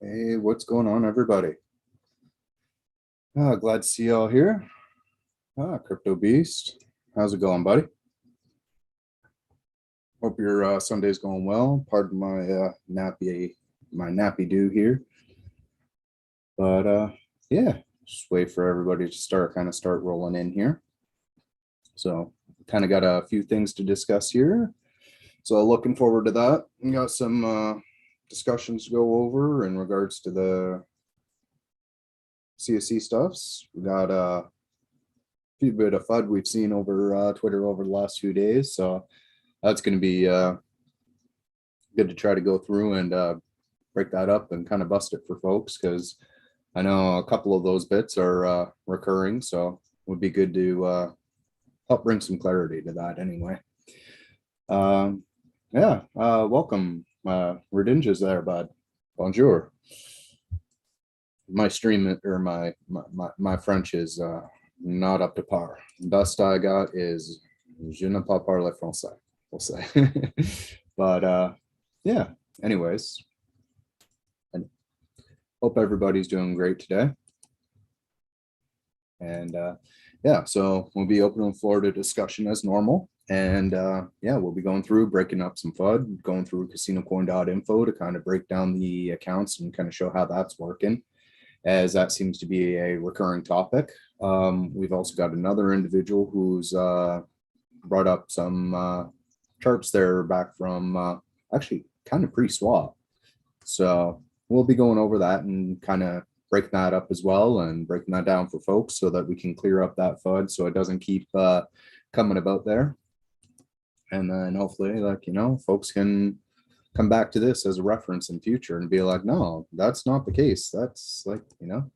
Hey, what's going on, everybody? Glad to see you all here. Crypto Beast, how's it going, buddy? Hope your Sunday's going well. Pardon my nappy do here, but yeah, just wait for everybody to start rolling in here. So, kind of got a few things to discuss here. So, looking forward to that. We got some discussions to go over in regards to the CSC stuffs. We got a few bit of FUD we've seen over Twitter over the last few days. So that's going to be good to try to go through and break that up and kind of bust it for folks, because I know a couple of those bits are recurring. So it would be good to help bring some clarity to that anyway. Yeah, welcome. Redinja's there, bud. Bonjour. My stream or my French is not up to par. Best I got is je ne pas parler français, we'll say. But yeah, anyways, I hope everybody's doing great today. And yeah, so we'll be opening the floor to discussion as normal. And yeah, we'll be going through, breaking up some FUD, going through CasinoCoin.info to kind of break down the accounts and kind of show how that's working, as that seems to be a recurring topic. We've also got another individual who's brought up some charts there back from actually kind of pre-swap. So we'll be going over that and kind of breaking that up as well and breaking that down for folks so that we can clear up that FUD so it doesn't keep coming about there. And then hopefully, like, you know, folks can come back to this as a reference in future and be like, no, that's not the case. That's like, you know,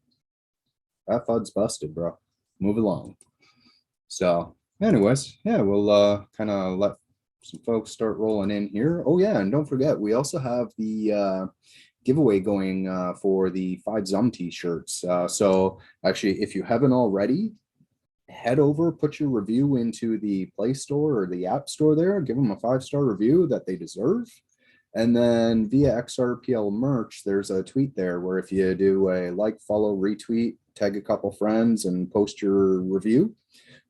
that FUD's busted, bro. Move along. So anyways, yeah, we'll kind of let some folks start rolling in here. Oh yeah, and don't forget, we also have the giveaway going for the 5 XUMM t-shirts. So actually, if you haven't already, head over, put your review into the Play Store or the App Store there, give them a 5-star review that they deserve. And then via XRPL merch, there's a tweet there where if you do a like, follow, retweet, tag a couple friends and post your review,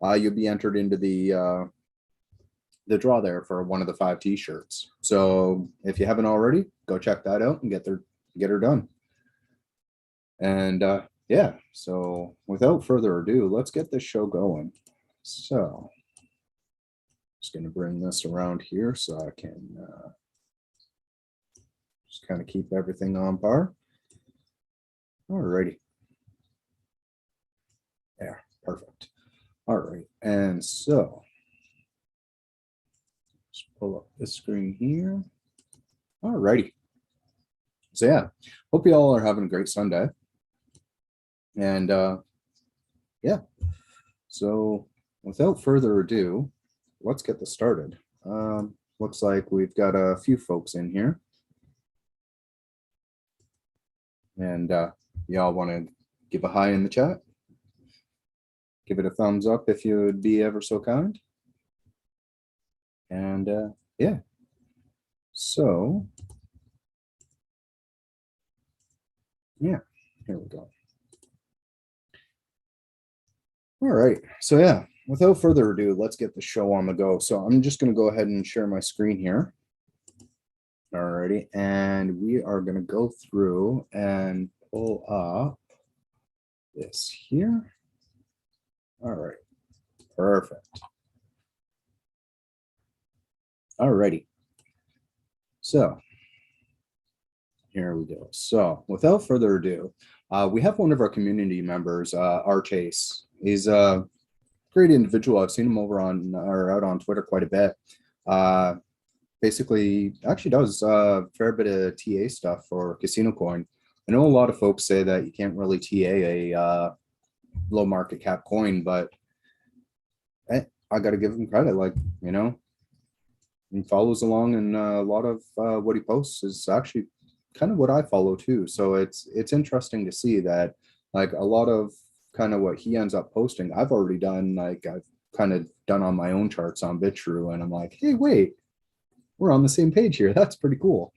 you'll be entered into the draw there for one of the 5 t-shirts. So if you haven't already, go check that out and get her done. And yeah, so without further ado, let's get this show going. So just going to bring this around here so I can just kind of keep everything on par. All righty. There, perfect. All right, and so just pull up this screen here. All righty. So yeah, hope you all are having a great Sunday. And yeah, so without further ado, let's get this started. Looks like we've got a few folks in here. And y'all want to give a hi in the chat? Give it a thumbs up if you would be ever so kind. And yeah, so yeah, here we go. All right, so yeah, without further ado, let's get the show on the go. So I'm just going to go ahead and share my screen here. Alrighty, and we are going to go through and pull up this here. All right, perfect. Alrighty, so here we go. So without further ado, we have one of our community members, R. Chase. He's a great individual. I've seen him over on or out on Twitter quite a bit. Basically, actually does a fair bit of TA stuff for CasinoCoin. I know a lot of folks say that you can't really TA a low market cap coin, but I got to give him credit. Like, you know, he follows along, and a lot of what he posts is actually kind of what I follow too. So it's interesting to see that, like, a lot of kind of what he ends up posting, I've already done. Like, I've kind of done on my own charts on BitTrue, and I'm like, hey, wait, we're on the same page here. That's pretty cool.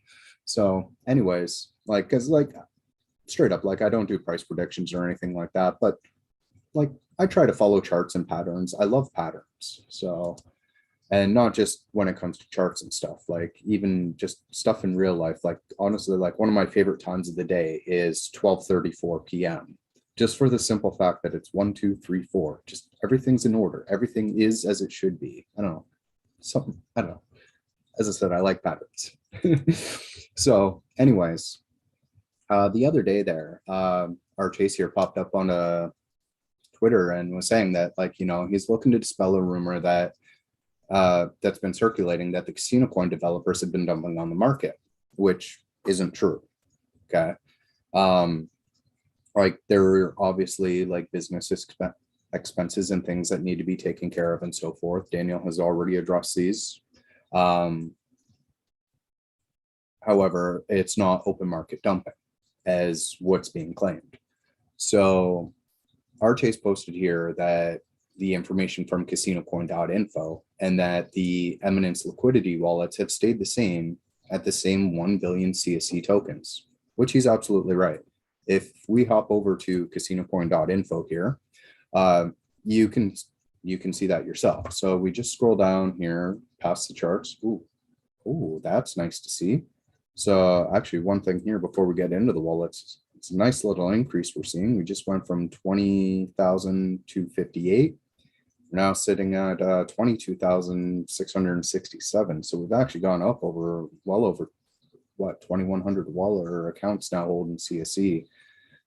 So anyways, like, because like straight up, like I don't do price predictions or anything like that, but like I try to follow charts and patterns. I love patterns. So, and not just when it comes to charts and stuff, like even just stuff in real life. Like honestly, like one of my favorite times of the day is 12:34 p.m. Just for the simple fact that it's 1, 2, 3, 4. Just everything's in order. Everything is as it should be. I don't know. Something, I don't know. As I said, I like patterns. So anyways, the other day there, our Chase here popped up on a Twitter and was saying that, like, you know, he's looking to dispel a rumor that that's been circulating that the CasinoCoin developers have been dumping on the market, which isn't true. Okay. Like there are obviously like business expenses and things that need to be taken care of and so forth. Daniel has already addressed these. However, it's not open market dumping as what's being claimed. So our Chase posted here that the information from CasinoCoin.info and that the Eminence liquidity wallets have stayed the same at the same 1 billion CSC tokens, which he's absolutely right. If we hop over to CasinoCoin.info here, you can see that yourself. So we just scroll down here past the charts. Ooh, that's nice to see. So actually one thing here before we get into the wallets, it's a nice little increase we're seeing. We just went from 20,000 to 58. We're now sitting at 22,667. So we've actually gone up over, well over what, 2,100 wallet accounts now holding CSC.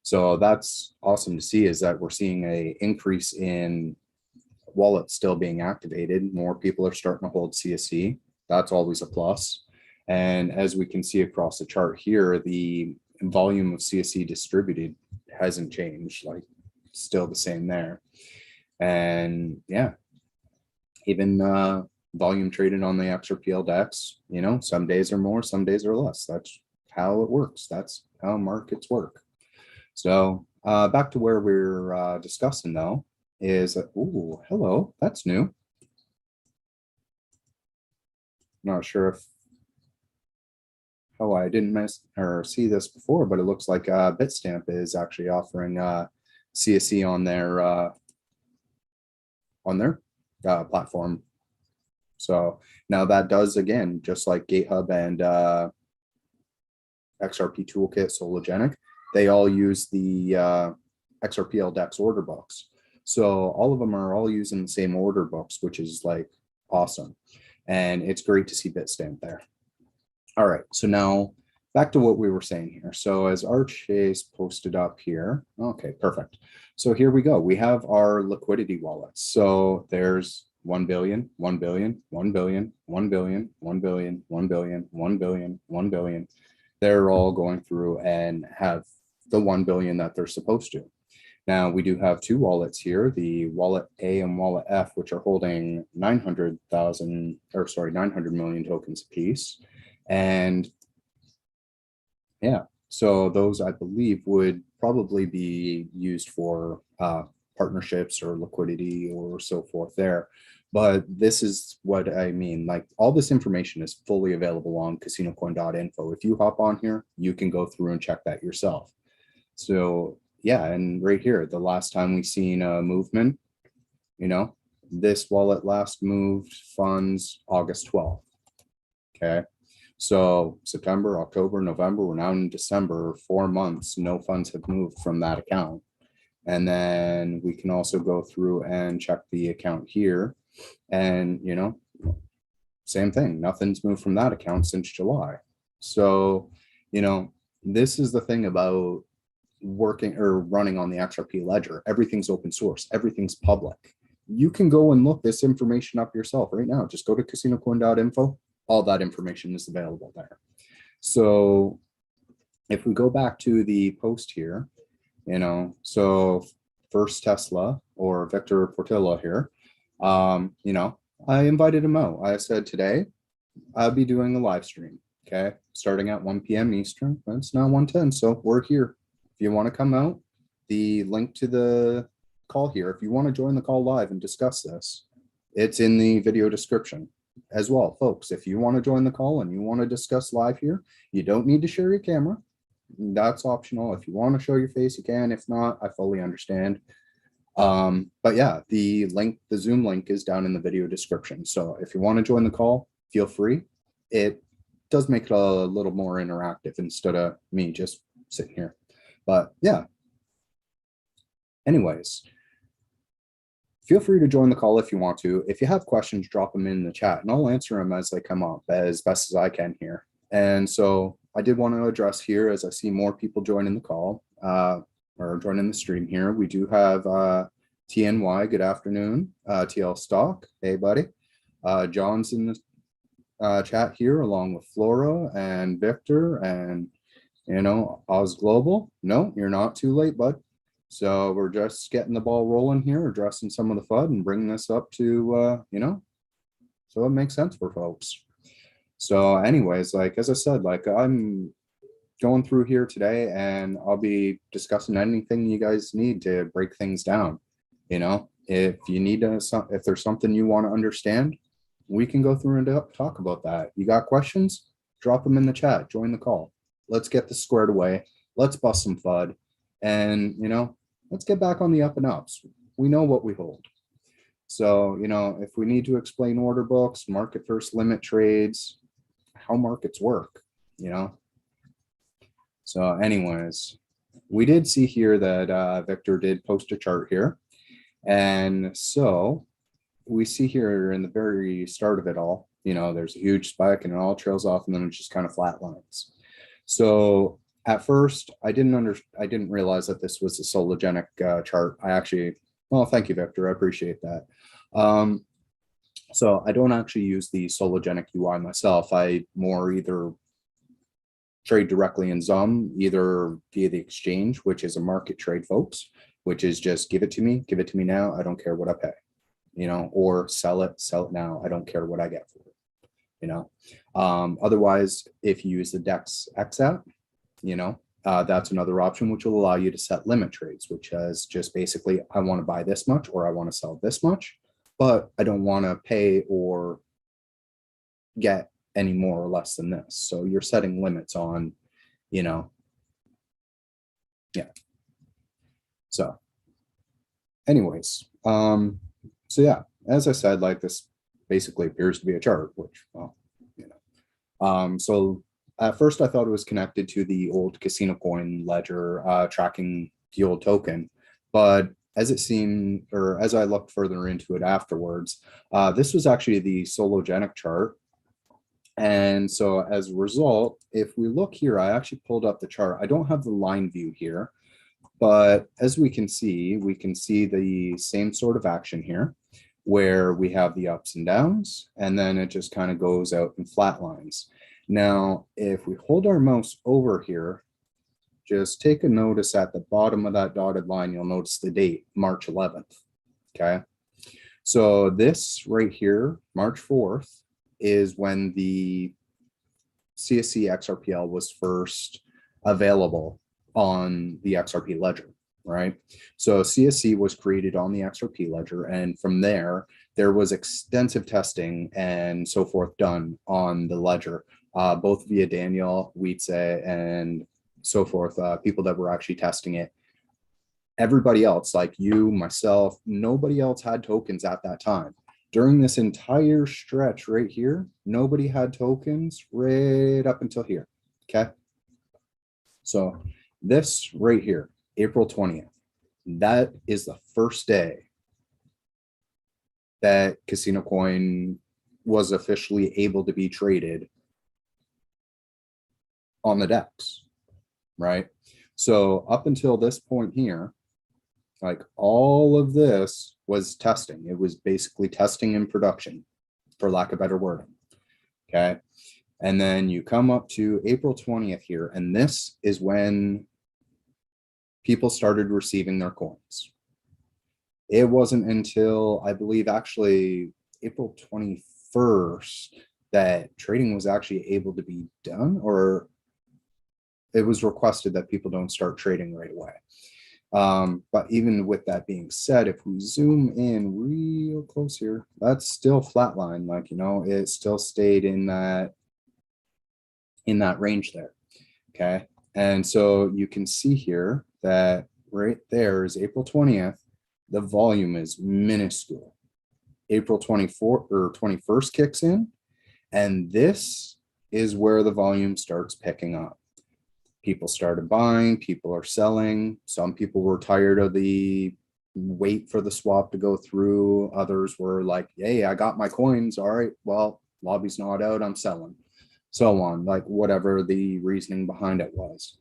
So that's awesome to see, is that we're seeing a increase in wallets still being activated. More people are starting to hold CSC. That's always a plus. And as we can see across the chart here, the volume of CSC distributed hasn't changed, like still the same there. And yeah, even volume traded on the XRPL DEX, you know, some days are more, some days are less. That's how it works. That's how markets work. So back to where we're discussing though is, ooh, hello, that's new. Not sure if, oh, I didn't miss or see this before, but it looks like Bitstamp is actually offering CSC on their platform. So now that does, again, just like GateHub and XRP Toolkit, Sologenic, they all use the XRPL DEX order books. So all of them are all using the same order books, which is like awesome. And it's great to see Bitstamp there. All right, so now back to what we were saying here. So as our Chase posted up here, okay, perfect. So here we go. We have our liquidity wallets. So there's 1 billion, 1 billion, 1 billion, 1 billion, 1 billion, 1 billion, 1 billion, 1 billion. They're all going through and have the 1 billion that they're supposed to. Now we do have two wallets here, the wallet A and wallet F, which are holding 900 million tokens apiece. And yeah, so those I believe would probably be used for partnerships or liquidity or so forth there. But this is what I mean, like all this information is fully available on CasinoCoin.info. If you hop on here, you can go through and check that yourself. So yeah, and right here, the last time we seen a movement, you know, this wallet last moved funds August 12th. Okay. So September, October, November, we're now in December, 4 months, no funds have moved from that account. And then we can also go through and check the account here and, you know, same thing, nothing's moved from that account since July. So, you know, this is the thing about working or running on the XRP ledger. Everything's open source, everything's public. You can go and look this information up yourself right now. Just go to CasinoCoin.info. All that information is available there. So if we go back to the post here, you know, so first Tesla or Victor Portilla here, you know, I invited him out. I said today I'll be doing a live stream, okay, starting at 1 p.m. Eastern. It's now 1:10, so we're here. If you want to come out, the link to the call here, if you want to join the call live and discuss this, it's in the video description as well, folks. If you want to join the call and you want to discuss live here, you don't need to share your camera. that's optional. If you want to show your face, you can. If not, I fully understand. But yeah, the Zoom link is down in the video description. So if you want to join the call, feel free. It does make it a little more interactive instead of me just sitting here. But yeah, anyways, feel free to join the call if you want to. If you have questions, drop them in the chat and I'll answer them as they come up as best as I can here. And so I did want to address here, as I see more people joining the call or joining the stream here. We do have TNY, good afternoon. TL Stock, hey buddy. John's in the chat here along with Flora and Victor and, you know, Oz Global. No, you're not too late, bud. So we're just getting the ball rolling here, addressing some of the FUD and bringing this up to, you know, so it makes sense for folks. So anyways, like, as I said, like I'm going through here today and I'll be discussing anything you guys need to break things down. You know, if you need to, if there's something you want to understand, we can go through and talk about that. You got questions? Drop them in the chat, join the call. Let's get this squared away. Let's bust some FUD. And, you know, let's get back on the up and ups. We know what we hold. So, you know, if we need to explain order books, market first limit trades, how markets work, you know. So anyways, we did see here that Victor did post a chart here. And so we see here in the very start of it all, you know, there's a huge spike and it all trails off and then it just kind of flat lines. So at first, I didn't realize that this was a sologenic chart. I actually, well, thank you, Victor. I appreciate that. So I don't actually use the sologenic UI myself. I more either trade directly in XUMM, either via the exchange, which is a market trade, folks, which is just give it to me now. I don't care what I pay, you know, or sell it now. I don't care what I get for it, you know. Otherwise, if you use the DEX X app, you know, that's another option which will allow you to set limit trades, which is just basically, I want to buy this much or I want to sell this much, but I don't want to pay or get any more or less than this. So you're setting limits on, you know, yeah. So anyways, so yeah, as I said, like this basically appears to be a chart, which, well, you know, so at first I thought it was connected to the old CasinoCoin ledger tracking the old token, but as it seemed, or as I looked further into it afterwards, this was actually the sologenic chart. And so as a result, if we look here, I actually pulled up the chart. I don't have the line view here, but as we can see the same sort of action here where we have the ups and downs, and then it just kind of goes out in flat lines. Now, if we hold our mouse over here, just take a notice at the bottom of that dotted line, you'll notice the date, March 11th, okay? So this right here, March 4th, is when the CSC XRPL was first available on the XRP ledger, right? So CSC was created on the XRP ledger, and from there was extensive testing and so forth done on the ledger, both via Daniel, Wietse, and so forth, people that were actually testing it. Everybody else, like you, myself, nobody else had tokens at that time. During this entire stretch right here, nobody had tokens right up until here, okay? So this right here, April 20th, that is the first day that CasinoCoin was officially able to be traded on the DEX, right? So up until this point here, like all of this was testing. It was basically testing in production, for lack of better wording, okay? And then you come up to April 20th here, and this is when people started receiving their coins. It wasn't until, I believe, actually April 21st that trading was actually able to be done, or it was requested that people don't start trading right away. But even with that being said, if we zoom in real close here, that's still flatline. Like, you know, it still stayed in that range there. Okay. And so you can see here that right there is April 20th. The volume is minuscule. April 24th or 21st kicks in, and this is where the volume starts picking up. People started buying, people are selling. Some people were tired of the wait for the swap to go through. Others were like, hey, I got my coins. All right, well, lobby's not out, I'm selling. So on, like whatever the reasoning behind it was.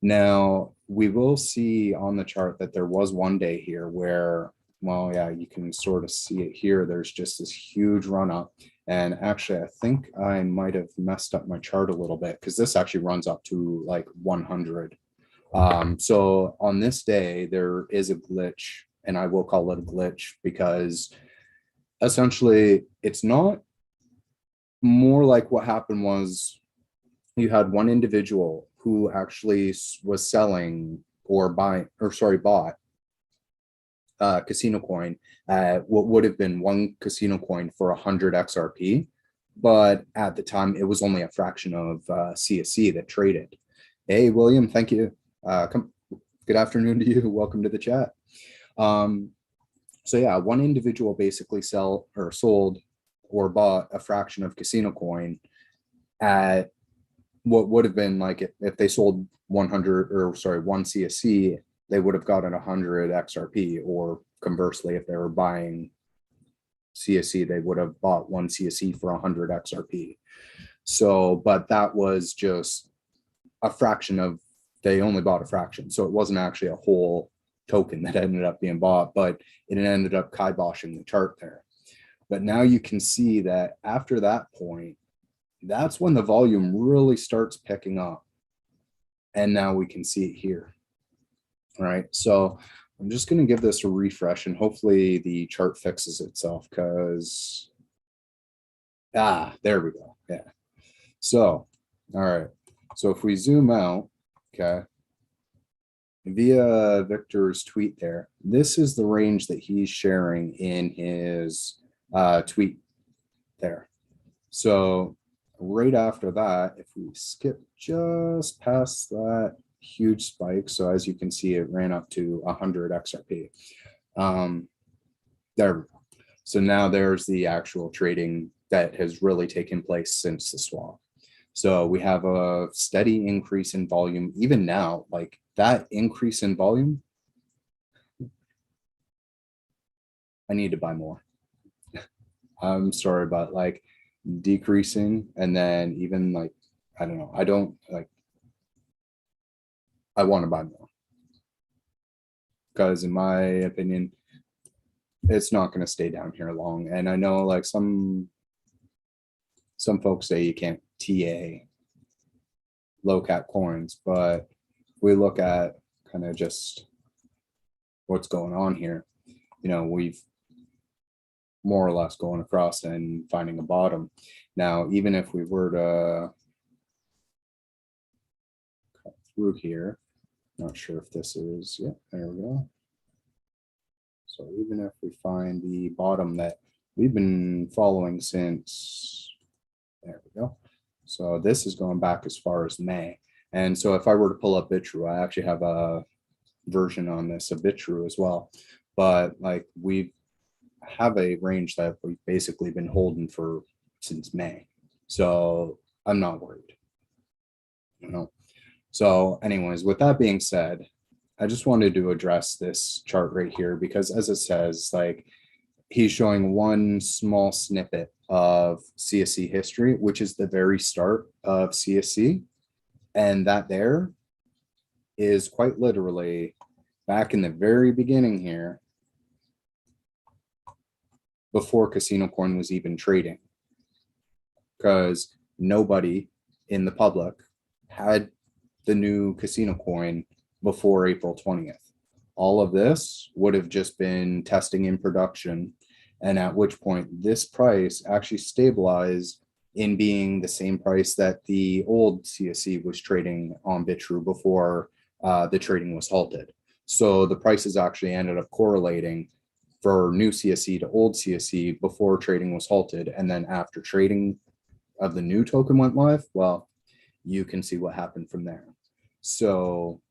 Now, we will see on the chart that there was one day here where, well, yeah, you can sort of see it here. There's just this huge run up. And actually, I think I might have messed up my chart a little bit because this actually runs up to like 100. So on this day, there is a glitch, and I will call it a glitch because essentially it's not more like what happened was you had one individual who actually was selling or buying, or sorry, bought CasinoCoin at what would have been one CasinoCoin for 100 XRP. But at the time, it was only a fraction of CSC that traded. Hey, William, thank you. Good afternoon to you. Welcome to the chat. So yeah, one individual basically sold or bought a fraction of CasinoCoin at what would have been like if they sold 100 or sorry, one CSC, they would have gotten 100 XRP, or conversely, if they were buying CSC, they would have bought one CSC for 100 XRP. So, but that was just a fraction of, they only bought a fraction. So it wasn't actually a whole token that ended up being bought, but it ended up kiboshing the chart there. But now you can see that after that point, that's when the volume really starts picking up. And now we can see it here. All right, so I'm just going to give this a refresh and hopefully the chart fixes itself because, there we go. Yeah. So, all right. So if we zoom out, okay, via Victor's tweet there, this is the range that he's sharing in his tweet there. So right after that, if we skip just past that huge spike, so as you can see, it ran up to 100 XRP. There we go. So now there's the actual trading that has really taken place since the swap. So we have a steady increase in volume. Even now, like that increase in volume, I need to buy more. I'm sorry, but like decreasing, and then even like, I don't know, I don't like, I want to buy more because in my opinion, it's not going to stay down here long. And I know like some folks say you can't TA low cap coins, but we look at kind of just what's going on here. You know, we've more or less going across and finding a bottom. Now, even if we were to cut through here, not sure if this is, yeah, there we go. So even if we find the bottom that we've been following since, there we go. So this is going back as far as May. And so if I were to pull up BitTrue, I actually have a version on this of BitTrue as well. But like we have a range that we've basically been holding for since May. So I'm not worried. You know. So anyways, with that being said, I just wanted to address this chart right here because as it says, like he's showing one small snippet of CSC history, which is the very start of CSC. And that there is quite literally back in the very beginning here, before CasinoCoin was even trading, because nobody in the public had the new CasinoCoin before April 20th. All of this would have just been testing in production, and at which point this price actually stabilized in being the same price that the old CSC was trading on BitTrue before the trading was halted. So the prices actually ended up correlating for new CSC to old CSC before trading was halted. And then after trading of the new token went live, well, you can see what happened from there. So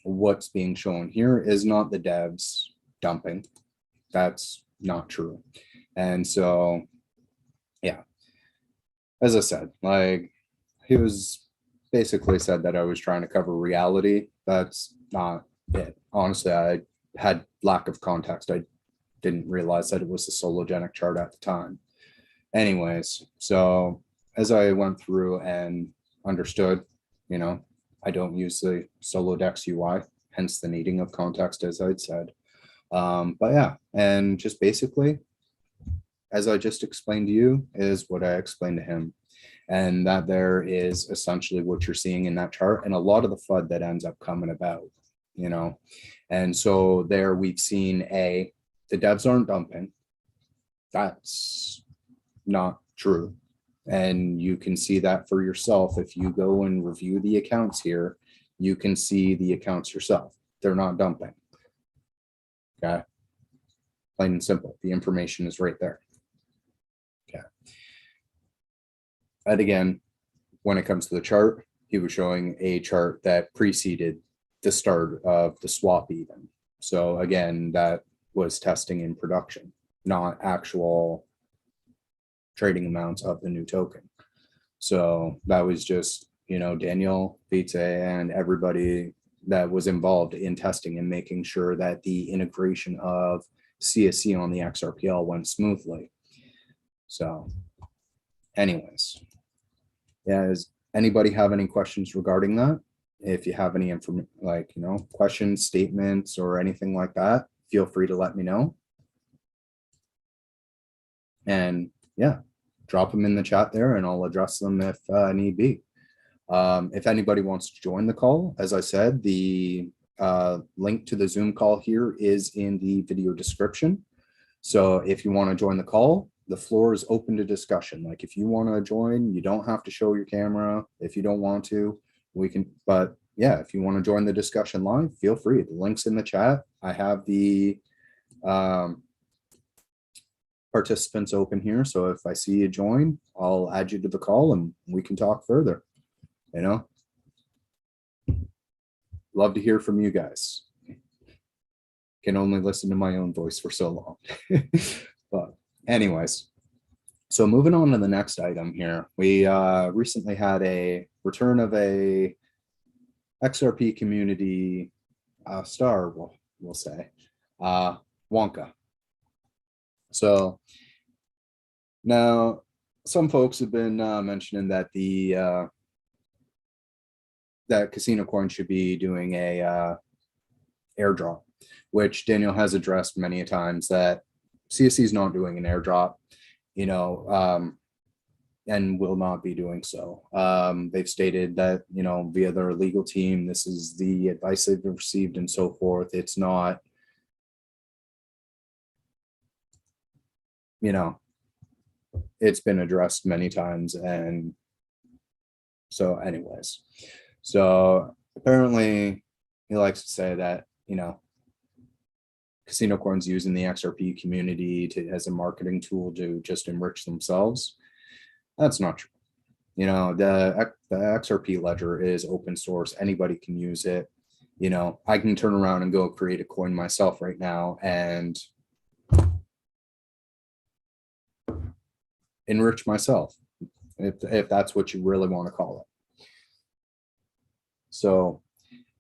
what's being shown here is not the devs dumping. That's not true. And so, yeah, as I said, like he was basically said that I was trying to cover reality. That's not it. Honestly, I had lack of context. I didn't realize that it was a sologenic chart at the time. Anyways, so as I went through and understood, you know, I don't use the Solodex UI, hence the needing of context, as I'd said. But yeah, and just basically, as I just explained to you, is what I explained to him. And that there is essentially what you're seeing in that chart and a lot of the FUD that ends up coming about, you know. And so there we've seen the devs aren't dumping. That's not true. And you can see that for yourself. If you go and review the accounts here, you can see the accounts yourself. They're not dumping. Okay. Plain and simple. The information is right there. Okay. And again, when it comes to the chart, he was showing a chart that preceded the start of the swap even. So again, that was testing in production, not actual trading amounts of the new token. So that was just, you know, Daniel, Vita, and everybody that was involved in testing and making sure that the integration of CSC on the XRPL went smoothly. So anyways, yeah, does anybody have any questions regarding that? If you have any information, like, you know, questions, statements, or anything like that, feel free to let me know. And yeah, drop them in the chat there and I'll address them if need be. If anybody wants to join the call, as I said, the link to the Zoom call here is in the video description. So if you want to join the call, the floor is open to discussion. Like if you want to join, you don't have to show your camera. If you don't want to, we can, but yeah, if you want to join the discussion live, feel free. The link's in the chat. I have the participants open here. So if I see you join, I'll add you to the call and we can talk further, you know. Love to hear from you guys. Can only listen to my own voice for so long. But anyways, so moving on to the next item here, we recently had a return of a XRP community star, we'll say, Wonka. So now some folks have been mentioning that that CasinoCoin should be doing a airdrop, which Daniel has addressed many a times that CSC is not doing an airdrop, you know, and will not be doing so. They've stated that, you know, via their legal team, this is the advice they've received and so forth. It's not, you know, it's been addressed many times. And so anyways, so apparently he likes to say that, you know, CasinoCoin's using the XRP community as a marketing tool to just enrich themselves. That's not true. You know, the XRP ledger is open source. Anybody can use it. You know, I can turn around and go create a coin myself right now and enrich myself, if that's what you really want to call it. So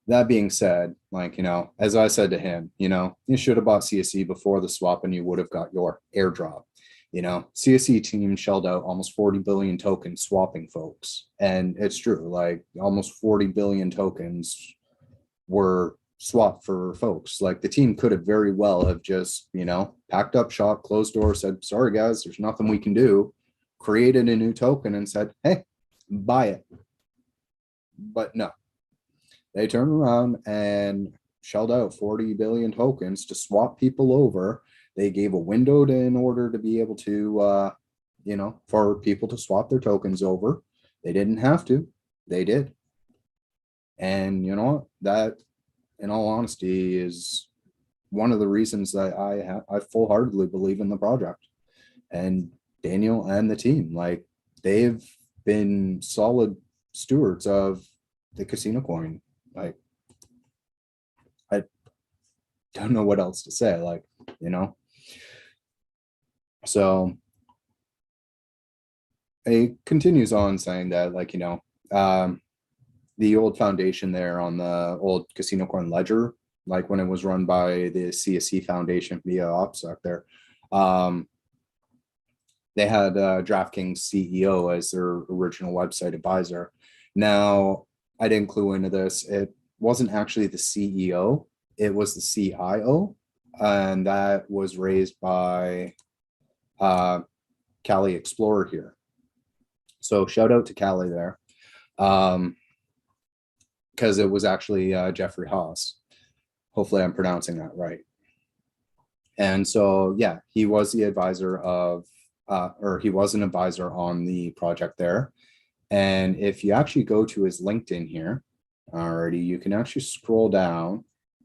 that being said, like, you know, as I said to him, you know, you should have bought CSC before the swap and you would have got your airdrop. You know, CSC team shelled out almost 40 billion tokens swapping folks. And it's true, like almost 40 billion tokens were swapped for folks. Like the team could have very well have just, you know, packed up shop, closed door, said, sorry guys, there's nothing we can do, created a new token and said, hey, buy it. But no, they turned around and shelled out 40 billion tokens to swap people over. They gave a window in order to be able to, you know, for people to swap their tokens over. They didn't have to, they did. And you know what, that in all honesty is one of the reasons that I full-heartedly believe in the project and Daniel and the team. Like they've been solid stewards of the CasinoCoin. Like, I don't know what else to say, like, you know. So it continues on saying that, like, you know, the old foundation there on the old CasinoCoin ledger, like when it was run by the CSC Foundation via OPSEC there, they had DraftKings CEO as their original website advisor. Now, I didn't clue into this. It wasn't actually the CEO, it was the CIO, and that was raised by Cali Explorer here. So shout out to Cali there, because it was actually Jeffrey Haas. Hopefully I'm pronouncing that right. And so, yeah, he was the advisor of, or he was an advisor on the project there. And if you actually go to his LinkedIn here, already, you can actually scroll down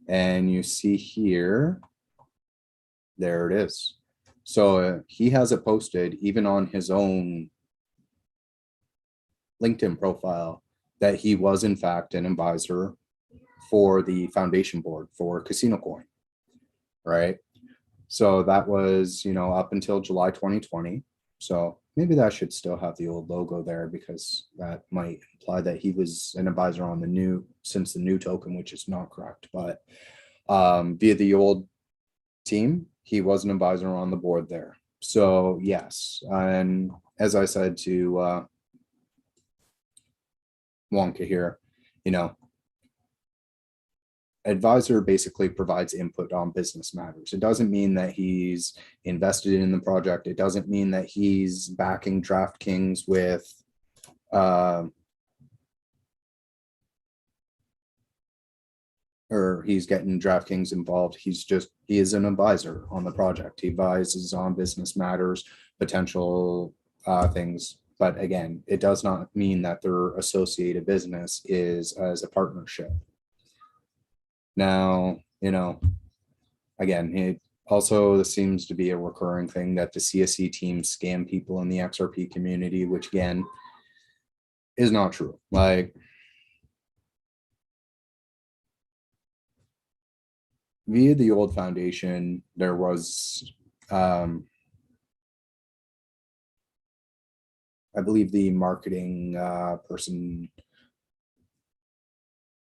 and you see here, there it is. So he has it posted even on his own LinkedIn profile that he was in fact an advisor for the foundation board for CasinoCoin, right? So that was, you know, up until July 2020. So maybe that should still have the old logo there, because that might imply that he was an advisor on the new, since the new token, which is not correct. But via the old team, he was an advisor on the board there. So yes, and as I said to Wonka here, you know, advisor basically provides input on business matters. It doesn't mean that he's invested in the project. It doesn't mean that he's backing DraftKings with or he's getting DraftKings involved. He is an advisor on the project. He advises on business matters, potential things. But again, it does not mean that their associated business is as a partnership. Now, you know, again, it also seems to be a recurring thing that the CSC team scam people in the XRP community, which again is not true. Like, via the old foundation, there was, I believe the marketing person,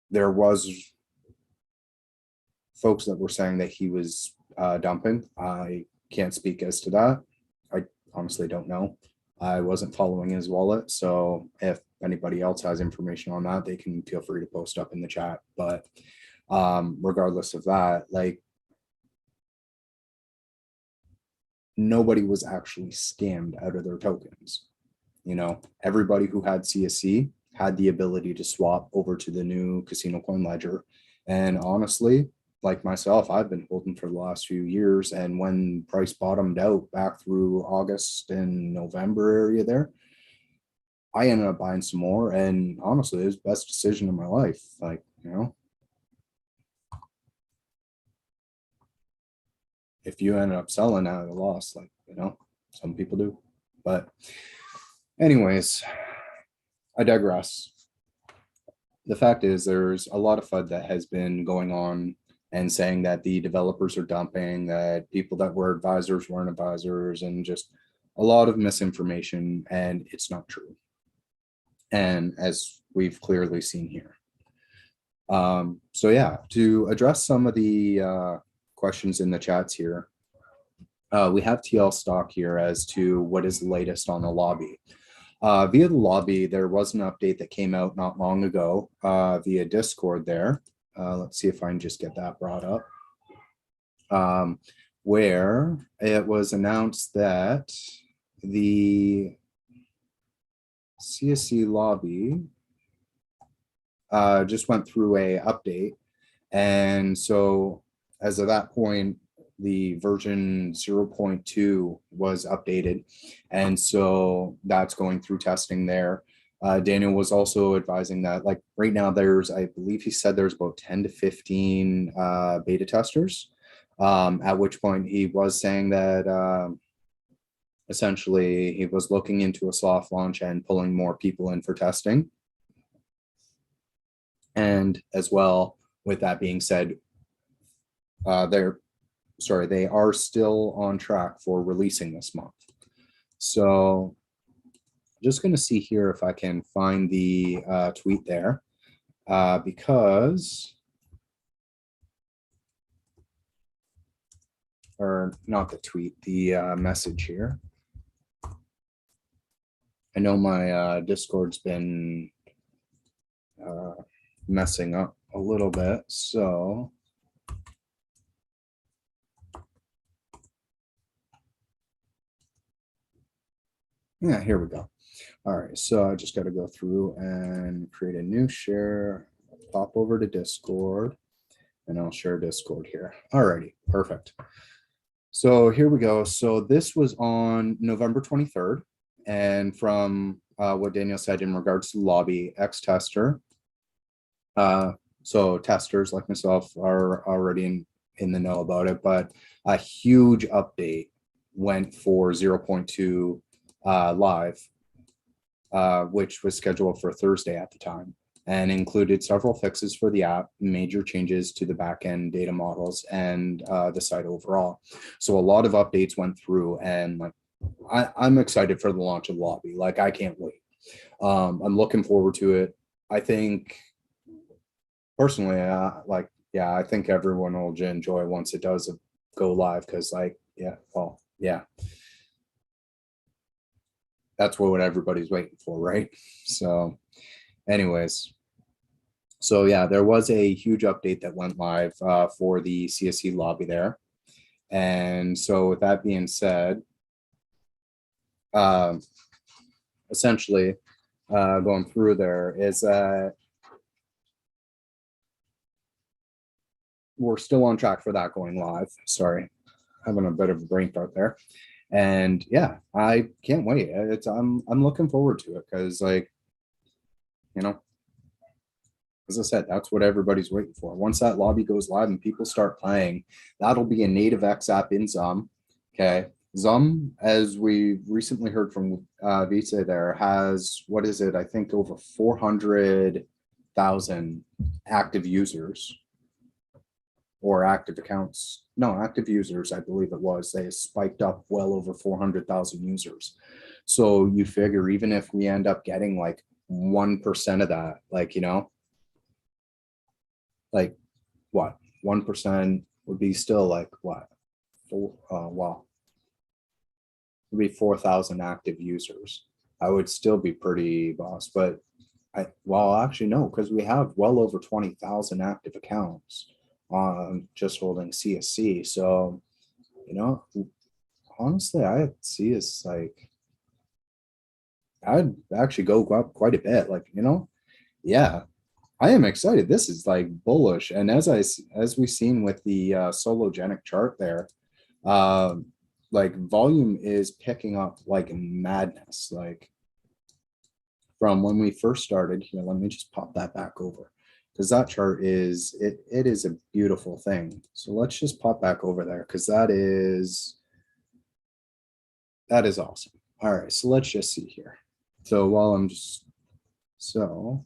there was folks that were saying that he was dumping. I can't speak as to that. I honestly don't know. I wasn't following his wallet. So if anybody else has information on that, they can feel free to post up in the chat. But regardless of that, like, nobody was actually scammed out of their tokens. You know, everybody who had CSC had the ability to swap over to the new CasinoCoin ledger. And honestly, like myself, I've been holding for the last few years. And when price bottomed out back through August and November area there, I ended up buying some more. And honestly, it was the best decision of my life. Like, you know, if you ended up selling at a loss, like, you know, some people do. But anyways, I digress. The fact is, there's a lot of FUD that has been going on and saying that the developers are dumping, that people that were advisors weren't advisors, and just a lot of misinformation, and it's not true. And as we've clearly seen here. So yeah, to address some of the questions in the chats here, we have TL stock here as to what is the latest on the lobby. Via the lobby, there was an update that came out not long ago via Discord there. Let's see if I can just get that brought up. Where it was announced that the CSC lobby just went through a update. And so as of that point, the version 0.2 was updated. And so that's going through testing there. Daniel was also advising that, like, right now there's, I believe he said there's about 10 to 15 beta testers, at which point he was saying that essentially he was looking into a soft launch and pulling more people in for testing. And as well, with that being said, they are still on track for releasing this month. So I'm just going to see here if I can find the tweet there, because, or not the tweet, the message here. I know my Discord's been messing up a little bit, so yeah, here we go. All right, so I just got to go through and create a new share, pop over to Discord, and I'll share Discord here. All righty, perfect. So here we go. So this was on November 23rd, and from what Daniel said in regards to the lobby, X-Tester, so testers like myself are already in the know about it, but a huge update went for 0.2 live, which was scheduled for Thursday at the time, and included several fixes for the app, major changes to the backend data models, and the site overall. So a lot of updates went through, and like I'm excited for the launch of Lobby. Like I can't wait. I'm looking forward to it. I think personally, I think everyone will enjoy once it does go live, because like, that's what everybody's waiting for, right? So anyways, so yeah, there was a huge update that went live for the CSC lobby there. And so with that being said, essentially going through there is that we're still on track for that going live. Sorry, having a bit of a brain fart there. And yeah, I can't wait. I'm looking forward to it, because like, you know, as I said, that's what everybody's waiting for. Once that lobby goes live and people start playing, that'll be a native X app in XUMM. Okay. XUMM, as we recently heard from Visa there, has, what is it? I think over 400,000 active users, or active accounts. No, active users, I believe it was. They spiked up well over 400,000 users. So you figure, even if we end up getting like 1% of that, like, you know, like what, 1% would be still like what? Wow. It would be 4,000 active users. I would still be pretty boss, but actually no, because we have well over 20,000 active accounts just holding CSC. So, you know, honestly, I see is like, I'd actually go up quite a bit. Like, you know, yeah, I am excited. This is like bullish. And as we've seen with the sologenic chart there, like volume is picking up like madness. Like from when we first started here, let me just pop that back over, because that chart is, it is a beautiful thing. So let's just pop back over there, because that is awesome. All right, so let's just see here. So while I'm just, so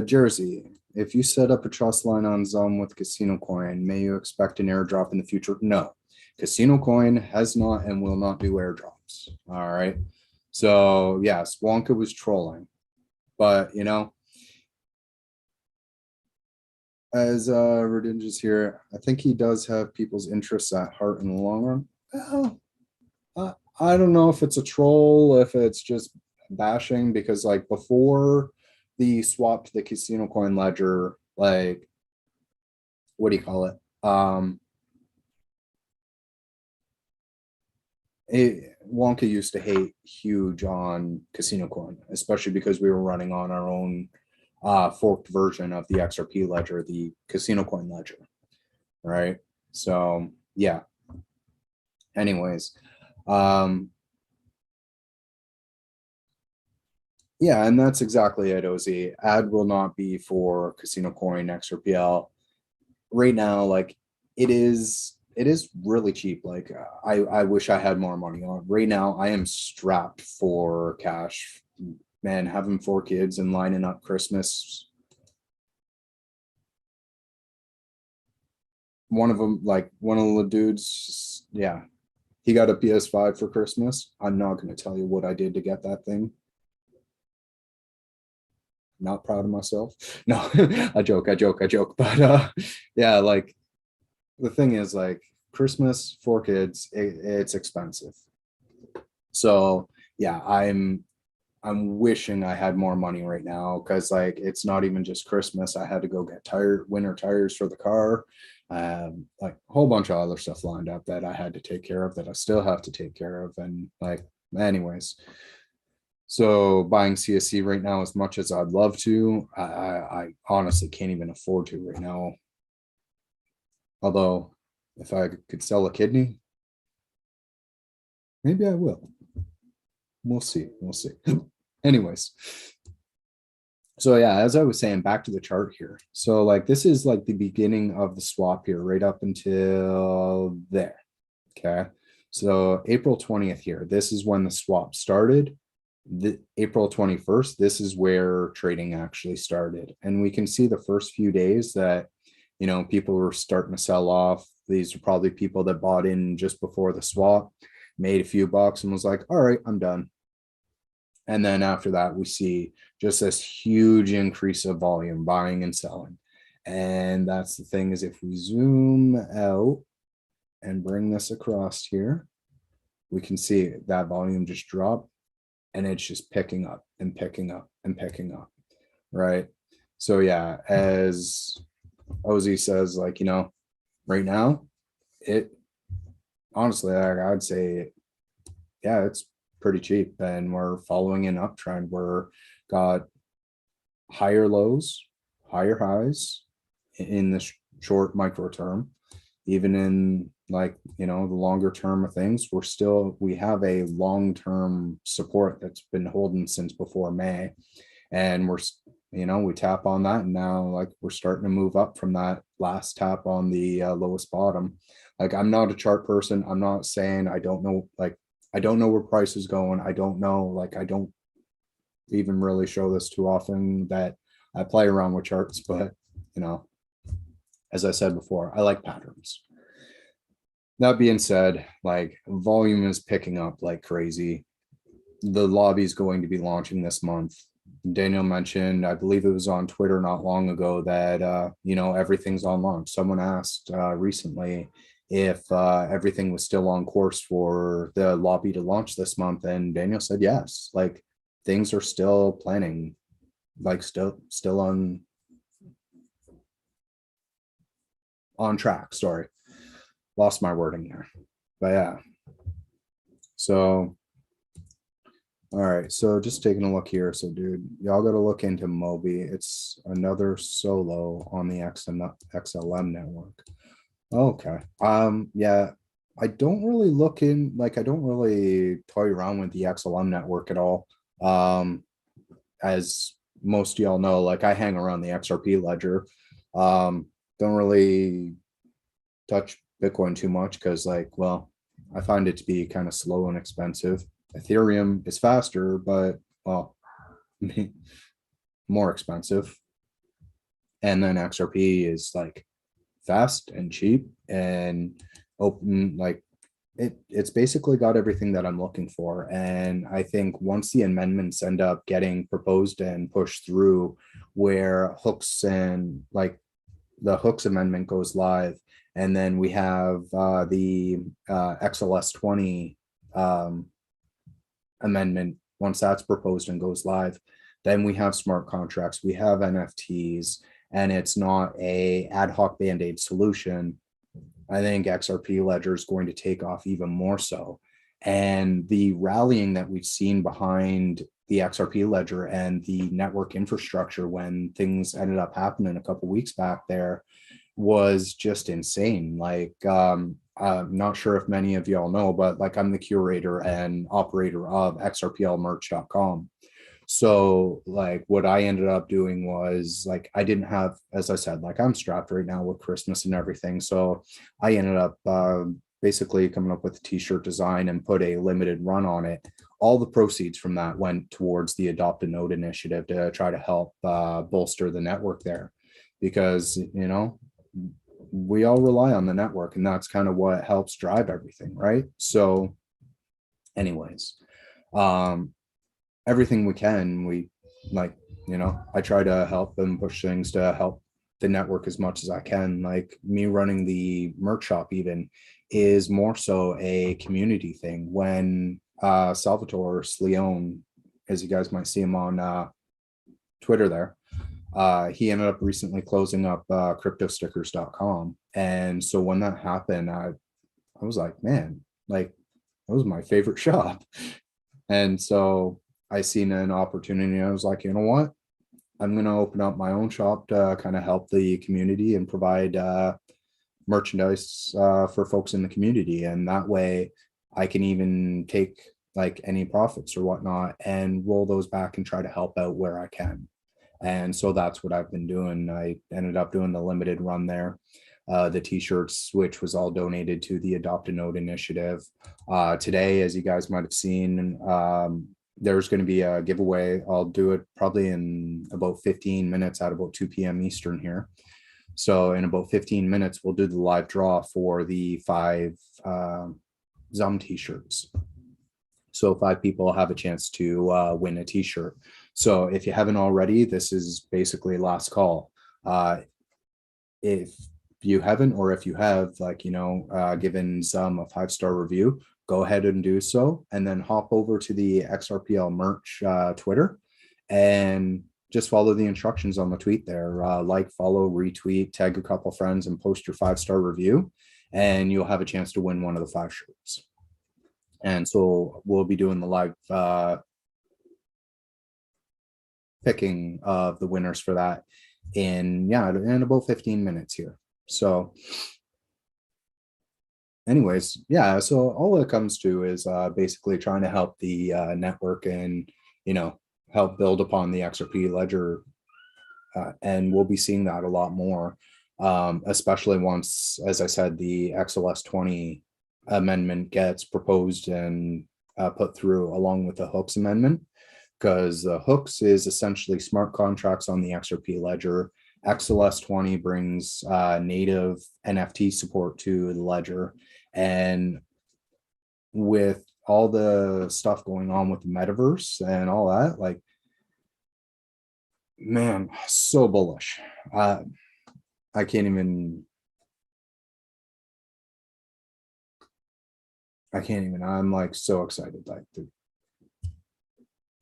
Jersey, if you set up a trust line on XUMM with CasinoCoin, may you expect an airdrop in the future? No, CasinoCoin has not and will not do airdrops. All right. So yes, Wonka was trolling, but you know, as Redinges here, I think he does have people's interests at heart in the long run. Well, I don't know if it's a troll, if it's just bashing, because like before the swap to the CasinoCoin ledger, like, what do you call it? Wonka used to hate huge on CasinoCoin, especially because we were running on our own forked version of the XRP ledger, the CasinoCoin ledger, right? So yeah. Anyways, yeah, and that's exactly it, Ozzy. Ad will not be for CasinoCoin XRPL right now. Like it is really cheap. Like I wish I had more money on right now. I am strapped for cash man, having 4 kids and lining up Christmas. One of them, like one of the dudes, yeah, he got a PS5 for Christmas. I'm not going to tell you what I did to get that thing. Not proud of myself. No, I joke. But yeah, like the thing is, like, Christmas, 4 kids, it's expensive. So yeah, I'm wishing I had more money right now, because like it's not even just Christmas. I had to go get winter tires for the car, like a whole bunch of other stuff lined up that I had to take care of, that I still have to take care of. And like, anyways, so buying CSC right now, as much as I'd love to, I honestly can't even afford to right now. Although if I could sell a kidney, maybe I will. We'll see. Anyways, so yeah, as I was saying, back to the chart here. So like, this is like the beginning of the swap here, right up until there. Okay, so April 20th here, this is when the swap started. The April 21st, this is where trading actually started. And we can see the first few days that, you know, people were starting to sell off. These are probably people that bought in just before the swap, made a few bucks and was like, all right, I'm done. And then after that, we see just this huge increase of volume, buying and selling. And that's the thing, is if we zoom out and bring this across here, we can see that volume just drop, and it's just picking up and picking up and picking up, right? So yeah, as Ozzy says, like, you know, right now, it honestly, I'd say, yeah, it's pretty cheap, and we're following an uptrend. We're got higher lows, higher highs in the short micro term. Even in, like, you know, the longer term of things, we have a long-term support that's been holding since before May, and we're, you know, we tap on that, and now like we're starting to move up from that last tap on the lowest bottom. Like, I'm not a chart person. I'm not saying I don't know, like, I don't know where price is going. I don't know, like, I don't even really show this too often that I play around with charts, but you know, as I said before, I like patterns. That being said, like, volume is picking up like crazy. The lobby is going to be launching this month. Daniel mentioned, I believe it was on Twitter not long ago, that you know, everything's on launch. Someone asked recently if everything was still on course for the lobby to launch this month, and Daniel said yes. Like, things are still planning, like still on track. Sorry, lost my wording there, but yeah. So all right, so just taking a look here. So dude, y'all got to look into Moby. It's another solo on the XLM network. Okay. Yeah, I don't really look in, like, I don't really toy around with the XLM network at all. As most of y'all know, like, I hang around the XRP ledger. Don't really touch Bitcoin too much, because like, well, I find it to be kind of slow and expensive. Ethereum is faster, but well, more expensive. And then XRP is like fast and cheap and open. Like, it's basically got everything that I'm looking for. And I think once the amendments end up getting proposed and pushed through, where hooks and like the hooks amendment goes live, and then we have the XLS 20 amendment, once that's proposed and goes live, then we have smart contracts, we have NFTs, and it's not a ad hoc band-aid solution. I think XRP ledger is going to take off even more so. And the rallying that we've seen behind the XRP ledger and the network infrastructure when things ended up happening a couple of weeks back there was just insane. Like, I'm not sure if many of y'all know, but like, I'm the curator and operator of XRPLmerch.com. So like, what I ended up doing was, like, I didn't have, as I said, like, I'm strapped right now with Christmas and everything. So I ended up basically coming up with a t-shirt design and put a limited run on it all the proceeds from that went towards the Adopt a Node initiative to try to help bolster the network there, because, you know, we all rely on the network, and that's kind of what helps drive everything, right? So anyways, everything we can, we like, you know, I try to help and push things to help the network as much as I can. Like me running the merch shop even is more so a community thing. When Salvatore Leone, as you guys might see him on Twitter there, he ended up recently closing up cryptostickers.com. And so when that happened, I was like, man, like that was my favorite shop. And so I seen an opportunity. I was like, you know what? I'm going to open up my own shop to kind of help the community and provide merchandise for folks in the community. And that way I can even take like any profits or whatnot and roll those back and try to help out where I can. And so that's what I've been doing. I ended up doing the limited run there. The t-shirts, which was all donated to the Adopt a Node initiative. Today, as you guys might have seen, there's going to be a giveaway. I'll do it probably in about 15 minutes at about 2 p.m. Eastern here. So in about 15 minutes, we'll do the live draw for the 5 XUMM t-shirts. So 5 people have a chance to win a t-shirt. So if you haven't already, this is basically last call. If you haven't, or if you have, like, you know, given XUMM a 5-star review, go ahead and do so, and then hop over to the XRPL merch Twitter and just follow the instructions on the tweet there. Like, follow, retweet, tag a couple friends, and post your 5-star review, and you'll have a chance to win one of the 5 shirts. And so we'll be doing the live picking of the winners for that in about 15 minutes here. So anyways, yeah, so all it comes to is basically trying to help the network and, you know, help build upon the XRP ledger. And we'll be seeing that a lot more, especially once, as I said, the XLS 20 amendment gets proposed and put through along with the hooks amendment, because the hooks is essentially smart contracts on the XRP ledger. XLS 20 brings native NFT support to the ledger. And with all the stuff going on with the metaverse and all that, like, man, so bullish. I can't even, I'm like so excited. Like,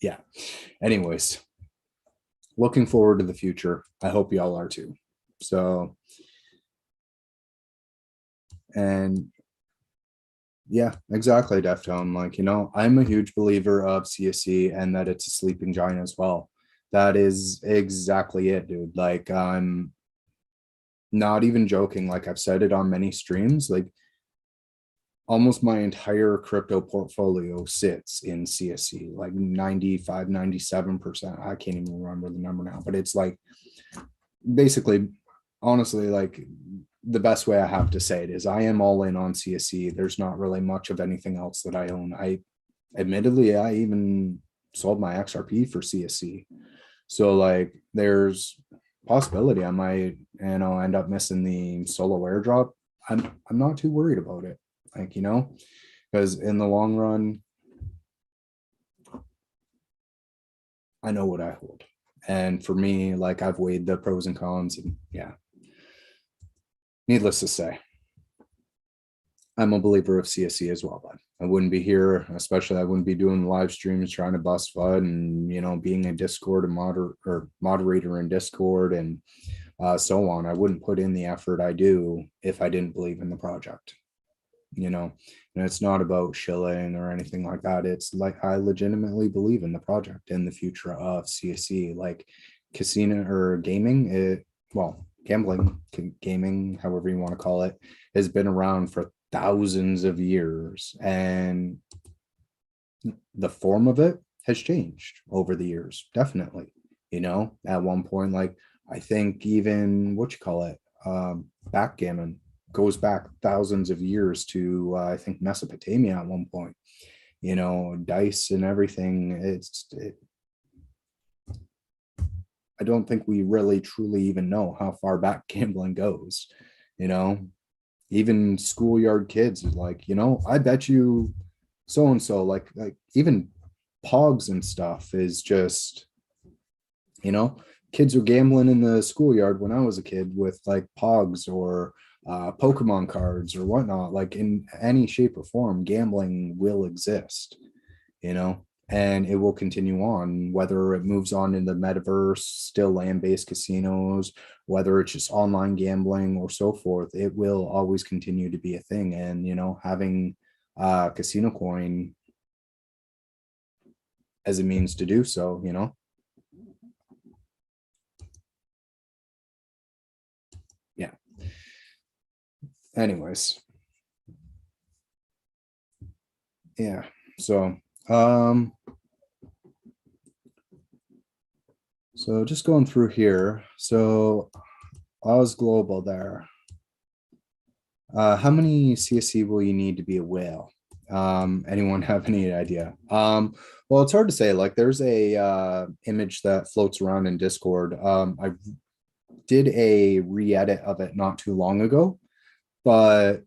yeah. Anyways, looking forward to the future. I hope y'all are too. So, and yeah, exactly, Deftone. Like, you know, I'm a huge believer of CSC and that it's a sleeping giant as well. That is exactly it, dude. Like, I'm not even joking. Like, I've said it on many streams, like almost my entire crypto portfolio sits in CSC, like 95, 97%. I can't even remember the number now, but it's like basically, honestly, like the best way I have to say it is I am all in on CSC. There's not really much of anything else that I own. I even sold my XRP for CSC. So like there's possibility I might, you know, end up missing the solo airdrop. I'm not too worried about it. Like, you know, because in the long run, I know what I hold. And for me, like I've weighed the pros and cons, and yeah, needless to say, I'm a believer of CSC as well, but I wouldn't be here, especially I wouldn't be doing live streams trying to bust FUD and, you know, being a Discord and moderator in Discord and so on. I wouldn't put in the effort I do if I didn't believe in the project. You know, and it's not about shilling or anything like that. It's like I legitimately believe in the project and the future of CSC. Like casino or gaming, gambling, gaming, however you want to call it, has been around for thousands of years, and the form of it has changed over the years. Definitely, you know, at one point, like I think even backgammon goes back thousands of years to I think Mesopotamia at one point. dice and everything. I don't think we really truly even know how far back gambling goes, even schoolyard kids is like, I bet you so and so, like even pogs and stuff is just, kids are gambling in the schoolyard when I was a kid with like pogs or Pokemon cards or whatnot. Like in any shape or form, gambling will exist, and it will continue on, whether it moves on in the metaverse, still land-based casinos, whether it's just online gambling or so forth. It will always continue to be a thing. And having CasinoCoin as a means to do so, yeah. Anyways, yeah. So so just going through here. So Oz Global there. How many CSC will you need to be a whale? Anyone have any idea? Well, it's hard to say. Like there's a image that floats around in Discord. I did a re-edit of it not too long ago, but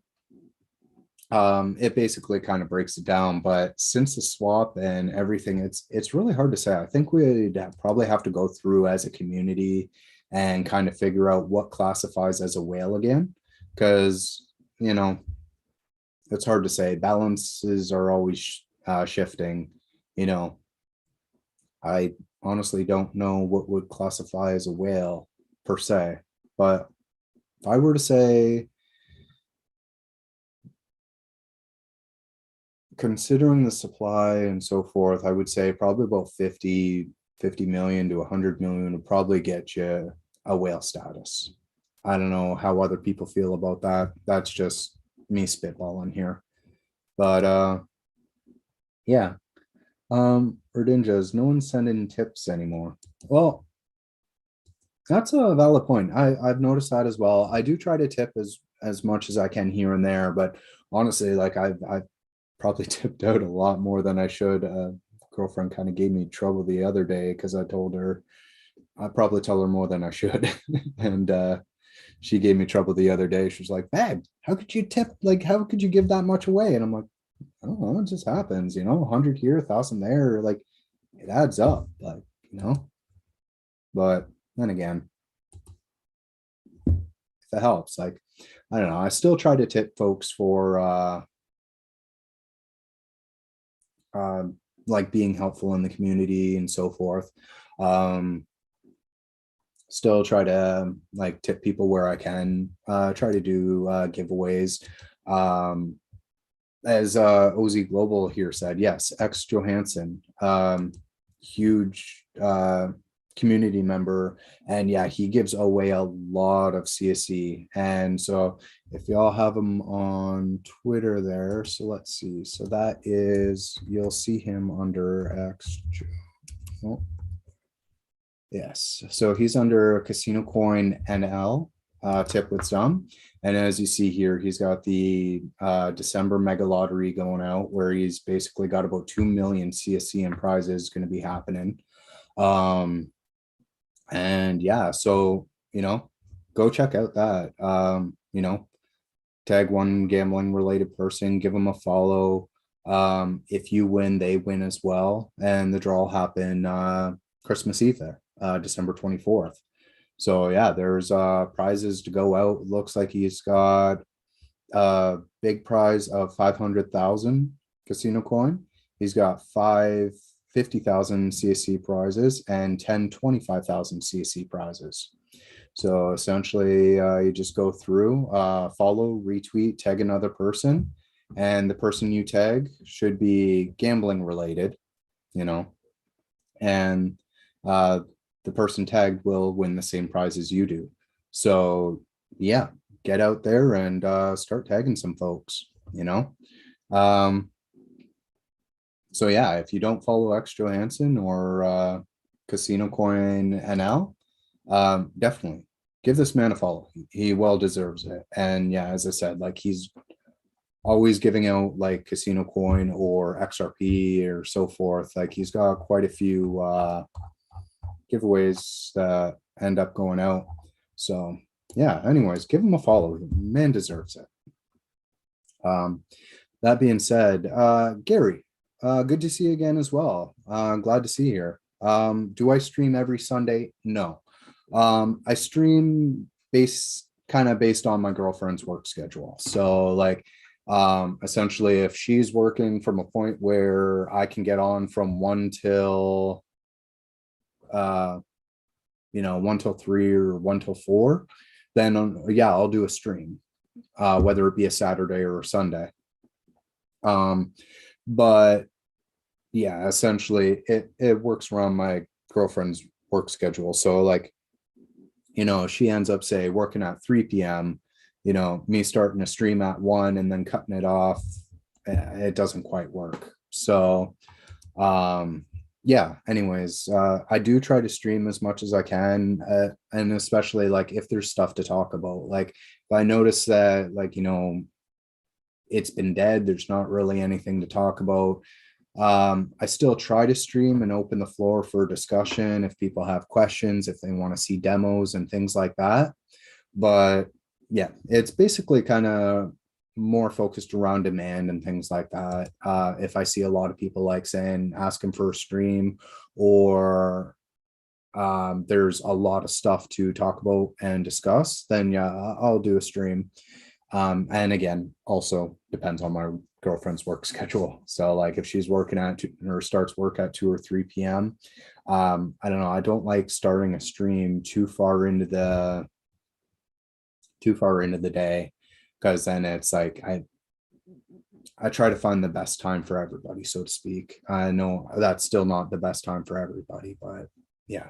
it basically kind of breaks it down. But since the swap and everything, it's really hard to say. I think we'd probably have to go through as a community and kind of figure out what classifies as a whale again, because it's hard to say. Balances are always shifting. I honestly don't know what would classify as a whale per se, but if I were to say, considering the supply and so forth, I would say probably about 50 million to 100 million would probably get you a whale status. I don't know how other people feel about that. That's just me spitballing here. But yeah. Erdinjas, no one's sending tips anymore. Well, that's a valid point. I've noticed that as well. I do try to tip as much as I can here and there, but honestly, like I've probably tipped out a lot more than I should. Girlfriend kind of gave me trouble the other day because I told her I'd probably tell her more than I should. And she gave me trouble the other day. She was like, "Babe, how could you tip? Like, how could you give that much away?" And I'm like, "I don't know, it just happens, 100 here, 1,000 there, like it adds up, like, but then again, if it helps, like, I don't know, I still try to tip folks for like being helpful in the community and so forth. Still try to like tip people where I can, try to do giveaways. As OZ Global here said, yes, X Johansson, huge community member, and yeah, he gives away a lot of CSC. And so if y'all have him on Twitter there, so let's see, so that is, you'll see him under X. Oh, yes, so he's under CasinoCoin NL, tip with some. And as you see here, he's got the December mega lottery going out where he's basically got about 2 million CSC in prizes going to be happening. And yeah, so, go check out that, tag one gambling related person, give them a follow. If you win, they win as well. And the draw will happen Christmas Eve there, December 24th. So yeah, there's prizes to go out. It looks like he's got a big prize of 500,000 CasinoCoin. He's got 50,000 CSC prizes and 25,000 CSC prizes. So essentially, you just go through, follow, retweet, tag another person, and the person you tag should be gambling related, and the person tagged will win the same prize as you do. So yeah, get out there and start tagging some folks, so yeah, if you don't follow X Johansson or CasinoCoin NL, definitely give this man a follow. He well deserves it. And yeah, as I said, like he's always giving out like CasinoCoin or XRP or so forth. Like he's got quite a few giveaways that end up going out. So yeah, anyways, give him a follow. Man deserves it. That being said, Gary, good to see you again as well. Glad to see you here. Do I stream every Sunday? No. I stream kind of based on my girlfriend's work schedule. So like essentially if she's working from a point where I can get on from 1 till 1 till 3 or 1 till 4, then yeah, I'll do a stream, whether it be a Saturday or a Sunday. But yeah, essentially it works around my girlfriend's work schedule. So like, she ends up say working at 3 p.m., me starting a stream at 1 and then cutting it off, it doesn't quite work. So yeah, anyways, I do try to stream as much as I can, and especially like if there's stuff to talk about, like if I notice that like it's been dead, there's not really anything to talk about, I still try to stream and open the floor for discussion if people have questions, if they want to see demos and things like that. But yeah, it's basically kind of more focused around demand and things like that. If I see a lot of people like saying asking for a stream, or there's a lot of stuff to talk about and discuss, then yeah, I'll do a stream. And again, also depends on my girlfriend's work schedule. So like if she's working at or starts work at 2 or 3 p.m. I don't know, I don't like starting a stream too far into the day, because then it's like I try to find the best time for everybody, so to speak. I know that's still not the best time for everybody, but yeah,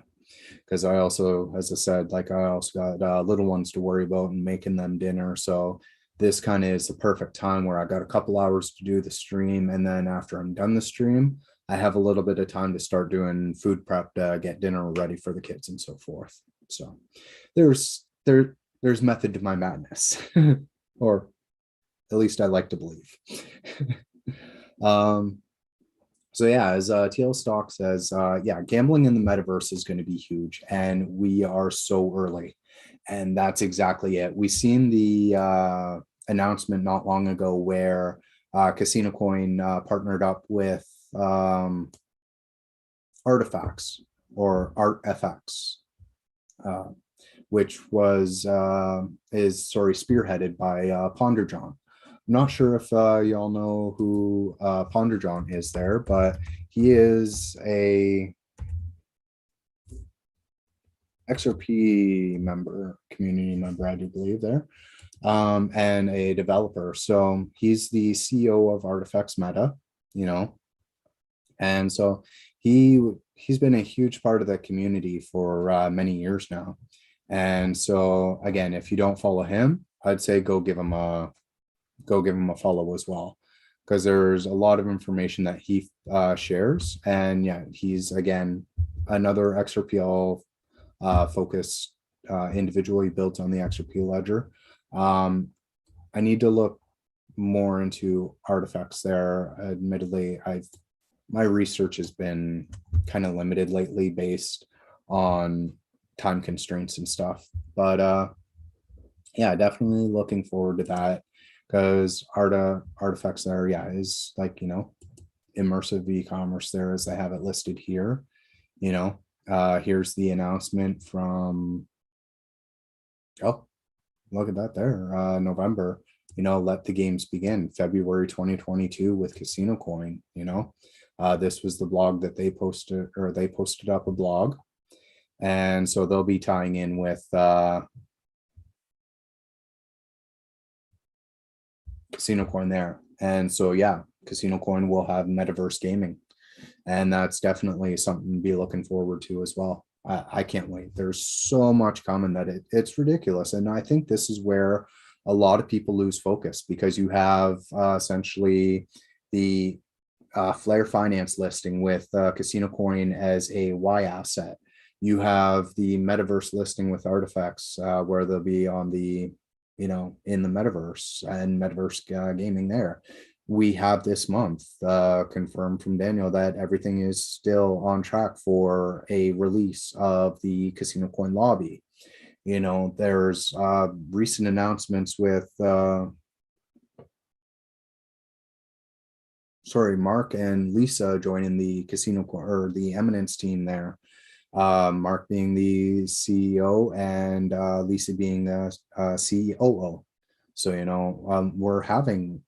because I also, as I said, like I also got little ones to worry about and making them dinner. So this kind of is the perfect time where I got a couple hours to do the stream, and then after I'm done the stream, I have a little bit of time to start doing food prep to get dinner ready for the kids and so forth. So there's method to my madness, or at least I like to believe. So yeah, as TL Stock says, yeah, gambling in the metaverse is going to be huge, and we are so early, and that's exactly it. We seen the announcement not long ago where CasinoCoin partnered up with Artifacts or ArtFX, which was spearheaded by PonderJohn. I'm not sure if y'all know who PonderJohn is there, but he is a XRP community member, I do believe there, and a developer. So he's the CEO of Artifacts Meta, and so he's been a huge part of the community for many years now. And so again, if you don't follow him, I'd say go give him a follow as well, because there's a lot of information that he shares. And yeah, he's again another XRPL focused individual. He built on the XRP ledger. I need to look more into artifacts there. Admittedly, my research has been kind of limited lately based on time constraints and stuff, but yeah, definitely looking forward to that, because artifacts there, yeah, is like immersive e-commerce there, as they have it listed here. Here's the announcement from, oh, look at that there, November, let the games begin, February 2022 with CasinoCoin. This was the blog that they posted, or they posted up a blog, and so they'll be tying in with CasinoCoin there. And so yeah, CasinoCoin will have metaverse gaming, and that's definitely something to be looking forward to as well. I can't wait. There's so much coming that it's ridiculous, and I think this is where a lot of people lose focus, because you have essentially the Flare Finance listing with CasinoCoin as a Y asset. You have the metaverse listing with Artifacts, where they'll be on the you know, in the metaverse and metaverse gaming there. We have this month confirmed from Daniel that everything is still on track for a release of the CasinoCoin lobby. You know, there's recent announcements with Mark and Lisa joining the or the Eminence team there. Mark being the CEO and Lisa being the COO. So, you know, we're having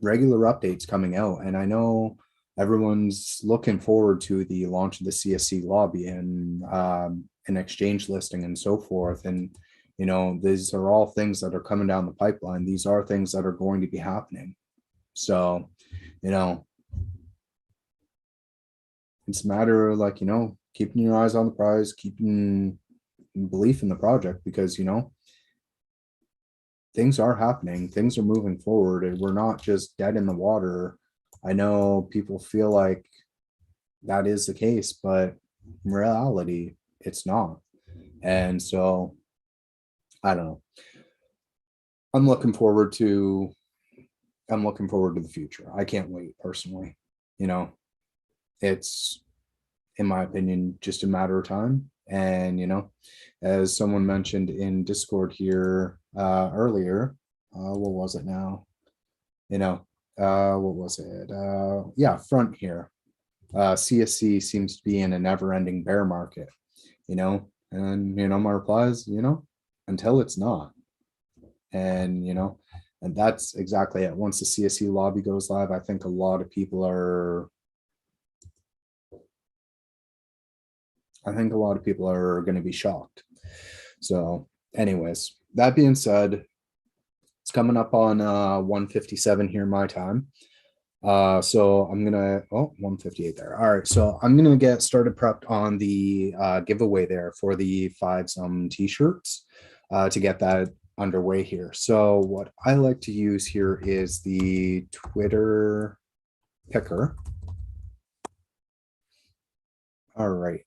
regular updates coming out, and I know everyone's looking forward to the launch of the CSC lobby and an exchange listing and so forth. And, you know, these are all things that are coming down the pipeline. These are things that are going to be happening. So, you know, it's a matter of, like, you know, keeping your eyes on the prize, keeping belief in the project, because, you know, things are happening, things are moving forward, and we're not just dead in the water. I know people feel like that is the case, but in reality, it's not. And so, I don't know. I'm looking forward to the future. I can't wait personally. You know, it's, in my opinion, just a matter of time. And, you know, as someone mentioned in Discord here earlier, what was it now? You know, what was it? Yeah, front here. CSC seems to be in a never-ending bear market, you know, and, you know, my reply is, you know, until it's not. And, you know, and that's exactly it. Once the CSC lobby goes live, I think a lot of people are going to be shocked. So anyways, that being said, it's coming up on 1:57 here my time. So I'm gonna 1:58 there. All right, so I'm gonna get started prepped on the giveaway there for the 5 XUMM t-shirts to get that underway here. So what I like to use here is the Twitter picker. All right,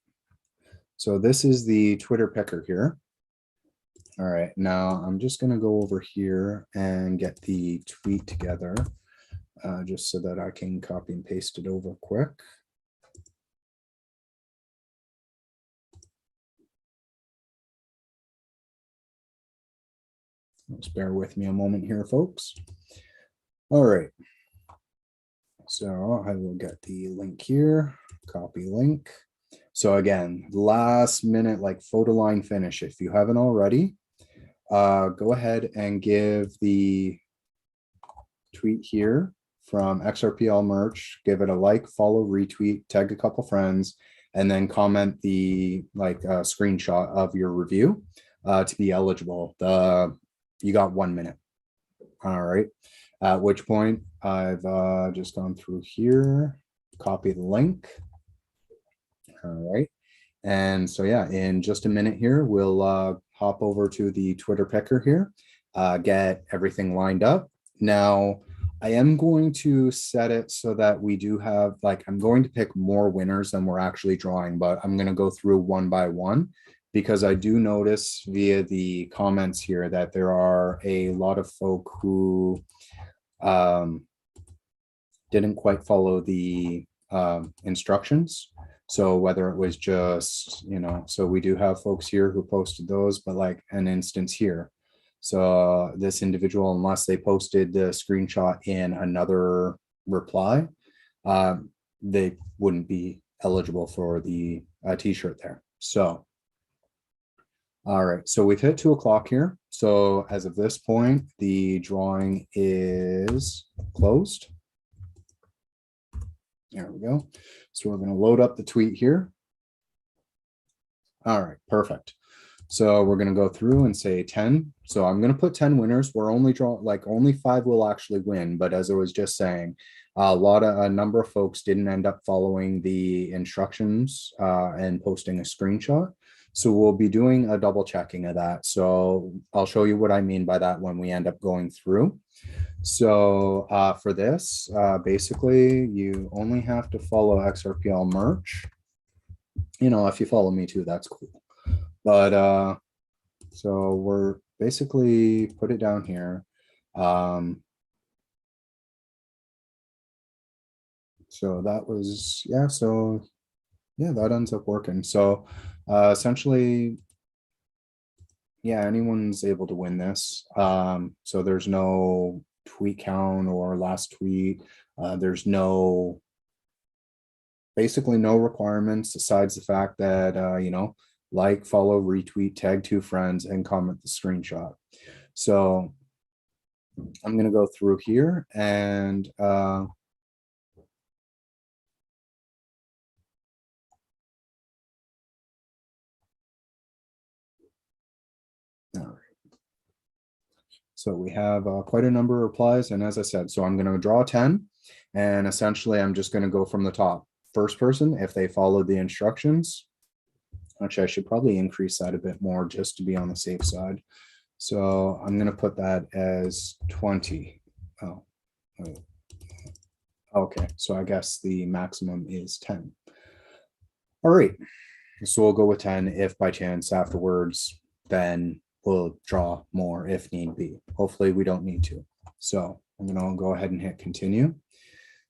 so this is the Twitter picker here. All right, now I'm just going to go over here and get the tweet together just so that I can copy and paste it over quick. Just bear with me a moment here, folks. All right, so I will get the link here, copy link. So again, last minute, like photo line finish. If you haven't already, go ahead and give the tweet here from XRPL merch, give it a like, follow, retweet, tag a couple friends, and then comment the screenshot of your review to be eligible. You got 1 minute. All right. At which point I've just gone through here, copy the link. All right. And so, yeah, in just a minute here, we'll hop over to the Twitter picker here, get everything lined up. Now, I am going to set it so that we do have, I'm going to pick more winners than we're actually drawing, but I'm going to go through one by one, because I do notice via the comments here that there are a lot of folk who didn't quite follow the instructions. So whether it was just, you know, so we do have folks here who posted those, but like an instance here. So this individual, unless they posted the screenshot in another reply, they wouldn't be eligible for the t-shirt there. So, all right, so we've hit 2 o'clock here. So as of this point, the drawing is closed. There we go. So we're going to load up the tweet here. All right, perfect. So we're going to go through and say 10. So I'm going to put 10 winners. We're only only 5 will actually win. But as I was just saying, a number of folks didn't end up following the instructions and posting a screenshot. So we'll be doing a double checking of that. So I'll show you what I mean by that when we end up going through. So for this, basically, you only have to follow XRPL merch. You know, if you follow me too, that's cool. But so we're basically put it down here. So that was, yeah, so yeah, that ends up working. So essentially, yeah, anyone's able to win this. So there's no tweet count or last tweet. There's no, basically no requirements besides the fact that, like, follow, retweet, tag 2 friends, and comment the screenshot. So I'm going to go through here and all right. So we have quite a number of replies. And as I said, so I'm going to draw 10. And essentially, I'm just going to go from the top. First person, if they follow the instructions. Actually, I should probably increase that a bit more just to be on the safe side. So I'm going to put that as 20. Oh, okay. So I guess the maximum is 10. All right. So we'll go with 10 if by chance afterwards, then we'll draw more if need be. Hopefully we don't need to. So I'm going to go ahead and hit continue.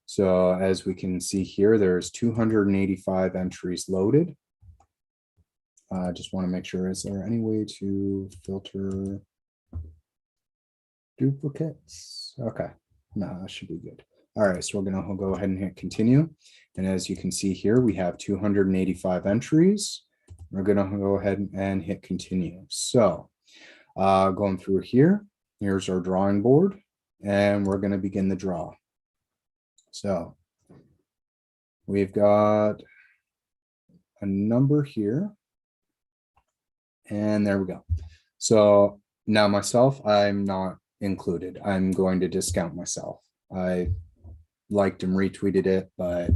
So as we can see here, there's 285 entries loaded. I just want to make sure, is there any way to filter duplicates? Okay, no, that should be good. All right, so we're going to go ahead and hit continue. And as you can see here, we have 285 entries. We're going to go ahead and hit continue. So going through here, here's our drawing board, and we're going to begin the draw. So we've got a number here, and there we go. So now myself, I'm not included. I'm going to discount myself. I liked and retweeted it, but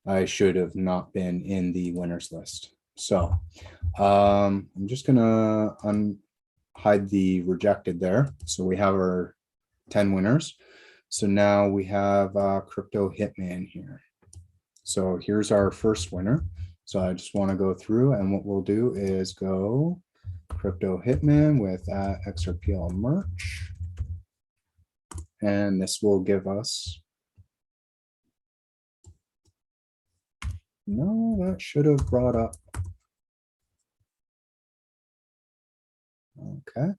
I should have not been in the winners list. So I'm just gonna hide the rejected there. So we have our 10 winners. So now we have Crypto Hitman here. So here's our first winner. So I just want to go through, and what we'll do is go Crypto Hitman with XRPL merch. And this will give us, no, that should have brought up. Okay.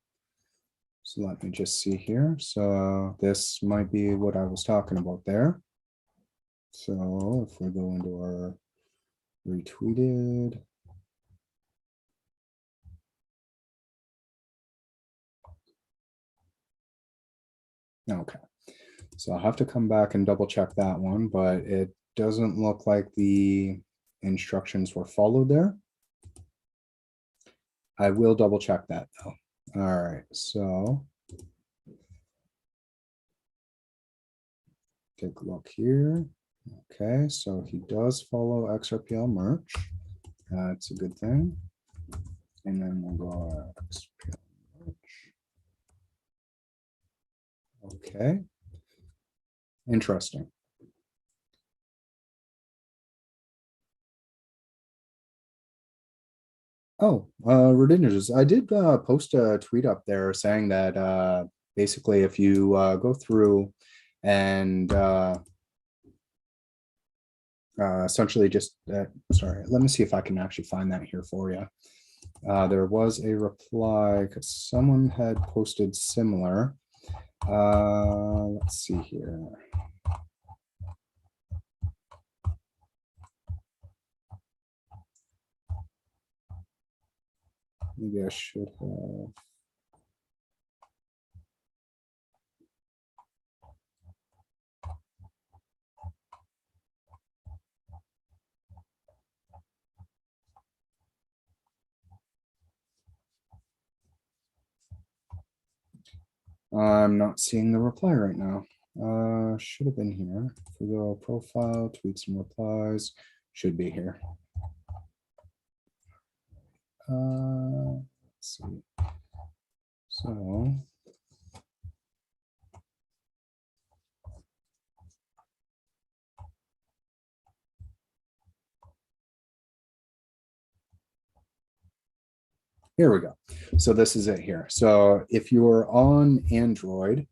So let me just see here. So this might be what I was talking about there. So if we go into our retweeted, okay. So I'll have to come back and double check that one, but it doesn't look like the instructions were followed there. I will double check that though. All right, so take a look here. Okay, so he does follow XRPL merch. That's a good thing. And then we'll go XRPL merch. Okay. Interesting. Oh, ridiculous. I did post a tweet up there saying that basically if you go through and essentially just, sorry, let me see if I can actually find that here for you. There was a reply because someone had posted similar. Let's see here. Maybe I should have. I'm not seeing the reply right now. Should have been here. If we go profile, tweets and replies, should be here. Let's see. So Here we go. So this is it here. So if you're on Android,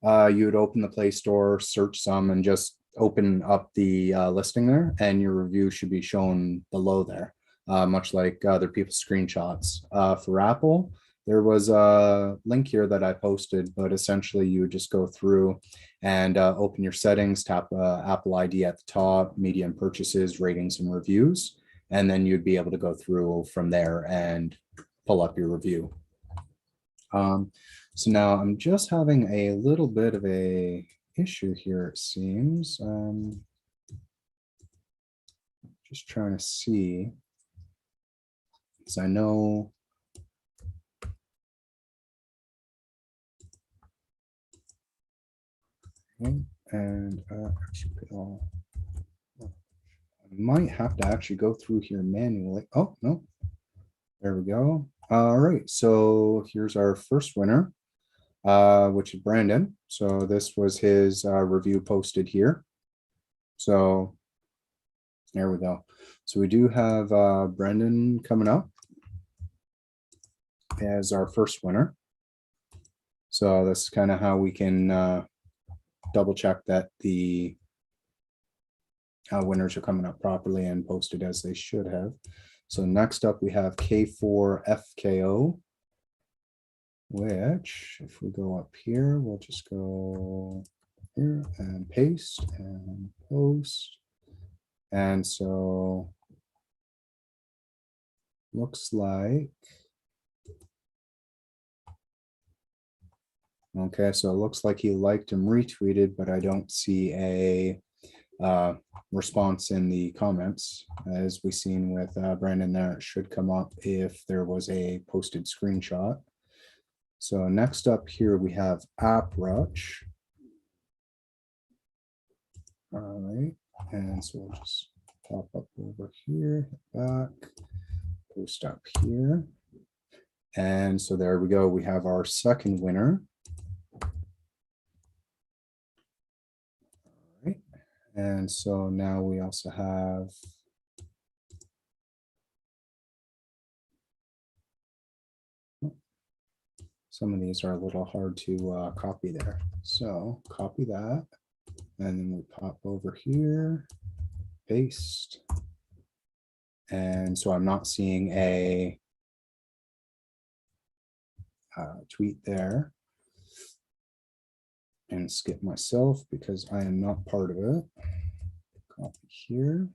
you would open the Play Store, search some, and just open up the listing there, and your review should be shown below there, much like other people's screenshots. For Apple, there was a link here that I posted, but essentially you would just go through and open your settings, tap Apple ID at the top, media and purchases, ratings and reviews, and then you'd be able to go through from there and pull up your review. So now I'm just having a little bit of a issue here, it seems. Just trying to see, because I know and XRPL. I might have to actually go through here manually. Oh, no, there we go. All right, so here's our first winner, which is Brandon. So this was his review posted here. So there we go. So we do have Brendan coming up as our first winner. So that's kind of how we can double check that the winners are coming up properly and posted as they should have. So next up we have K4FKO, which if we go up here, we'll just go here and paste and post. And so looks like, okay, so it looks like he liked and retweeted, but I don't see a response in the comments. As we seen with Brandon there, it should come up if there was a posted screenshot. So next up here we have AppRush. All right, and so we'll just pop up over here, hit back, post up here. And so there we go. We have our second winner. All right. And so now we also have some of these are a little hard to copy there. So copy that. And then we pop over here, paste. And so I'm not seeing a tweet there. And skip myself because I am not part of it. Copy here.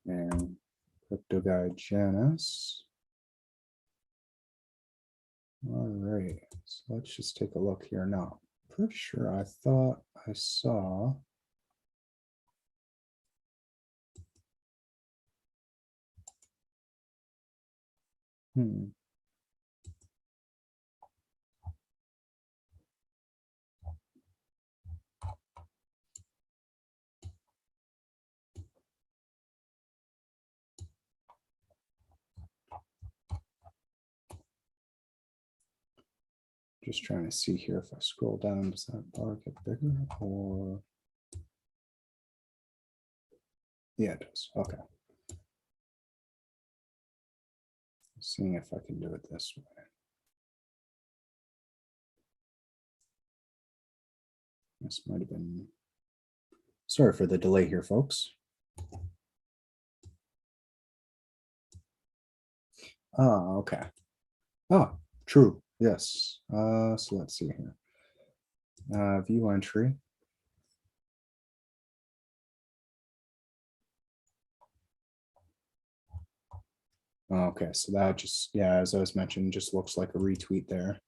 And crypto guy Janice. All right, so let's just take a look here now. Pretty sure I thought I saw. Just trying to see here if I scroll down, does that bar get bigger or? Yeah, it does. Okay. Seeing if I can do it this way. This might have been. Sorry for the delay here, folks. Oh, okay. Oh, true. Yes. So let's see here. View entry. Okay, so that just, yeah, as I was mentioning, just looks like a retweet there.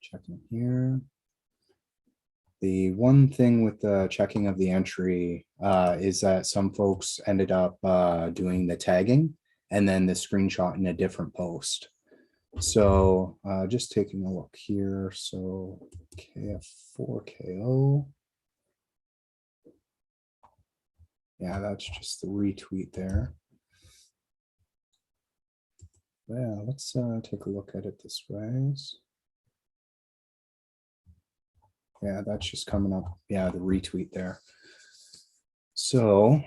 Checking here. The one thing with the checking of the entry is that some folks ended up doing the tagging and then the screenshot in a different post. So just taking a look here. So KF4KO. Yeah, that's just the retweet there. Yeah, let's take a look at it this way. Yeah, that's just coming up. Yeah, the retweet there. So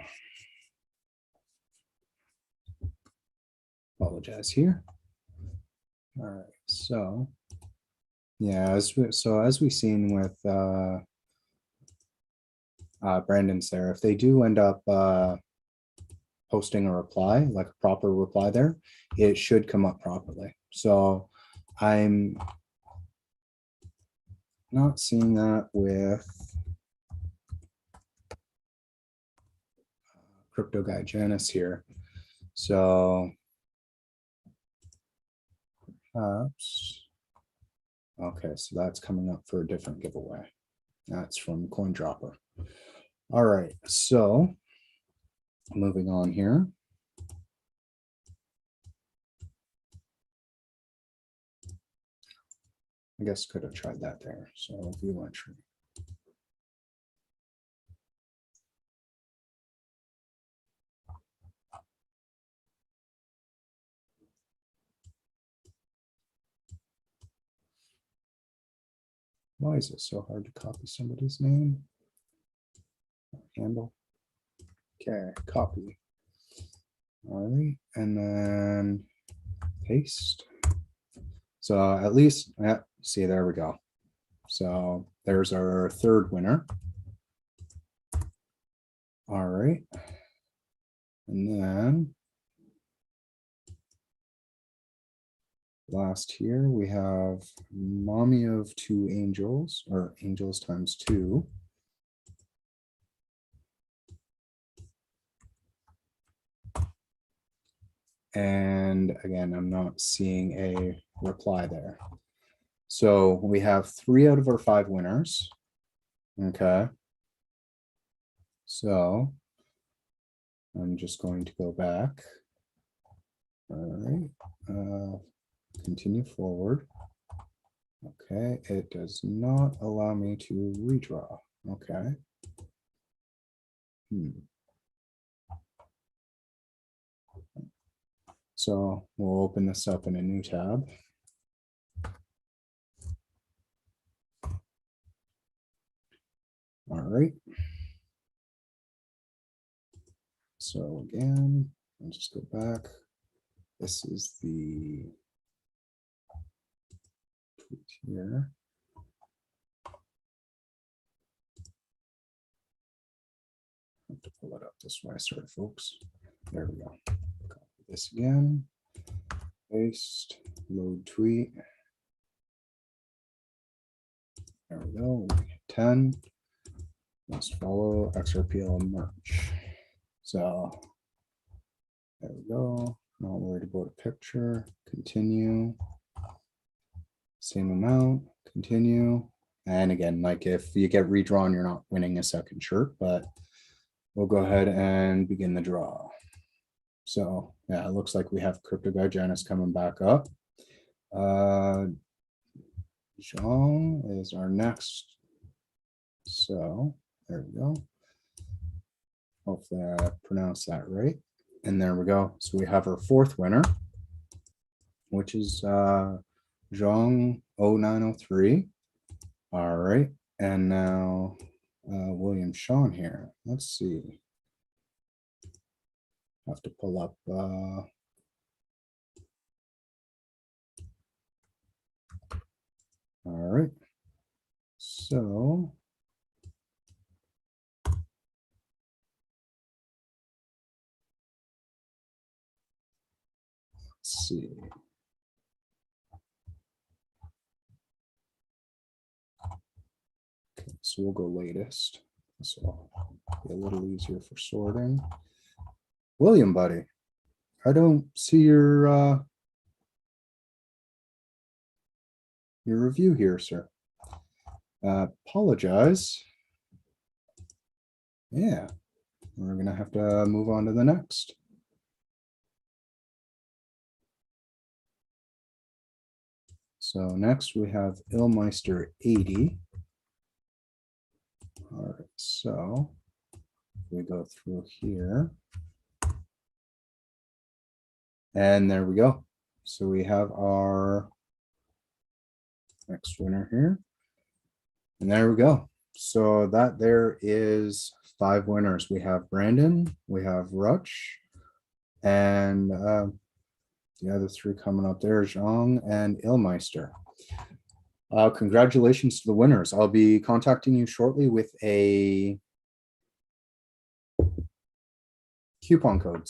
Apologize here. All right, so yeah, as we've seen with Brandon's there, if they do end up posting a reply, like a proper reply there, it should come up properly. So I'm not seeing that with crypto guy Janice here. So perhaps, okay, so that's coming up for a different giveaway. That's from CoinDropper. All right, so moving on here. I guess could have tried that there. So view entry. Why is it so hard to copy somebody's name? Handle. Okay, copy. All right, and then paste. So at least, yeah, see, there we go. So there's our third winner. All right. And then last here, we have mommy of two angels, or angels times two. And again, I'm not seeing a reply there. So we have 3 out of our 5 winners. Okay. So I'm just going to go back. All right. Continue forward. Okay. It does not allow me to redraw. Okay. So we'll open this up in a new tab. All right. So again, I'll just go back. This is the tweet here. I have to pull it up this way, sorry, folks. There we go. Copy this again. Paste, load tweet. There we go. 10. Must follow XRPL merch. So there we go. Not worried about a picture. Continue. Same amount. Continue. And again, like if you get redrawn, you're not winning a second shirt, but we'll go ahead and begin the draw. So yeah, it looks like we have Crypto Guy Janice coming back up. Jean is our next. So there we go. Hopefully I pronounced that right. And there we go. So we have our 4th winner, which is Zhang 0903. All right. And now William Sean here. Let's see. Have to pull up all right. So let's see. Okay, so we'll go latest. So be a little easier for sorting. William, buddy, I don't see your review here, sir. Apologize. Yeah, we're gonna have to move on to the next. So next we have Illmeister 80. All right, so we go through here. And there we go. So we have our next winner here. And there we go. So that there is 5 winners. We have Brandon, we have Rutch, and the other three coming up there, Zhang and Illmeister. Congratulations to the winners. I'll be contacting you shortly with a coupon code,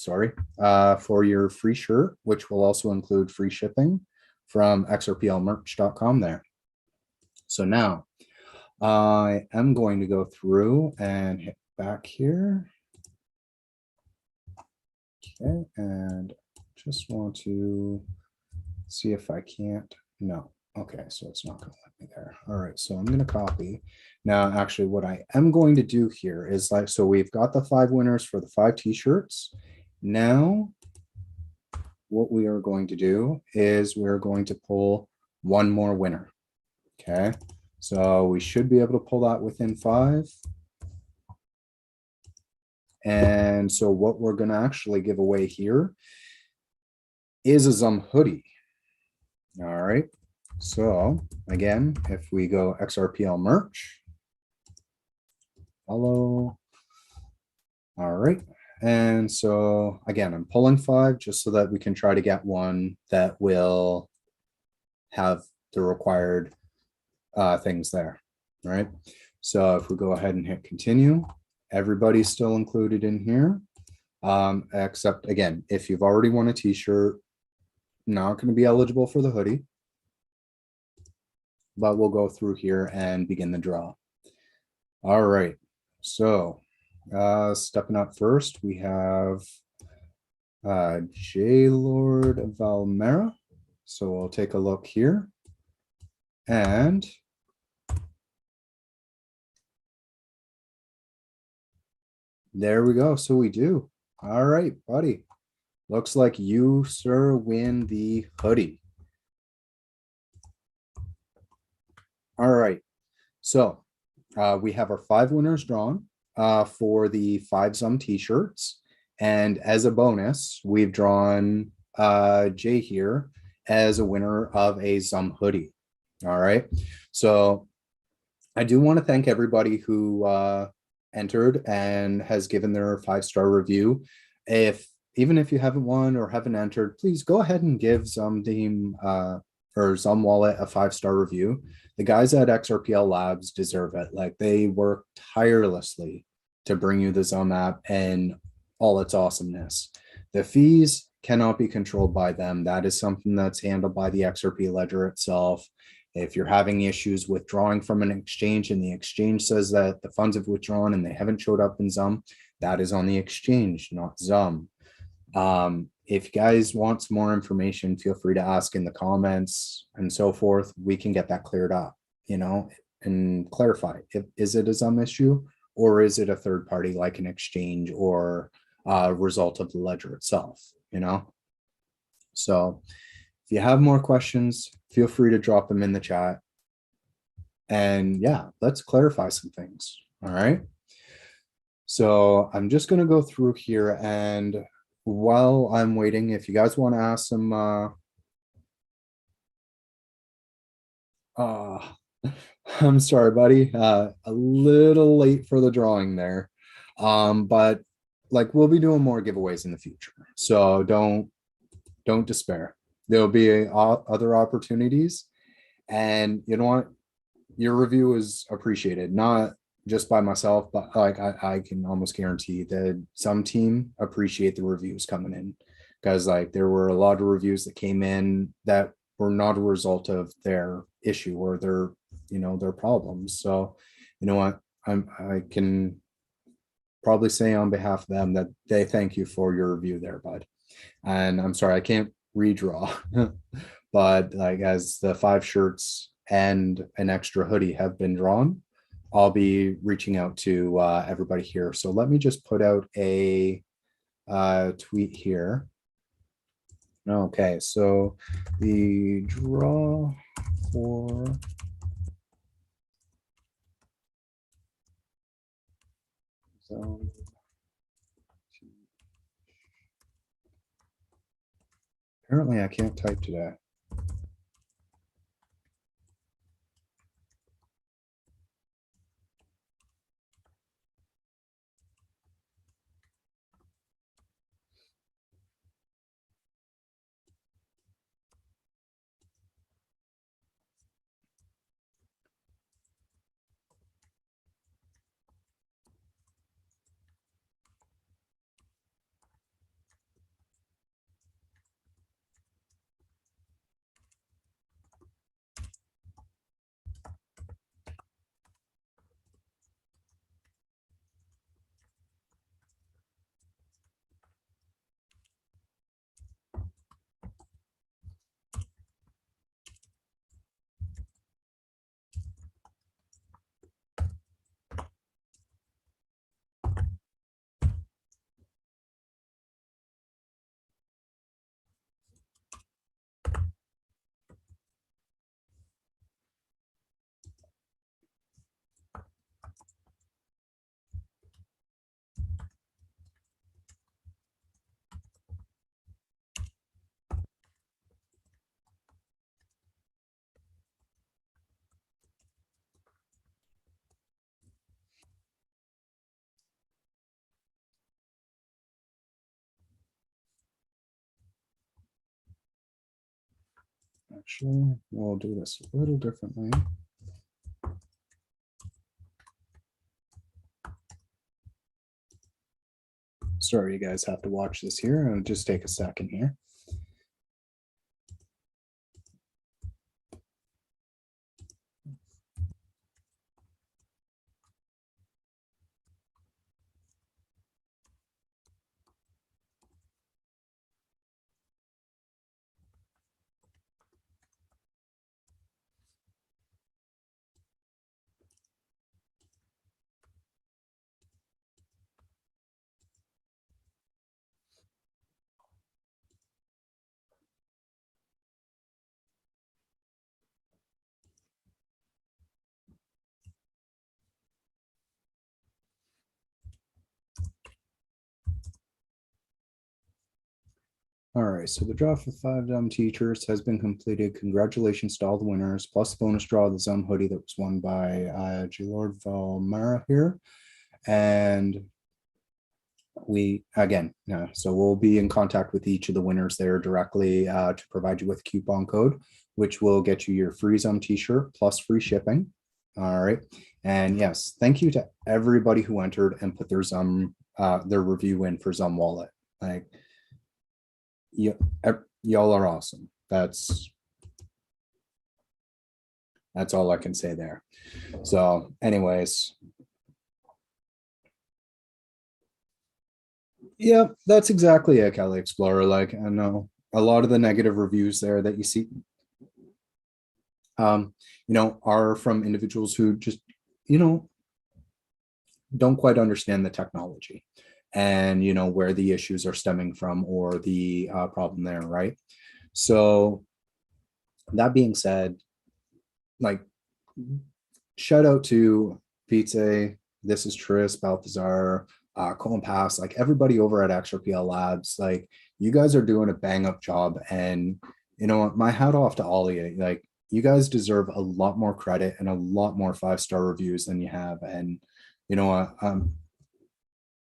for your free shirt, which will also include free shipping from xrplmerch.com there. So now I am going to go through and hit back here. Okay, and just want to see if I can't. No. Okay, so it's not going to let me there. All right, so I'm going to copy. Now, actually, what I am going to do here is like, so we've got the 5 winners for the 5 t-shirts. Now, what we are going to do is we're going to pull one more winner. Okay, so we should be able to pull that within 5. And so what we're going to actually give away here is a XUMM hoodie. All right. So again, if we go XRPL merch, follow. All right. And so again, I'm pulling 5 just so that we can try to get one that will have the required things there. All right. So if we go ahead and hit continue, everybody's still included in here. Except again, if you've already won a t-shirt, not going to be eligible for the hoodie. But we'll go through here and begin the draw. All right, so stepping up first, we have J Lord Valmera. So we'll take a look here. And there we go. So we do. All right, buddy. Looks like you, sir, win the hoodie. All right, so we have our 5 winners drawn for the 5 XUMM t-shirts. And as a bonus, we've drawn Jay here as a winner of a XUMM hoodie. All right, so I do want to thank everybody who entered and has given their 5-star review. Even if you haven't won or haven't entered, please go ahead and give XUMM team or XUMM Wallet a 5-star review. The guys at XRPL Labs deserve it. Like, they work tirelessly to bring you the XUMM app and all its awesomeness. The fees cannot be controlled by them. That is something that's handled by the XRP ledger itself. If you're having issues withdrawing from an exchange and the exchange says that the funds have withdrawn and they haven't showed up in XUMM, that is on the exchange, not XUMM. If you guys want some more information, feel free to ask in the comments and so forth. We can get that cleared up, and clarify. Is it a XUMM issue, or is it a third party like an exchange or a result of the ledger itself, So if you have more questions, feel free to drop them in the chat. And yeah, let's clarify some things. All right. So I'm just going to go through here, and while I'm waiting, if you guys want to ask some, I'm sorry, buddy, a little late for the drawing there, but like, we'll be doing more giveaways in the future, so don't despair. There'll be other opportunities, and you know what, your review is appreciated, not just by myself, but like I can almost guarantee that some team appreciate the reviews coming in, because like there were a lot of reviews that came in that were not a result of their issue or their problems. So you know what, I can probably say on behalf of them that they thank you for your review there, bud. And I'm sorry I can't redraw, but like, as the 5 shirts and an extra hoodie have been drawn, I'll be reaching out to everybody here. So let me just put out a tweet here. Okay, so the draw for apparently I can't type today. Actually, we'll do this a little differently. Sorry, you guys have to watch this here. It'll just take a second here. All right, so the draw for 5 teachers has been completed. Congratulations to all the winners, plus the bonus draw, the XUMM hoodie that was won by G-Lord Valmara here. And we, again, so we'll be in contact with each of the winners there directly to provide you with a coupon code, which will get you your free XUMM t-shirt plus free shipping. All right. And yes, thank you to everybody who entered and put their XUMM, their review in for XUMM wallet. Like, y'all are awesome. That's all I can say there. So anyways, yeah, that's exactly it, Kelly Explorer. Like, I know a lot of the negative reviews there that you see, are from individuals who just, don't quite understand the technology and, where the issues are stemming from or the problem there, right? So that being said, like, shout out to Pizza, This is Tris, Balthazar, Compass, like everybody over at XRPL Labs. Like, you guys are doing a bang up job, and my hat off to all of you. Like, you guys deserve a lot more credit and a lot more 5-star reviews than you have. And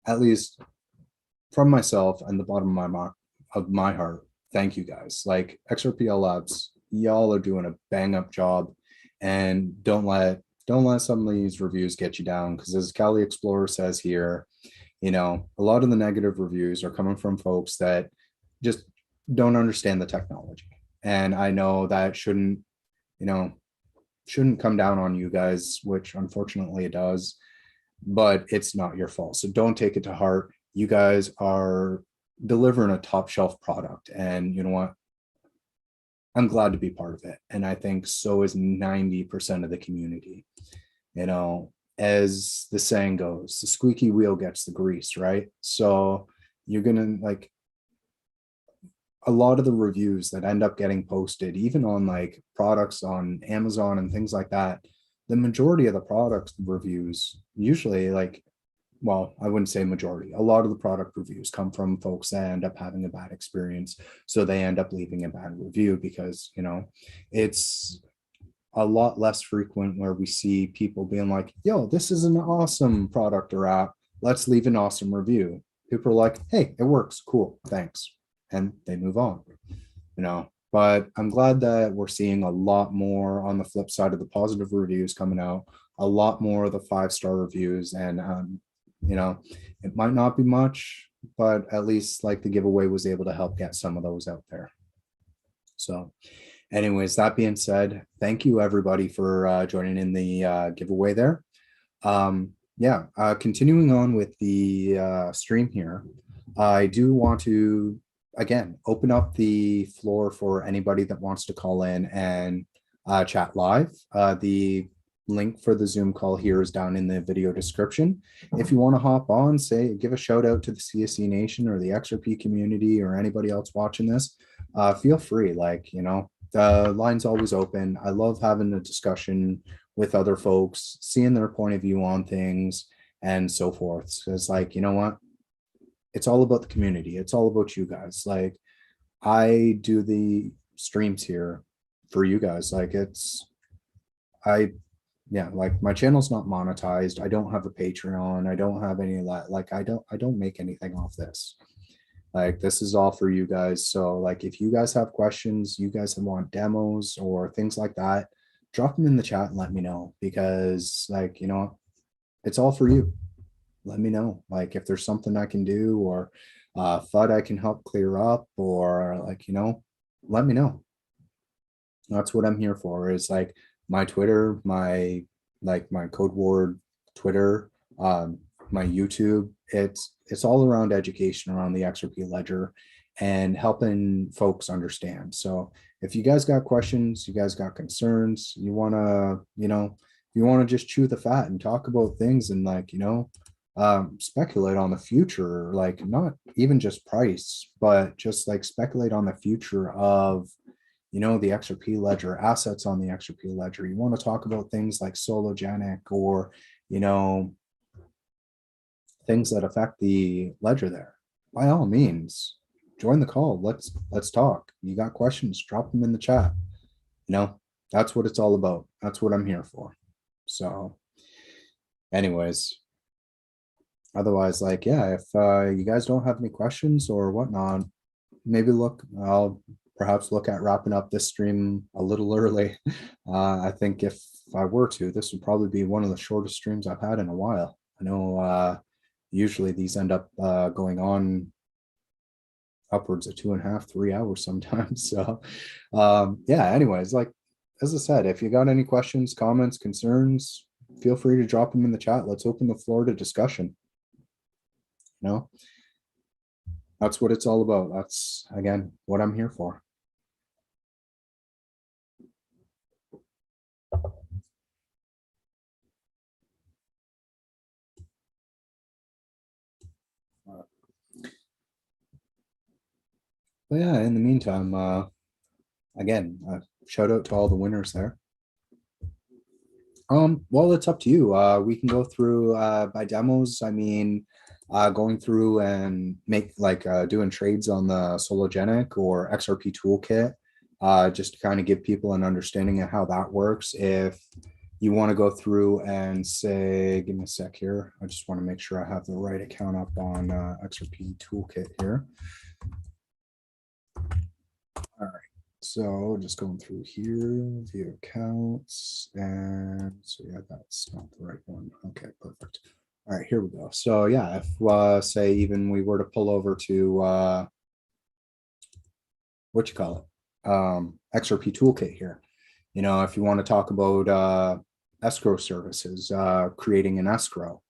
at least from myself and the bottom of my heart, thank you guys. Like, XRPL Labs, y'all are doing a bang up job, and don't let some of these reviews get you down, because as Cali Explorer says here, a lot of the negative reviews are coming from folks that just don't understand the technology. And I know that shouldn't come down on you guys, which unfortunately it does, but it's not your fault. So don't take it to heart. You guys are delivering a top shelf product, and you know what? I'm glad to be part of it. And I think so is 90% of the community. As the saying goes, the squeaky wheel gets the grease, right? So you're gonna, like, a lot of the reviews that end up getting posted, even on like products on Amazon and things like that, the majority of the product reviews usually, like, well, I wouldn't say majority, a lot of the product reviews come from folks that end up having a bad experience. So they end up leaving a bad review because, it's a lot less frequent where we see people being like, yo, this is an awesome product or app, let's leave an awesome review. People are like, hey, it works, cool, thanks. And they move on, but I'm glad that we're seeing a lot more on the flip side of the positive reviews coming out, a lot more of the 5-star reviews. And, it might not be much, but at least like the giveaway was able to help get some of those out there. So anyways, that being said, thank you everybody for joining in the giveaway there. Continuing on with the stream here, I do want to, again, open up the floor for anybody that wants to call in and chat live. The link for the Zoom call here is down in the video description. If you want to hop on, give a shout out to the CSC Nation or the XRP community or anybody else watching this, feel free. Like, the line's always open. I love having a discussion with other folks, seeing their point of view on things and so forth. So it's like, you know what? It's all about the community. It's all about you guys. Like, I do the streams here for you guys. Like, like, my channel's not monetized. I don't have a Patreon. I don't have any of that. Like, I don't make anything off this. Like this is all for you guys. So like if you guys have questions, you guys want demos or things like that, drop them in the chat and let me know, because like, you know, it's all for you. Let me know, like if there's something I can do, or FUD I can help clear up, or like, you know, let me know. That's what I'm here for, is like my Twitter, my Codeward Twitter, my YouTube. It's all around education around the XRP ledger and helping folks understand. So if you guys got questions, you guys got concerns, you wanna, you know, you want to just chew the fat and talk about things and like, you know, speculate on the future, like not even just price, but just like speculate on the future of, you know, the XRP ledger, assets on the XRP ledger. You want to talk about things like sologenic, or, you know, things that affect the ledger there. By all means, join the call. Let's talk. You got questions, drop them in the chat. You know, that's what it's all about. That's what I'm here for. So anyways, otherwise, like, yeah, if you guys don't have any questions or whatnot, maybe I'll perhaps look at wrapping up this stream a little early. I think if I were to, this would probably be one of the shortest streams I've had in a while. I know usually these end up going on upwards of 2.5, 3 hours sometimes. So yeah, anyways, like, as I said, if you got any questions, comments, concerns, feel free to drop them in the chat. Let's open the floor to discussion. You know, that's what it's all about. That's, again, what I'm here for. But yeah, in the meantime, again, shout out to all the winners there. Well, it's up to you. We can go through by demos. I mean, going through and make like doing trades on the Sologenic or XRP toolkit, just to kind of give people an understanding of how that works. If you want to go through and say, give me a sec here. I just want to make sure I have the right account up on XRP toolkit here. All right. So just going through here, view accounts, and so yeah, that's not the right one. Okay, perfect. All right, here we go. So yeah, if say even we were to pull over to what you call it, XRP toolkit here. You know, if you want to talk about escrow services, creating an escrow.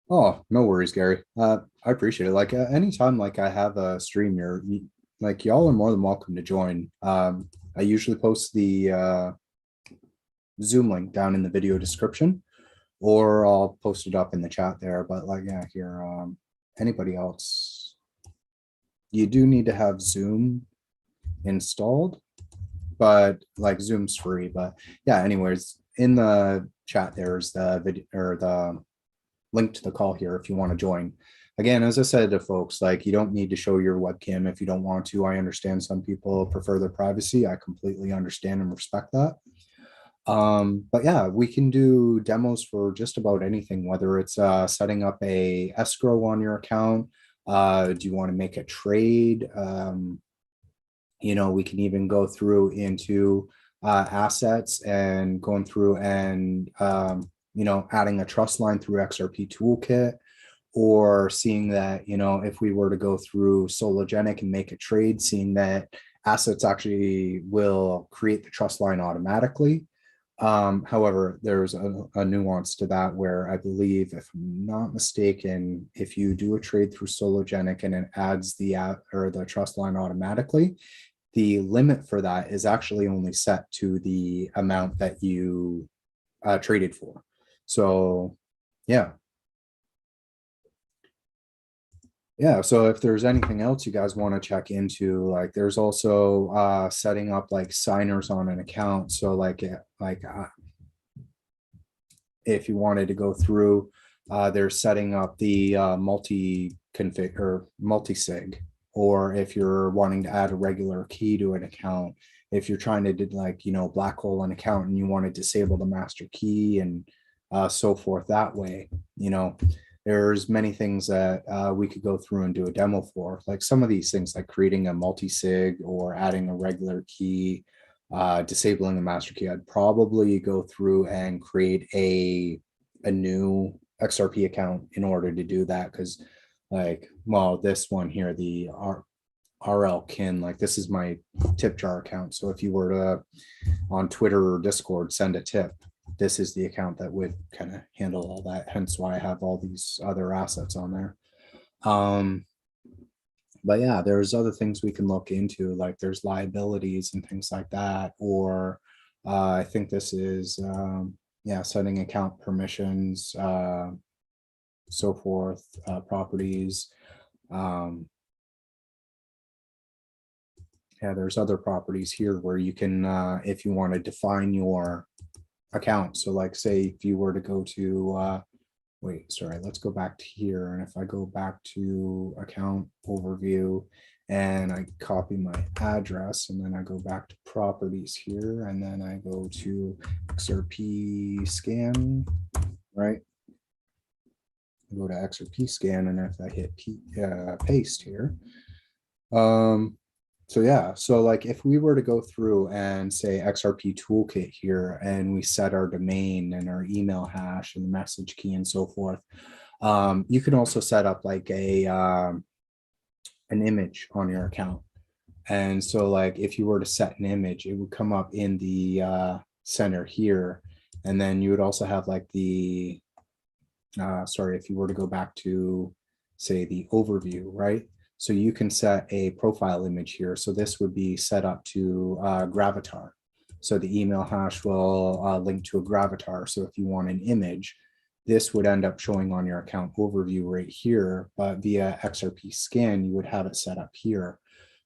Oh, no worries, Gary. I appreciate it. Like anytime, like I have a stream here, like y'all are more than welcome to join. I usually post the Zoom link down in the video description, or I'll post it up in the chat there. But like, yeah, here, anybody else, you do need to have Zoom installed, but like Zoom's free. But yeah, anyways, in the chat there's the video or the link to the call here if you want to join. Again, as I said to folks, like you don't need to show your webcam if you don't want to. I understand some people prefer their privacy. I completely understand and respect that. But yeah, we can do demos for just about anything, whether it's setting up a escrow on your account. Do you want to make a trade? You know, we can even go through into assets and going through and you know, adding a trust line through XRP toolkit, or seeing that, you know, if we were to go through Sologenic and make a trade, seeing that assets actually will create the trust line automatically. However, there's a nuance to that where I believe, if I'm not mistaken, if you do a trade through Sologenic and it adds the or the trust line automatically, the limit for that is actually only set to the amount that you traded for. So yeah. Yeah, so if there's anything else you guys want to check into, like there's also setting up like signers on an account. So like if you wanted to go through, they're setting up the multi-config or multi-sig, or if you're wanting to add a regular key to an account, if you're trying to do like, you know, black hole an account and you want to disable the master key and so forth that way, you know, there's many things that we could go through and do a demo for, like some of these things like creating a multi-sig or adding a regular key, disabling a master key. I'd probably go through and create a new XRP account in order to do that, because like, well, this one here, the RLKIN, like this is my Tipjar account. So if you were to on Twitter or Discord send a tip, this is the account that would kind of handle all that. Hence why I have all these other assets on there. But yeah, there's other things we can look into, like there's liabilities and things like that. Or I think this is, yeah, setting account permissions, so forth, properties. Yeah, there's other properties here where you can, if you want to define your account. So like say if you were to go to, wait, sorry, let's go back to here. And if I go back to account overview and I copy my address and then I go back to properties here and then I go to XRP scan, right? I go to XRP scan and if I hit paste here, so yeah, so like if we were to go through and say XRP toolkit here and we set our domain and our email hash and the message key and so forth, you can also set up like a an image on your account. And so like if you were to set an image, it would come up in the center here. And then you would also have like the, sorry, if you were to go back to say the overview, right? So you can set a profile image here. So this would be set up to Gravatar. So the email hash will link to a Gravatar. So if you want an image, this would end up showing on your account overview right here, but via XRP scan, you would have it set up here.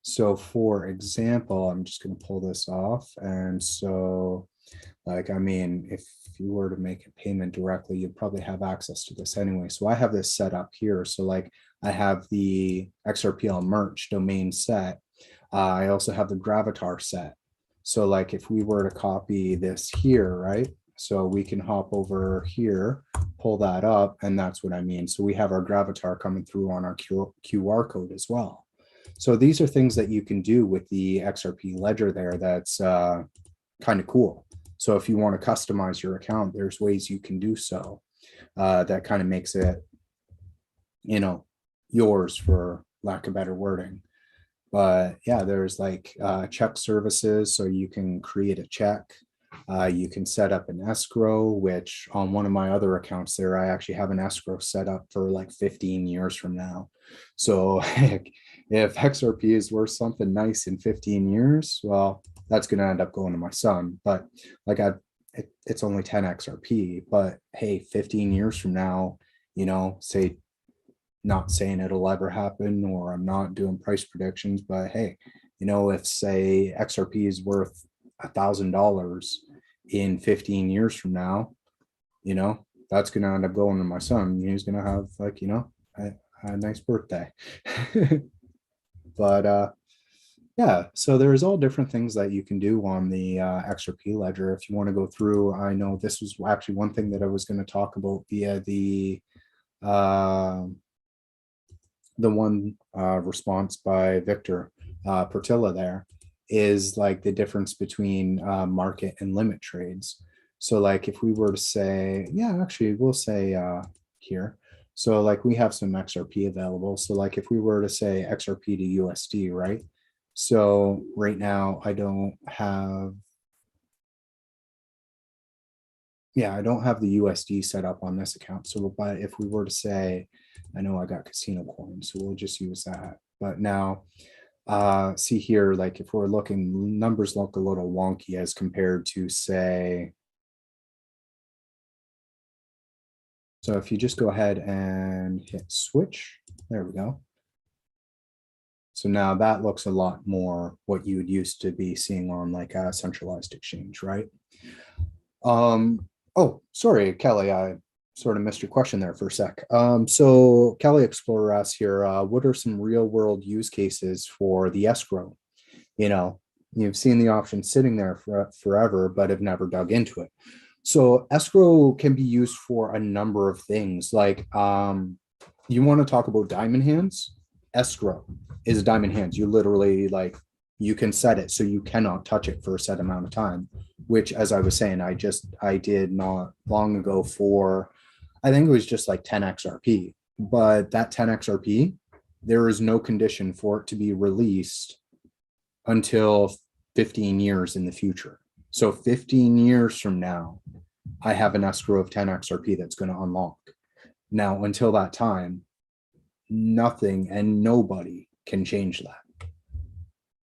So for example, I'm just going to pull this off. And so like, I mean, if you were to make a payment directly, you'd probably have access to this anyway. So I have this set up here. So like I have the XRPL merch domain set. I also have the Gravatar set. So like if we were to copy this here, right? So we can hop over here, pull that up, and that's what I mean. So we have our Gravatar coming through on our QR code as well. So these are things that you can do with the XRP ledger there that's kind of cool. So if you want to customize your account, there's ways you can do so. That kind of makes it, you know, yours, for lack of better wording. But yeah, there's like check services. So you can create a check. You can set up an escrow, which on one of my other accounts there, I actually have an escrow set up for like 15 years from now. So if XRP is worth something nice in 15 years, well, that's going to end up going to my son. But like it's only 10 XRP, but hey, 15 years from now, you know, say, not saying it'll ever happen, or I'm not doing price predictions, but hey, you know, if say XRP is worth $1,000 in 15 years from now, you know, that's going to end up going to my son. He's going to have like, you know, a nice birthday. But yeah, so there's all different things that you can do on the XRP ledger. If you want to go through, I know this was actually one thing that I was going to talk about via the one response by Victor Portilla there, is like the difference between market and limit trades. So like if we were to say, yeah, actually we'll say here, so like we have some XRP available. So like if we were to say XRP to USD, right? So right now I don't have, yeah, I don't have the USD set up on this account. So but if we were to say, I know I got CasinoCoin, so we'll just use that. But now see here, like if we're looking, numbers look a little wonky as compared to say, so if you just go ahead and hit switch, there we go. So now that looks a lot more what you would used to be seeing on like a centralized exchange, right? Oh, sorry, Kelly, I sort of missed your question there for a sec. So Kelly Explorer asks here, what are some real world use cases for the escrow? You know, you've seen the option sitting there for forever, but have never dug into it. So escrow can be used for a number of things. Like you want to talk about diamond hands? Escrow is diamond hands. You literally like you can set it so you cannot touch it for a set amount of time, which as I was saying, I did not long ago for I think it was just like 10 XRP, but that 10 XRP, there is no condition for it to be released until 15 years in the future. So 15 years from now, I have an escrow of 10 XRP that's going to unlock. Now, until that time, nothing and nobody can change that.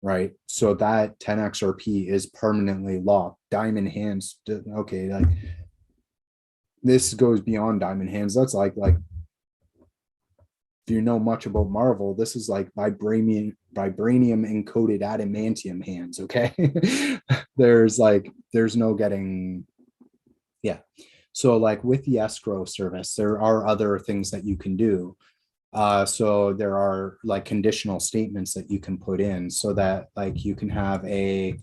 Right. So that 10 XRP is permanently locked. Diamond hands. Okay. Like this goes beyond diamond hands. That's like, if you know much about Marvel, this is like vibranium encoded adamantium hands. Okay. there's no getting. Yeah. So like with the escrow service, there are other things that you can do. So there are like conditional statements that you can put in so that like you can have a,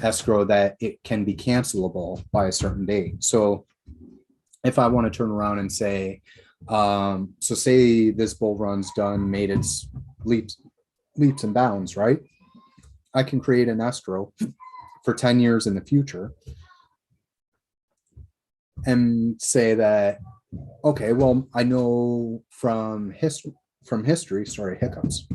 escrow that it can be cancelable by a certain date. So if I want to turn around and say, so say this bull run's done, made its leaps and bounds, right? I can create an escrow for 10 years in the future and say that, okay, well, I know from history, sorry, hiccups.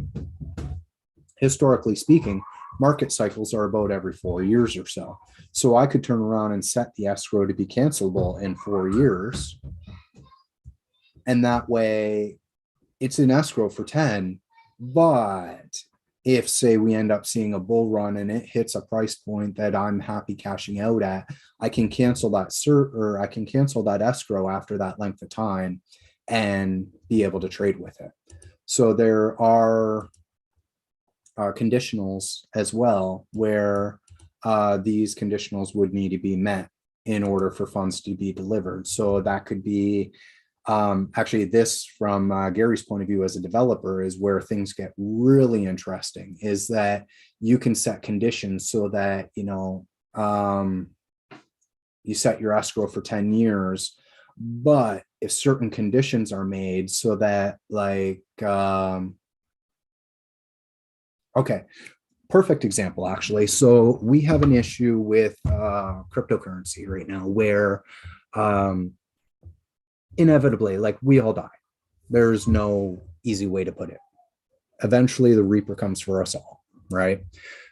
Historically speaking, market cycles are about every 4 years or so. So I could turn around and set the escrow to be cancelable in 4 years. And that way it's an escrow for 10, but if say we end up seeing a bull run and it hits a price point that I'm happy cashing out at, I can cancel that I can cancel that escrow after that length of time and be able to trade with it. So there are conditionals as well where these conditionals would need to be met in order for funds to be delivered. So that could be actually this from Gary's point of view as a developer is where things get really interesting, is that you can set conditions so that, you set your escrow for 10 years, but if certain conditions are made so that like, okay, perfect example, actually. So we have an issue with cryptocurrency right now where inevitably, like we all die. There's no easy way to put it. Eventually, the reaper comes for us all, right?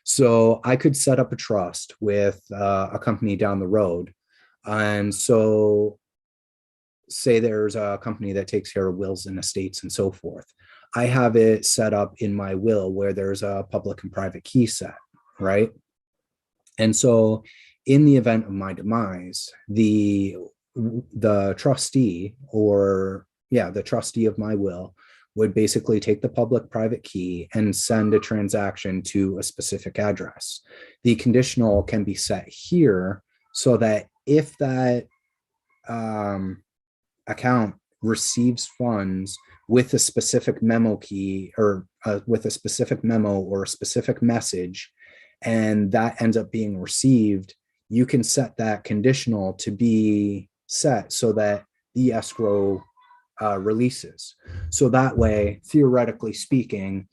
So I could set up a trust with a company down the road. And so say there's a company that takes care of wills and estates and so forth. I have it set up in my will where there's a public and private key set, right? And so in the event of my demise, the trustee the trustee of my will would basically take the public private key and send a transaction to a specific address. The conditional can be set here so that if that account receives funds with a specific memo key or with a specific memo or a specific message, and that ends up being received, you can set that conditional to be set so that the escrow releases. So that way, theoretically speaking,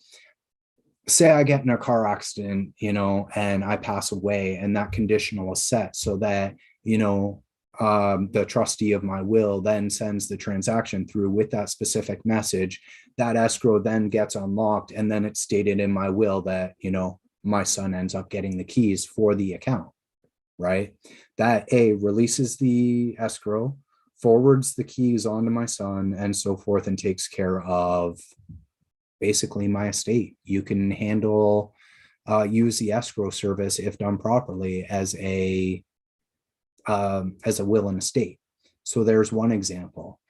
say I get in a car accident, and I pass away, and that conditional is set so that, the trustee of my will then sends the transaction through with that specific message. That escrow then gets unlocked, and then it's stated in my will that, my son ends up getting the keys for the account, right? That releases the escrow, forwards the keys onto my son, and so forth, and takes care of basically my estate. You can handle, use the escrow service if done properly as a will and estate. So there's one example.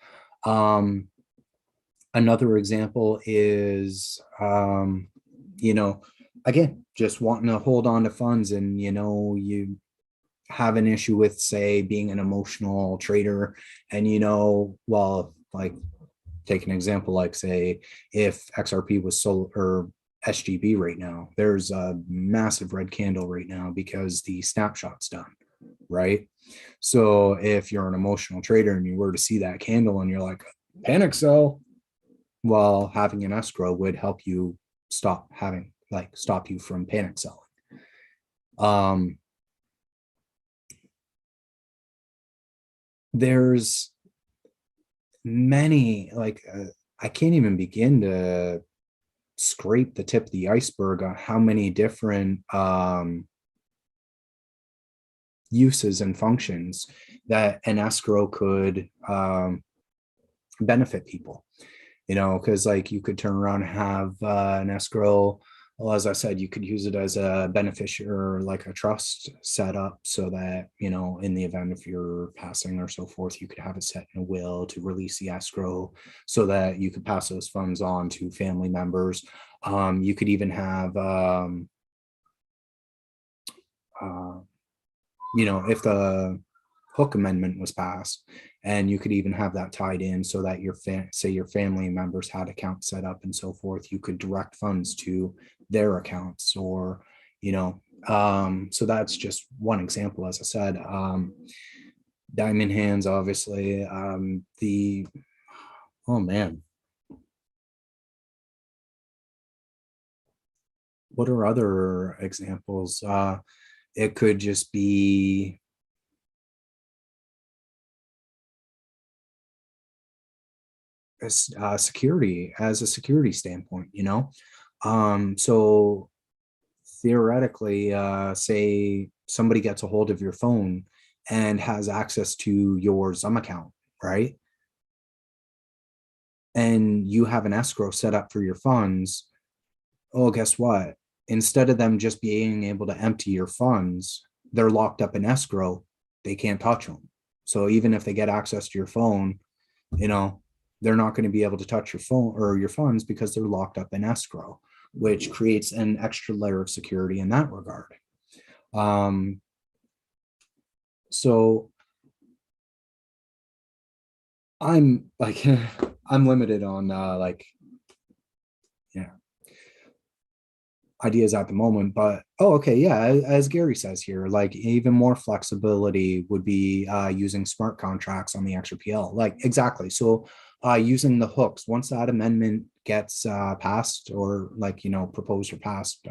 Another example is, again, just wanting to hold on to funds, and you have an issue with, say, being an emotional trader, and like take an example, like say if XRP was sold or SGB right now, there's a massive red candle right now because the snapshot's done, right? So if you're an emotional trader and you were to see that candle and you're like, panic sell, well, having an escrow would help you stop you from panic selling. There's many, I can't even begin to scrape the tip of the iceberg on how many different uses and functions that an escrow could benefit people, because you could turn around and have an escrow. Well, as I said, you could use it as a beneficiary or like a trust setup so that, in the event if you're passing or so forth, you could have it set in a will to release the escrow so that you could pass those funds on to family members. You could even have, if the Hook Amendment was passed, and you could even have that tied in so that your family members had accounts set up and so forth, you could direct funds to their accounts, or so that's just one example. As I said, diamond hands, obviously. Oh man, what are other examples? It could just be security, as a security standpoint, so theoretically, say somebody gets a hold of your phone and has access to your XUMM account, right? And you have an escrow set up for your funds. Oh, guess what? Instead of them just being able to empty your funds, they're locked up in escrow. They can't touch them. So even if they get access to your phone, they're not going to be able to touch your phone or your funds because they're locked up in escrow, which creates an extra layer of security in that regard. So I'm I'm limited on ideas at the moment, but okay, yeah, as Gary says here, even more flexibility would be using smart contracts on the XRPL, exactly. So using the hooks, once that amendment gets passed or proposed or passed,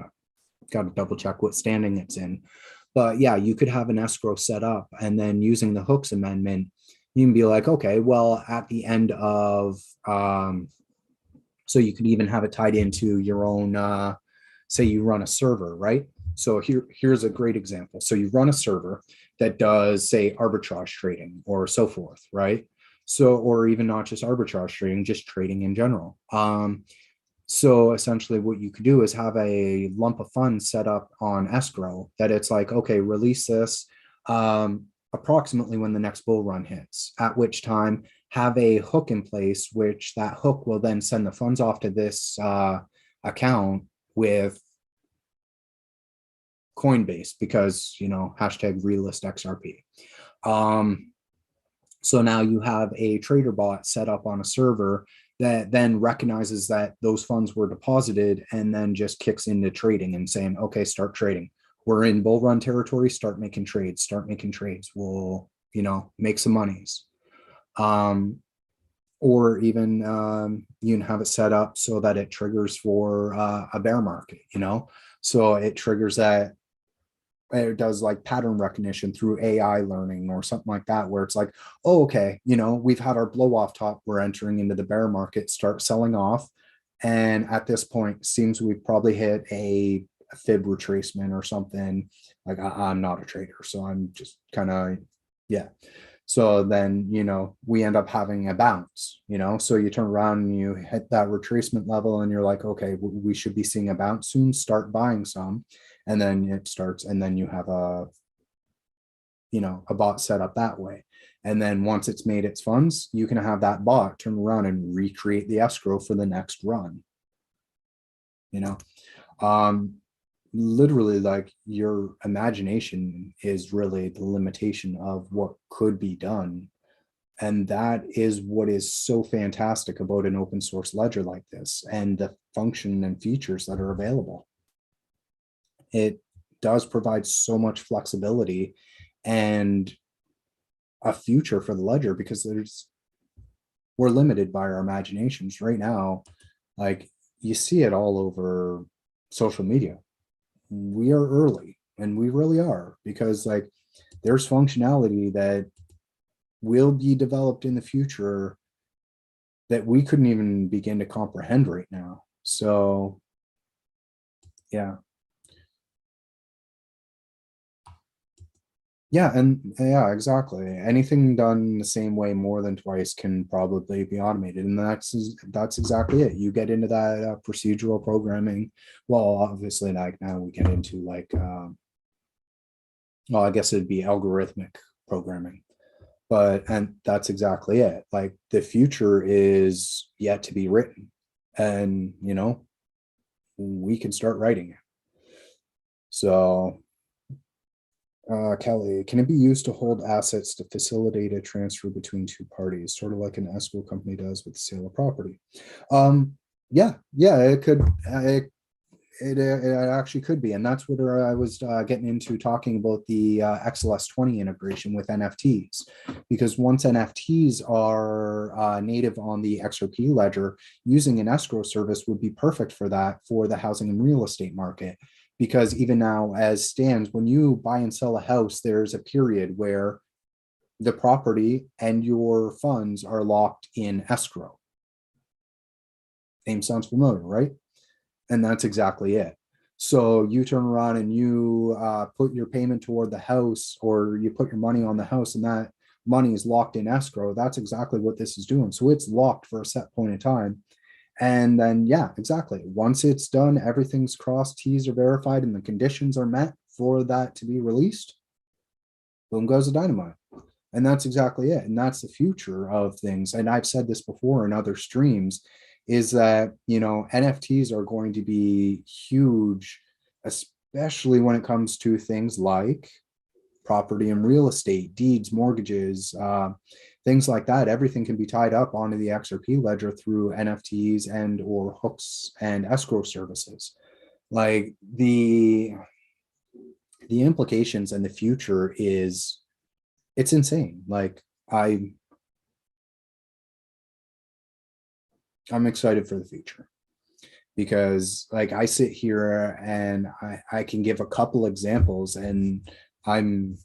got to double check what standing it's in, but yeah, you could have an escrow set up, and then using the hooks amendment, you can be like, okay, well, at the end of so you could even have it tied into your own say you run a server, right? So here's a great example. So you run a server that does, say, arbitrage trading or so forth, right? So, or even not just arbitrage trading, just trading in general. So essentially what you could do is have a lump of funds set up on escrow that it's like, okay, release this approximately when the next bull run hits, at which time have a hook in place, which that hook will then send the funds off to this account with Coinbase, because hashtag relist XRP. So now you have a trader bot set up on a server that then recognizes that those funds were deposited and then just kicks into trading and saying, okay, start trading. We're in bull run territory, start making trades. We'll make some monies. Or even you can have it set up so that it triggers for a bear market, so it triggers that. It does pattern recognition through AI learning or something like that, where it's like, oh, okay, we've had our blow off top, we're entering into the bear market, start selling off, and at this point seems we've probably hit a fib retracement or something. I'm not a trader, so I'm just kind of, yeah. So then, we end up having a bounce, so you turn around and you hit that retracement level and you're like, okay, we should be seeing a bounce soon, start buying some. And then it starts, and then you have a bot set up that way. And then once it's made its funds, you can have that bot turn around and recreate the escrow for the next run. Literally, your imagination is really the limitation of what could be done. And that is what is so fantastic about an open source ledger like this, and the function and features that are available. It does provide so much flexibility, and a future for the ledger, because we're limited by our imaginations right now. Like, you see it all over social media. We are early, and we really are, because like there's functionality that will be developed in the future that we couldn't even begin to comprehend right now. So yeah. Yeah, and yeah, exactly. Anything done the same way more than twice can probably be automated, and that's exactly it. You get into that procedural programming. Well, obviously, like now we get into like, well, I guess it'd be algorithmic programming, but and that's exactly it. Like the future is yet to be written, and we can start writing it. So Kelly, can it be used to hold assets to facilitate a transfer between two parties, sort of like an escrow company does with the sale of property? Yeah, it could. It actually could be, and that's what I was getting into, talking about the XLS20 integration with NFTs, because once NFTs are native on the XRP ledger, using an escrow service would be perfect for that, for the housing and real estate market. Because even now, as stands, when you buy and sell a house, there's a period where the property and your funds are locked in escrow. Name sounds familiar, right? And that's exactly it. So you turn around and you put your payment toward the house, or you put your money on the house, and that money is locked in escrow. That's exactly what this is doing. So it's locked for a set point in time. And then, yeah, exactly. Once it's done, everything's crossed, T's are verified, and the conditions are met for that to be released, boom goes the dynamite. And that's exactly it. And that's the future of things. And I've said this before in other streams, is that, NFTs are going to be huge, especially when it comes to things like property and real estate, deeds, mortgages, things like that. Everything can be tied up onto the XRP ledger through NFTs and or hooks and escrow services. Like the implications and the future it's insane. Like I'm excited for the future, because like I sit here and I can give a couple examples, and I'm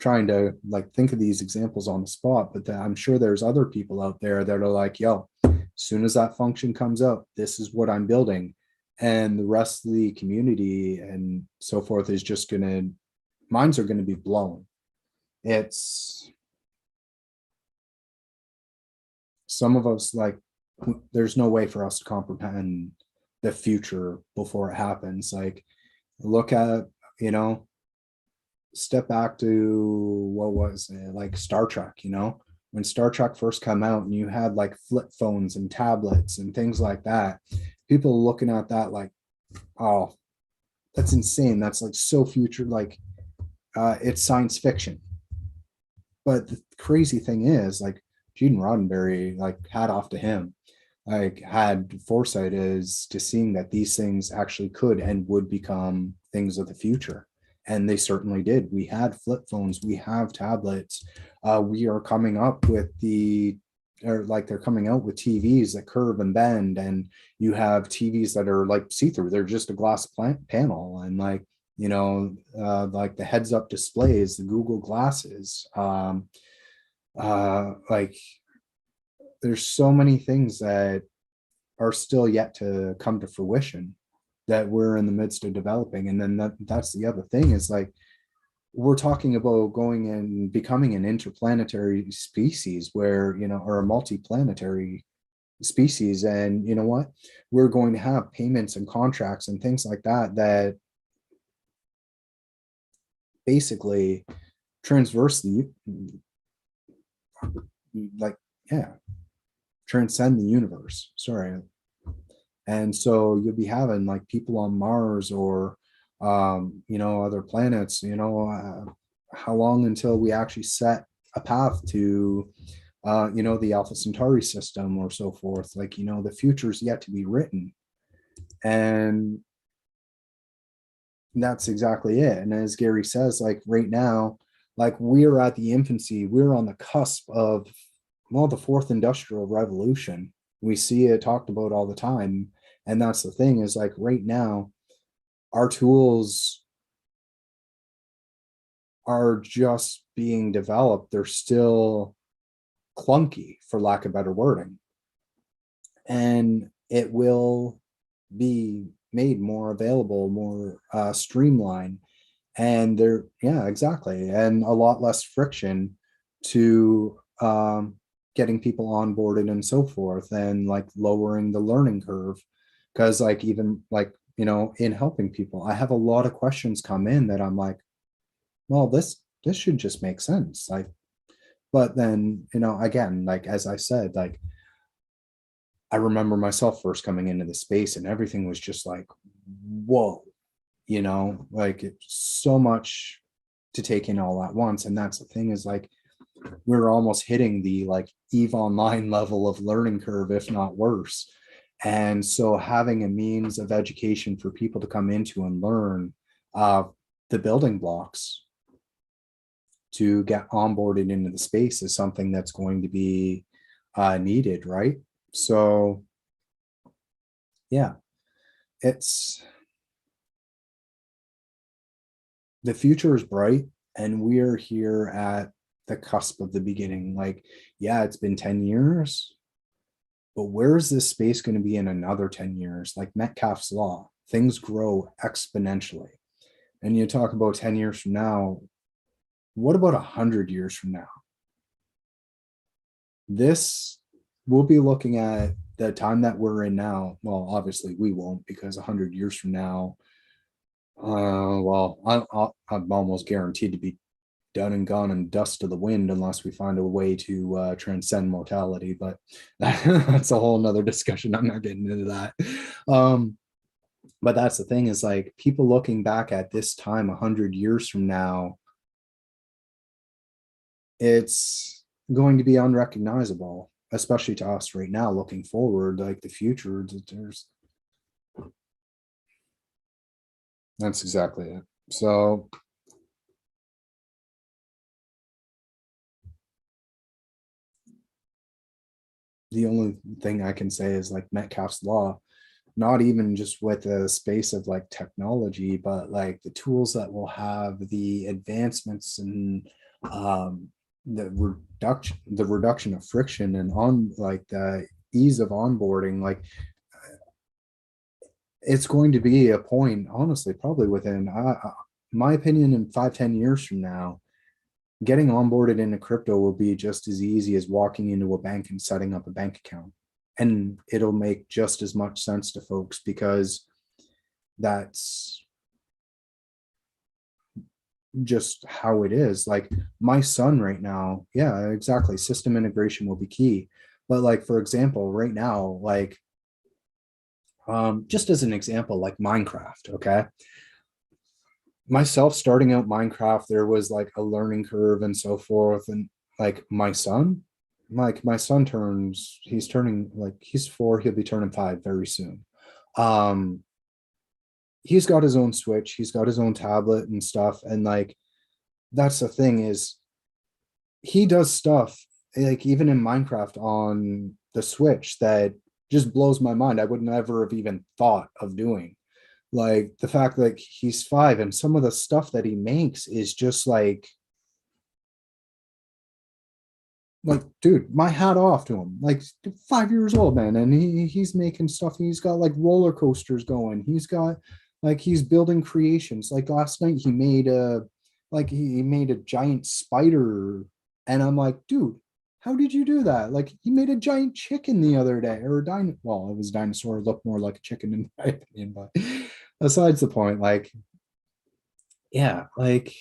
trying to like think of these examples on the spot, but I'm sure there's other people out there that are like, yo, as soon as that function comes up, this is what I'm building. And the rest of the community and so forth is just minds are gonna be blown. It's some of us, like, there's no way for us to comprehend the future before it happens. Like, look at, step back to what was it, like Star Trek, when Star Trek first came out and you had like flip phones and tablets and things like that, people looking at that like, oh, that's insane. That's like so future, like it's science fiction. But the crazy thing is, like, Gene Roddenberry, like, hat off to him, like had foresight as to seeing that these things actually could and would become things of the future. And they certainly did. We had flip phones, we have tablets. We are coming up with or like they're coming out with TVs that curve and bend, and you have TVs that are like see-through. They're just a glass panel, and like, like the heads-up displays, the Google glasses. Like there's so many things that are still yet to come to fruition that we're in the midst of developing. And then that's the other thing, is like, we're talking about going and becoming an interplanetary species where, or a multi-planetary species. And you know what? We're going to have payments and contracts and things like that basically transverse like, yeah, transcend the universe. Sorry. And so you'll be having like people on Mars or, other planets, how long until we actually set a path to, the Alpha Centauri system or so forth. Like, the future is yet to be written. And That's exactly it. And as Gary says, like right now, like we're at the infancy, we're on the cusp of, well, the fourth industrial revolution. We see it talked about all the time. And that's the thing is like right now, our tools are just being developed. They're still clunky, for lack of better wording. And it will be made more available, more streamlined. And there, yeah, exactly. And a lot less friction to getting people onboarded and so forth, and like lowering the learning curve. Because like even like, you know, in helping people, I have a lot of questions come in that I'm like, well, this should just make sense. Like, but then, you know, again, like as I said, like I remember myself first coming into the space and everything was just like, whoa, you know, like it's so much to take in all at once. And that's the thing is like, we're almost hitting the like EVE Online level of learning curve, if not worse. And so having a means of education for people to come into and learn the building blocks to get onboarded into the space is something that's going to be needed, right? So yeah, it's, the future is bright and we're here at the cusp of the beginning. Like, yeah, it's been 10 years, but where is this space going to be in another 10 years? Like Metcalfe's law, things grow exponentially. And you talk about 10 years from now, what about 100 years from now? This, we'll be looking at the time that we're in now. Well, obviously we won't, because 100 years from now, well, I'm almost guaranteed to be done and gone and dust to the wind unless we find a way to transcend mortality. But that's a whole nother discussion. I'm not getting into that. But that's the thing is like people looking back at this time 100 years from now, it's going to be unrecognizable, especially to us right now looking forward, like the future. There's, that's exactly it. So the only thing I can say is like Metcalfe's law, not even just with the space of like technology, but like the tools that will have, the advancements and the reduction of friction and on like the ease of onboarding, like it's going to be a point, honestly, probably within my opinion, in 5-10 years from now, getting onboarded into crypto will be just as easy as walking into a bank and setting up a bank account. And it'll make just as much sense to folks because that's just how it is. Like my son right now, yeah, exactly. System integration will be key. But like, for example, right now, like, just as an example, like Minecraft, okay? Myself starting out Minecraft, there was like a learning curve and so forth. And like my son, like my son turns, he's turning like he's 4, he'll be turning 5 very soon. He's got his own Switch, he's got his own tablet and stuff. And like that's the thing is he does stuff like even in Minecraft on the Switch that just blows my mind. I would never have even thought of doing. Like the fact that he's 5 and some of the stuff that he makes is just like dude, my hat off to him. Like 5 years old, man, and he's making stuff. He's got like roller coasters going. He's got like he's building creations. Like last night he made a like he made a giant spider, and I'm like, dude, how did you do that? Like he made a giant chicken the other day, or a well, it was a dinosaur, it looked more like a chicken in my opinion, but besides the point, like yeah, like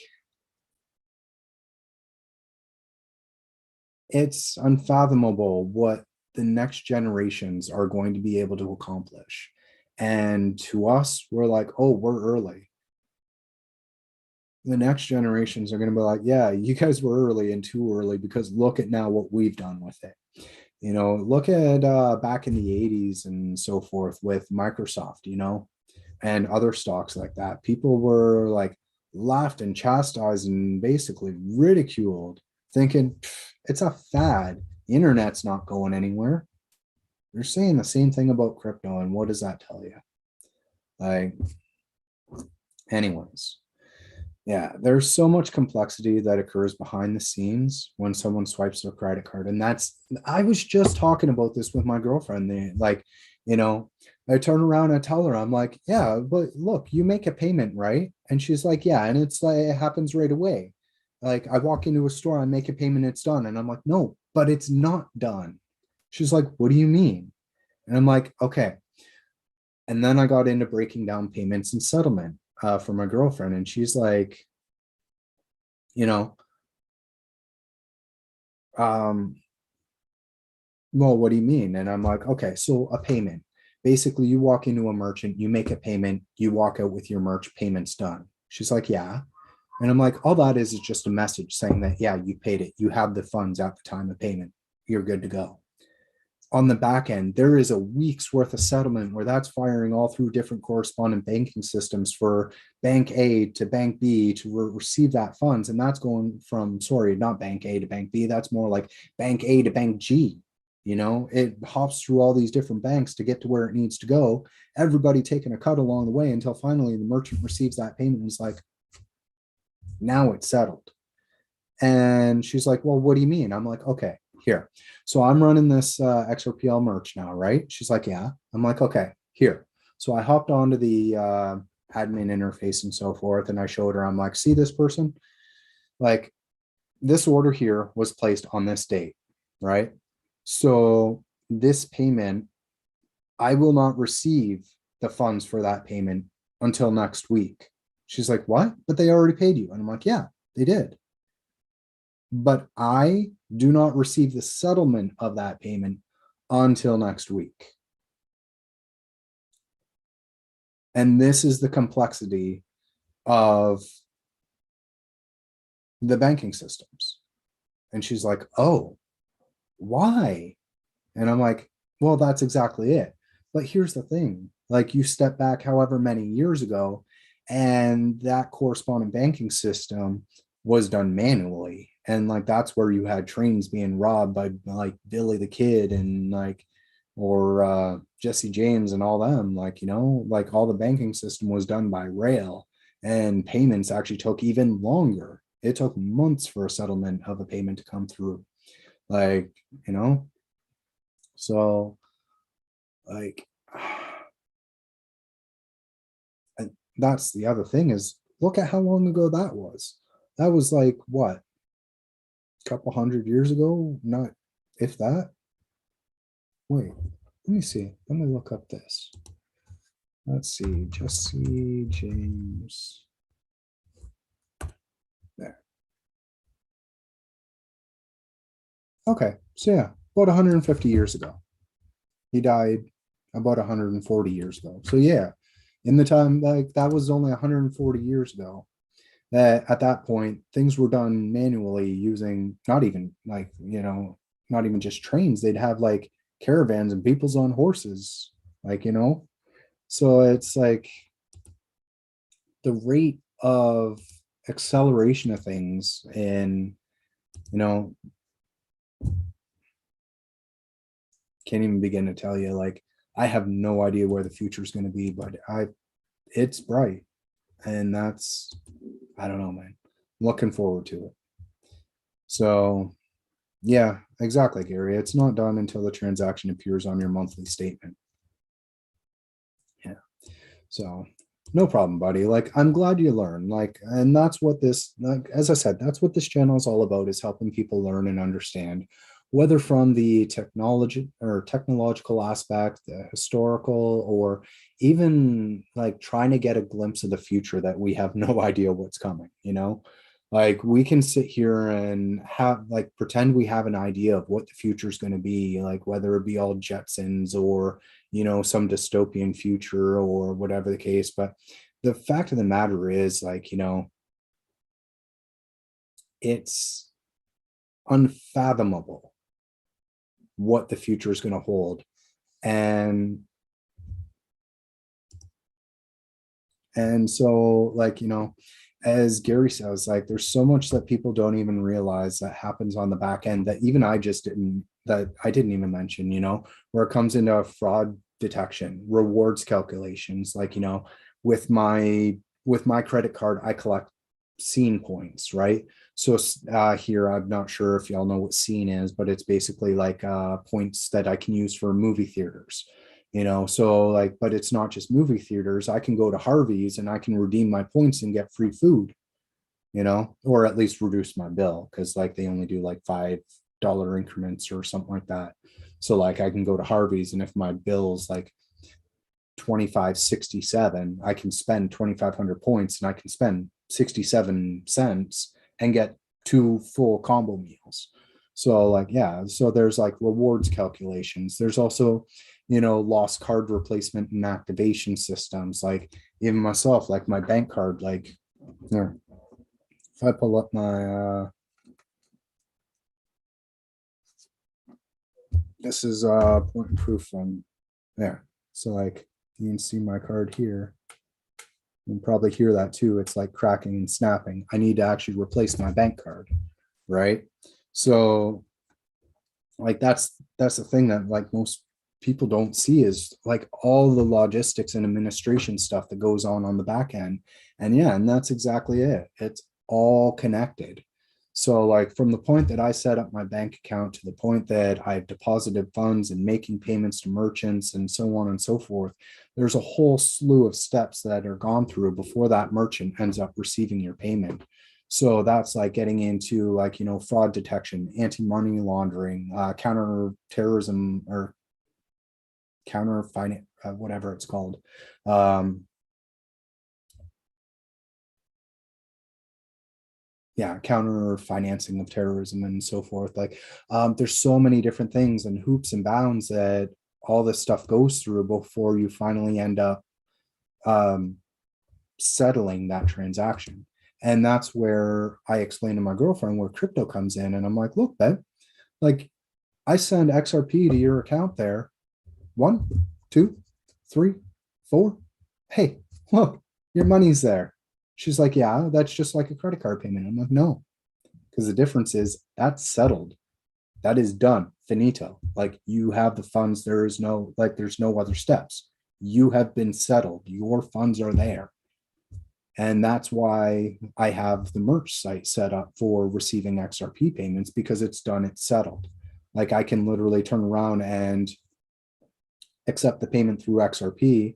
it's unfathomable what the next generations are going to be able to accomplish. And to us, we're like, oh, we're early. The next generations are going to be like, yeah, you guys were early and too early because look at now what we've done with it. You know, look at back in the 80s and so forth with Microsoft, you know, and other stocks like that, people were like laughed and chastised and basically ridiculed, thinking it's a fad. The internet's not going anywhere. They're saying the same thing about crypto, and what does that tell you? Like, anyways, yeah, there's so much complexity that occurs behind the scenes when someone swipes their credit card. And I was just talking about this with my girlfriend. Like, I turn around and tell her, I'm like, yeah, but look, you make a payment, right? And she's like, yeah. And it's like, it happens right away. Like, I walk into a store, I make a payment, it's done. And I'm like, no, but it's not done. She's like, what do you mean? And I'm like, okay. And then I got into breaking down payments and settlement for my girlfriend. And she's like, um, well, what do you mean? And I'm like, okay, so a payment. Basically, you walk into a merchant, you make a payment, you walk out with your merch, payment's done. She's like, yeah. And I'm like, all that is just a message saying that, yeah, you paid it. You have the funds at the time of payment. You're good to go. On the back end, there is a week's worth of settlement where that's firing all through different correspondent banking systems for bank A to bank B to receive that funds. And that's going from, sorry, not bank A to bank B. That's more like bank A to bank G. It hops through all these different banks to get to where it needs to go. Everybody taking a cut along the way until finally the merchant receives that payment and is like, now it's settled. And she's like, well, what do you mean? I'm like, okay, here. So I'm running this XRPL merch now, right? She's like, yeah. I'm like, okay, here. So I hopped onto the admin interface and so forth. And I showed her, I'm like, see this person? Like, this order here was placed on this date, right? So this payment, I will not receive the funds for that payment until next week. She's like, what? But they already paid you. And I'm like, yeah, they did. But I do not receive the settlement of that payment until next week. And this is the complexity of the banking systems. And she's like, oh, why? And I'm like, well, that's exactly it. But here's the thing, like, you step back however many years ago, and that correspondent banking system was done manually. And like, that's where you had trains being robbed by like Billy the Kid and like, or Jesse James and all them, like, like all the banking system was done by rail, and payments actually took even longer. It took months for a settlement of a payment to come through. Like, so like, and that's the other thing is, look at how long ago that was. That was like what, a couple 100 years ago, not if that. Wait, let me see. Let me look up this. Let's see, Jesse James. There. Okay, so yeah, about 150 years ago. He died about 140 years ago. So yeah, in the time, like, that was only 140 years ago. That at that point things were done manually using not even like, not even just trains. They'd have like caravans and people's on horses, like, so it's like the rate of acceleration of things. And can't even begin to tell you, like, I have no idea where the future is going to be, but it's bright. And that's, I don't know, man. Looking forward to it. So yeah, exactly, Gary. It's not done until the transaction appears on your monthly statement. Yeah. So no problem, buddy. Like, I'm glad you learned. Like, and that's what this, like, as I said, that's what this channel is all about, is helping people learn and understand, whether from the technology or technological aspect, the historical, or even like trying to get a glimpse of the future that we have no idea what's coming, like, we can sit here and have like pretend we have an idea of what the future is going to be, like whether it be all Jetsons or some dystopian future or whatever the case. But the fact of the matter is, like, it's unfathomable what the future is going to hold. And And so, like, as Gary says, like, there's so much that people don't even realize that happens on the back end that even that I didn't even mention, where it comes into fraud detection, rewards calculations, like, with my credit card, I collect scene points, right? So here, I'm not sure if y'all know what scene is, but it's basically like points that I can use for movie theaters. So like, but it's not just movie theaters. I can go to Harvey's and I can redeem my points and get free food, or at least reduce my bill, because like they only do like $5 increments or something like that. So like I can go to Harvey's, and if my bill's like 25.67, I can spend 2,500 points and I can spend 67 cents and get 2 full combo meals. So like, yeah, so there's like rewards calculations. There's also, lost card replacement and activation systems. Like even myself, like my bank card, like there, if I pull up my, this is point and proof from there. So like you can see my card here. You can probably hear that too. It's like cracking and snapping. I need to actually replace my bank card, right? So like that's the thing that like most people don't see, is like all the logistics and administration stuff that goes on the back end. And yeah, and that's exactly it. It's all connected. So like from the point that I set up my bank account to the point that I've deposited funds and making payments to merchants and so on and so forth, there's a whole slew of steps that are gone through before that merchant ends up receiving your payment. So that's like getting into like, fraud detection, anti-money laundering, counter-terrorism, or counter finance, whatever it's called. Counter financing of terrorism and so forth. Like there's so many different things and hoops and bounds that all this stuff goes through before you finally end up settling that transaction. And that's where I explain to my girlfriend where crypto comes in. And I'm like, look, babe, like I send XRP to your account there. 1, 2, 3, 4. Hey, look, your money's there. She's like, yeah, that's just like a credit card payment. I'm like, no, because the difference is that's settled. That is done. Finito. Like you have the funds. There's no other steps. You have been settled. Your funds are there. And that's why I have the merch site set up for receiving XRP payments, because it's done, it's settled. Like I can literally turn around and accept the payment through XRP,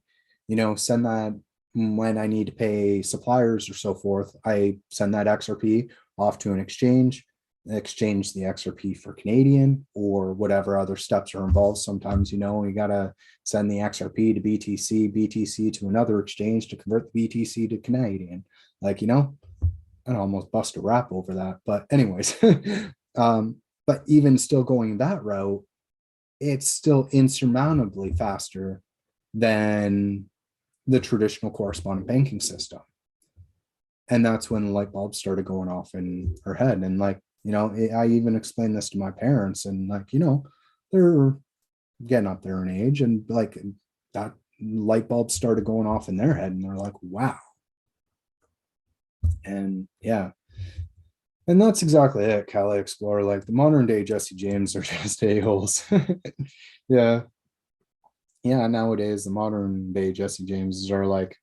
send that when I need to pay suppliers or so forth. I send that XRP off to an exchange the XRP for Canadian or whatever other steps are involved. Sometimes, you got to send the XRP to BTC to another exchange to convert the BTC to Canadian. Like, I'd almost bust a rap over that. But anyways, but even still going that route, it's still insurmountably faster than the traditional correspondent banking system. And that's when the light bulbs started going off in her head. And like, I even explained this to my parents, and like, they're getting up there in age, and like that light bulb started going off in their head, and they're like, wow. And yeah. And that's exactly it, Cali Explorer. Like the modern day Jesse James are just a-holes. Yeah. Yeah, nowadays the modern day Jesse Jameses are like,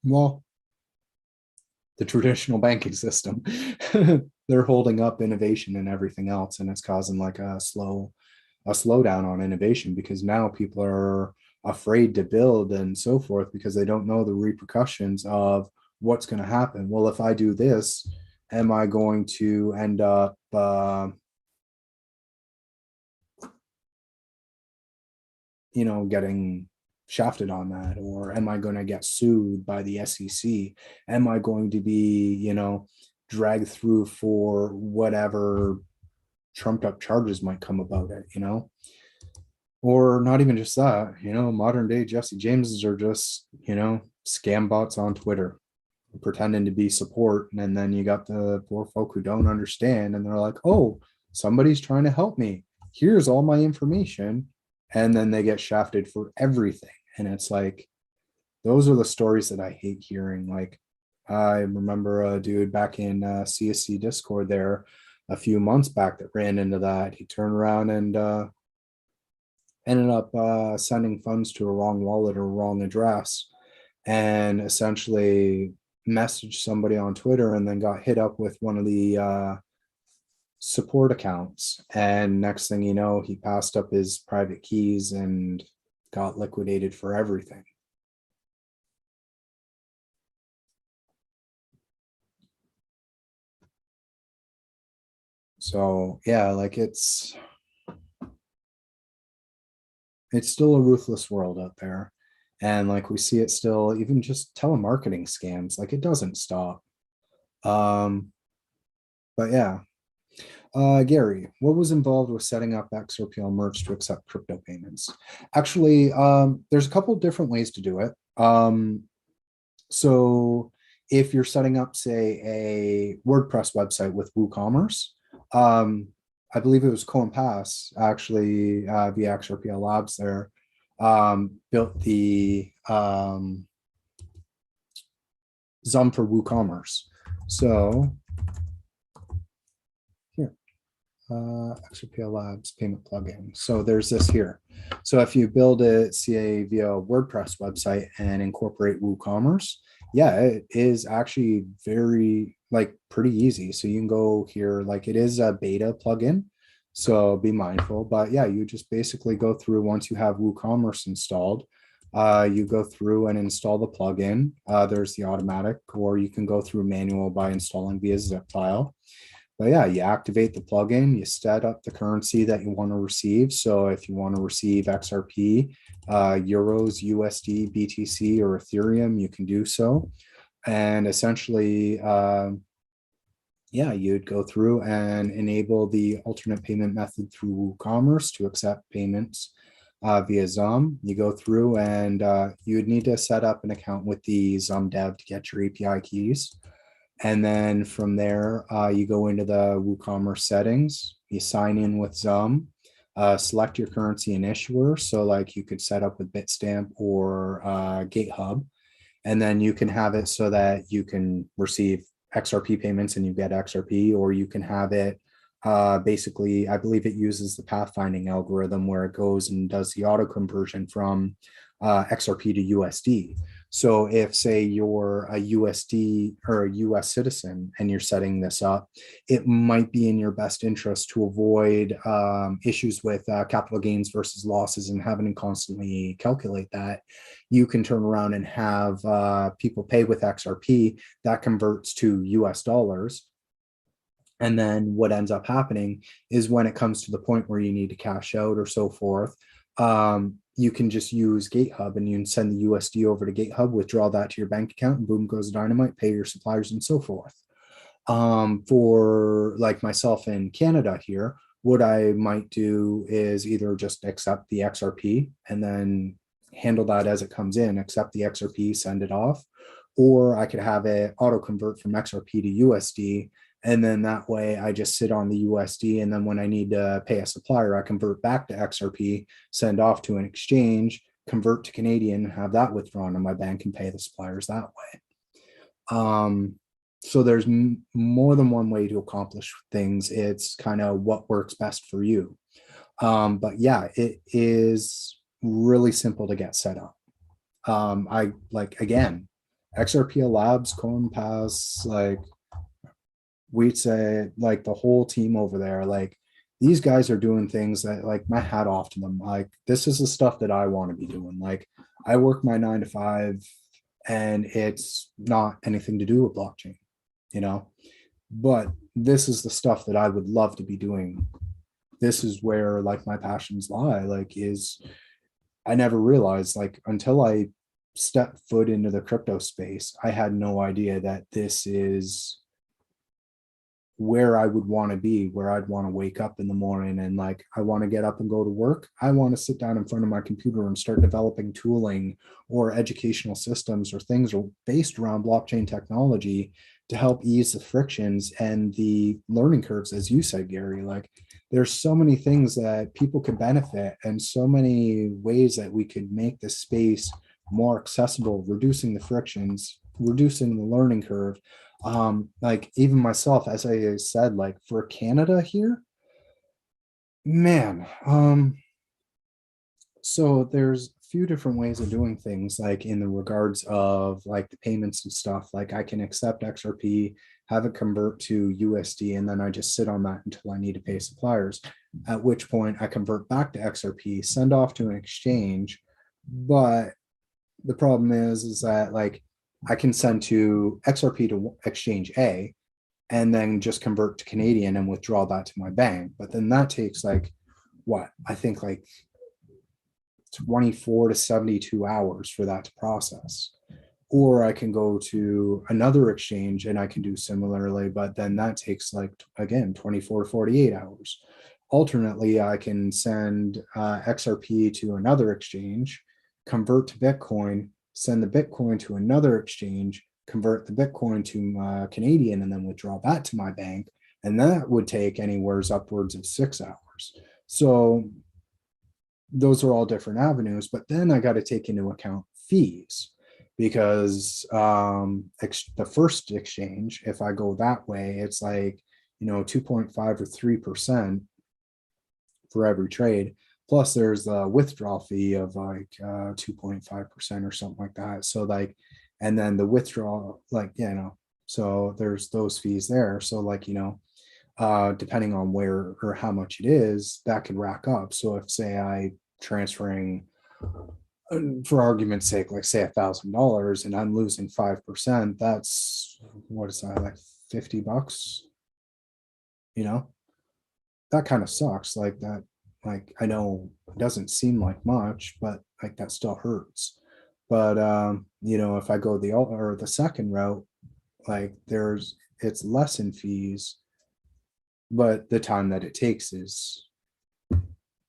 well, the traditional banking system. They're holding up innovation and everything else, and it's causing like a slowdown on innovation, because now people are afraid to build and so forth because they don't know the repercussions of what's going to happen. Well, if I do this, am I going to end up getting shafted on that? Or am I going to get sued by the SEC? Am I going to be, dragged through for whatever trumped up charges might come about it, Or not even just that, modern day Jesse Jameses are just, scam bots on Twitter pretending to be support. And then you got the poor folk who don't understand, and they're like, oh, somebody's trying to help me. Here's all my information. And then they get shafted for everything. And it's like, those are the stories that I hate hearing. Like, I remember a dude back in CSC Discord there a few months back that ran into that. He turned around and ended up sending funds to a wrong wallet or wrong address, and essentially messaged somebody on Twitter and then got hit up with one of the support accounts. And next thing you know, he passed up his private keys and got liquidated for everything. So yeah, like it's still a ruthless world out there. And like we see it still, even just telemarketing scams, like it doesn't stop. But yeah. Gary, what was involved with setting up XRPL merge to accept crypto payments? Actually, there's a couple of different ways to do it. So if you're setting up, say, a WordPress website with WooCommerce, I believe it was Compass, actually, via XRPL Labs there, built the XUMM for WooCommerce. So here, XRPL Labs payment plugin. So there's this here. So if you build it, CA via a WordPress website and incorporate WooCommerce, yeah, it is actually very like pretty easy. So you can go here, like it is a beta plugin. So be mindful, but yeah, you just basically go through once you have WooCommerce installed, you go through and install the plugin. There's the automatic, or you can go through manual by installing via zip file. But yeah, you activate the plugin, you set up the currency that you want to receive. So if you want to receive XRP, Euros, USD, BTC, or Ethereum, you can do so. And essentially, yeah, you'd go through and enable the alternate payment method through WooCommerce to accept payments via XUMM. You go through and you would need to set up an account with the XUMM dev to get your API keys. And then from there, you go into the WooCommerce settings, you sign in with XUMM, select your currency and issuer. So like you could set up with Bitstamp or GateHub, and then you can have it so that you can receive XRP payments and you get XRP, or you can have it basically, I believe it uses the pathfinding algorithm where it goes and does the auto conversion from XRP to USD. So if, say, you're a USD or a US citizen and you're setting this up, it might be in your best interest to avoid issues with capital gains versus losses and having to constantly calculate that. You can turn around and have people pay with XRP that converts to US dollars. And then what ends up happening is when it comes to the point where you need to cash out or so forth, you can just use GateHub and you can send the USD over to GateHub, withdraw that to your bank account, and boom goes dynamite, pay your suppliers and so forth. For like myself in Canada here, what I might do is either just accept the XRP and then handle that as it comes in, accept the XRP, send it off, or I could have it auto convert from XRP to USD. And then that way I just sit on the USD. And then when I need to pay a supplier, I convert back to XRP, send off to an exchange, convert to Canadian, have that withdrawn in my bank and pay the suppliers that way. So there's more than one way to accomplish things. It's kind of what works best for you. But yeah, it is really simple to get set up. I like, again, XRPL Labs, Compass, like we'd say, like the whole team over there, like these guys are doing things that, like, my hat off to them. Like this is the stuff that I want to be doing. Like I work my 9 to 5 and it's not anything to do with blockchain, you know, but this is the stuff that I would love to be doing. This is where like my passions lie, like is I never realized, like until I stepped foot into the crypto space, I had no idea that this is where I would want to be, where I'd want to wake up in the morning and like, I want to get up and go to work. I want to sit down in front of my computer and start developing tooling or educational systems or things based around blockchain technology to help ease the frictions and the learning curves, as you said, Gary. Like there's so many things that people could benefit and so many ways that we could make this space more accessible, reducing the frictions, reducing the learning curve. Like even myself, as I said, like for Canada here, man, so there's a few different ways of doing things, like in the regards of like the payments and stuff. Like I can accept XRP, have it convert to USD, and then I just sit on that until I need to pay suppliers, at which point I convert back to XRP, send off to an exchange. But the problem is that like I can send to XRP to exchange A and then just convert to Canadian and withdraw that to my bank. But then that takes like what I think like 24 to 72 hours for that to process. Or I can go to another exchange and I can do similarly, but then that takes like, again, 24 to 48 hours. Alternately, I can send XRP to another exchange, convert to Bitcoin, send the Bitcoin to another exchange, convert the Bitcoin to Canadian, and then withdraw that to my bank. And that would take anywhere upwards of 6 hours. So those are all different avenues, but then I got to take into account fees, because the first exchange, if I go that way, it's like, 2.5 or 3% for every trade. Plus there's a withdrawal fee of like 2.5% or something like that. So like, and then the withdrawal, like, so there's those fees there. So like, depending on where or how much it is, that could rack up. So if say I transferring, for argument's sake, like say $1,000 and I'm losing 5%, that's, what is that, like $50? That kind of sucks. Like that, like I know it doesn't seem like much, but like that still hurts. But if I go the second route, like it's less in fees, but the time that it takes is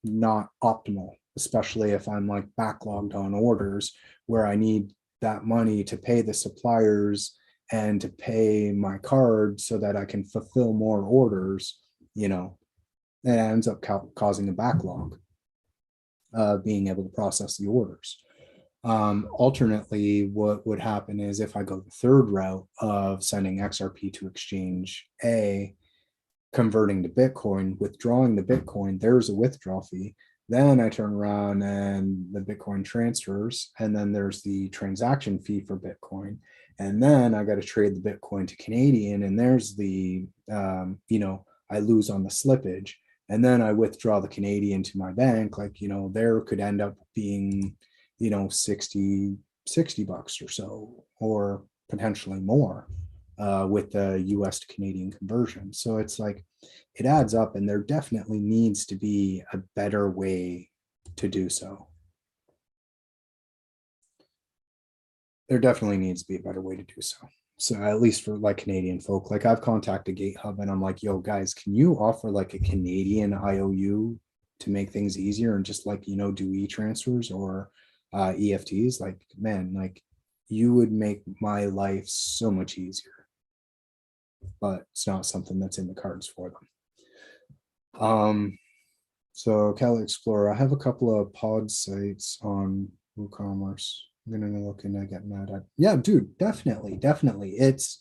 not optimal, especially if I'm like backlogged on orders where I need that money to pay the suppliers and to pay my card so that I can fulfill more orders. It ends up causing a backlog, being able to process the orders. Alternately, what would happen is if I go the third route of sending XRP to exchange A, converting to Bitcoin, withdrawing the Bitcoin, there's a withdrawal fee. Then I turn around and the Bitcoin transfers, and then there's the transaction fee for Bitcoin. And then I got to trade the Bitcoin to Canadian, and there's the, I lose on the slippage. And then I withdraw the Canadian to my bank, like, there could end up being, 60 bucks or so, or potentially more. With the US to Canadian conversion. So it's like, it adds up, and there definitely needs to be a better way to do so. There definitely needs to be a better way to do so. So at least for like Canadian folk, like I've contacted GateHub and I'm like, yo guys, can you offer like a Canadian IOU to make things easier and just like, do e-transfers or EFTs? Like, man, like you would make my life so much easier. But it's not something that's in the cards for them. So Cali Explorer, I have a couple of pod sites on WooCommerce. I'm gonna look into getting that at. Yeah, dude, definitely. It's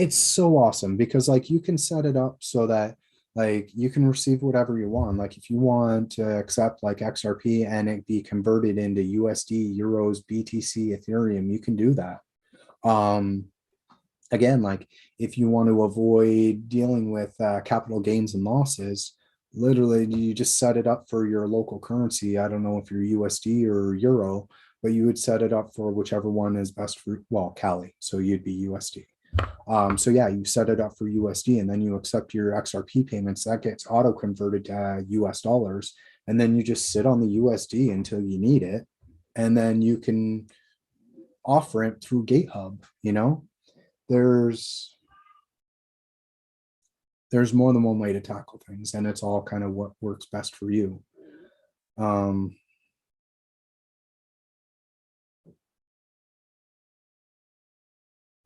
so awesome because like you can set it up so that like you can receive whatever you want. Like if you want to accept like XRP and it be converted into USD, Euros, BTC, Ethereum, you can do that. Again, like if you want to avoid dealing with capital gains and losses, literally you just set it up for your local currency. I don't know if you're USD or Euro, but you would set it up for whichever one is best for, well, Cali. So you'd be USD. So yeah, you set it up for USD and then you accept your XRP payments. That gets auto converted to US dollars. And then you just sit on the USD until you need it. And then you can offer it through GateHub, there's more than one way to tackle things, and it's all kind of what works best for you.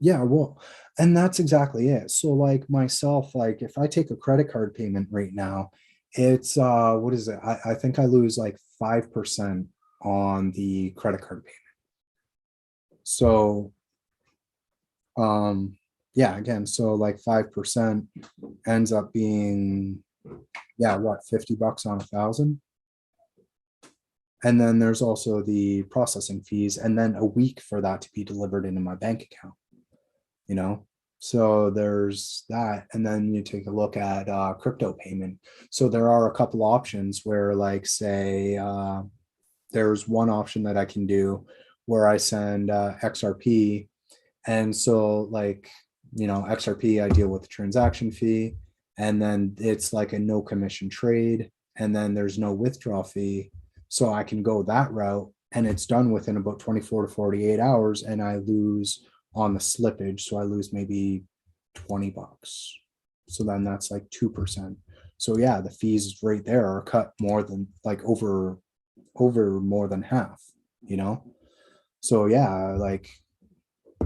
Yeah, well, and that's exactly it. So like myself, like if I take a credit card payment right now, it's what is it? I think I lose like 5% on the credit card payment. So, yeah, again, so like 5% ends up being, yeah, what, $50 on 1,000? And then there's also the processing fees, and then a week for that to be delivered into my bank account, you know? So there's that. And then you take a look at crypto payment. So there are a couple options where, like, say, there's one option that I can do where I send XRP. And so, like, you know, XRP, I deal with the transaction fee, and then it's like a no commission trade, and then there's no withdrawal fee. So I can go that route, and it's done within about 24 to 48 hours, and I lose on the slippage. So I lose maybe $20. So then that's like 2%. So yeah, the fees right there are cut more than like over more than half, you know? So yeah, like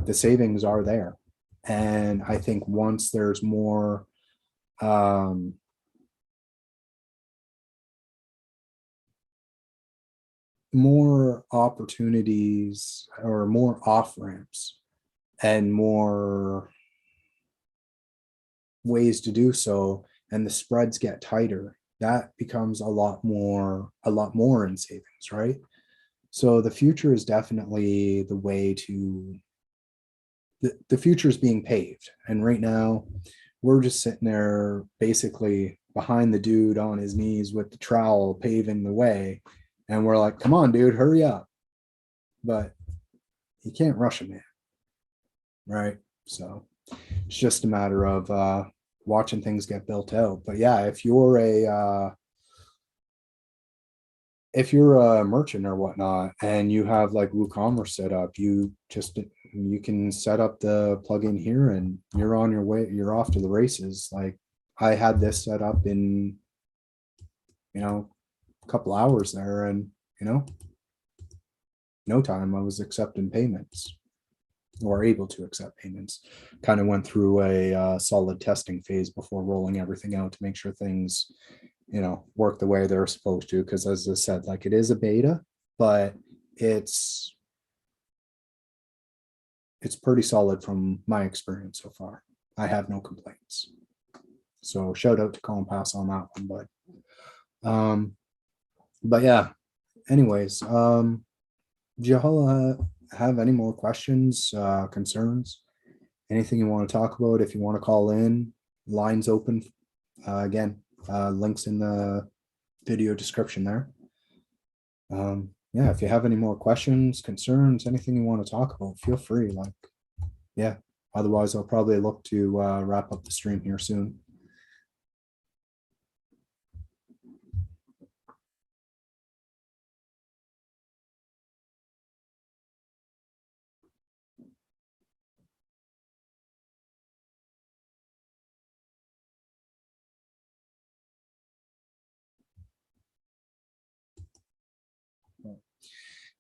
the savings are there. And I think once there's more more opportunities or more off ramps and more ways to do so, and the spreads get tighter, that becomes a lot more in savings, right? So the future is definitely the way to, the future is being paved. And right now we're just sitting there basically behind the dude on his knees with the trowel paving the way. And we're like, come on, dude, hurry up. But you can't rush a man, right? So it's just a matter of watching things get built out. But yeah, if you're a merchant or whatnot, and you have like WooCommerce set up, you can set up the plugin here, and you're on your way. You're off to the races. Like I had this set up in, a couple hours there, and no time I was accepting payments or able to accept payments. Kind of went through a solid testing phase before rolling everything out to make sure things, work the way they're supposed to. Because as I said, like it is a beta, but it's pretty solid from my experience so far. I have no complaints. So shout out to Compass on that one, but yeah. Anyways, do y'all have any more questions, concerns, anything you want to talk about? If you want to call in, lines open. Again, links in the video description there. Yeah, if you have any more questions, concerns, anything you want to talk about, feel free. Like, yeah. Otherwise, I'll probably look to wrap up the stream here soon.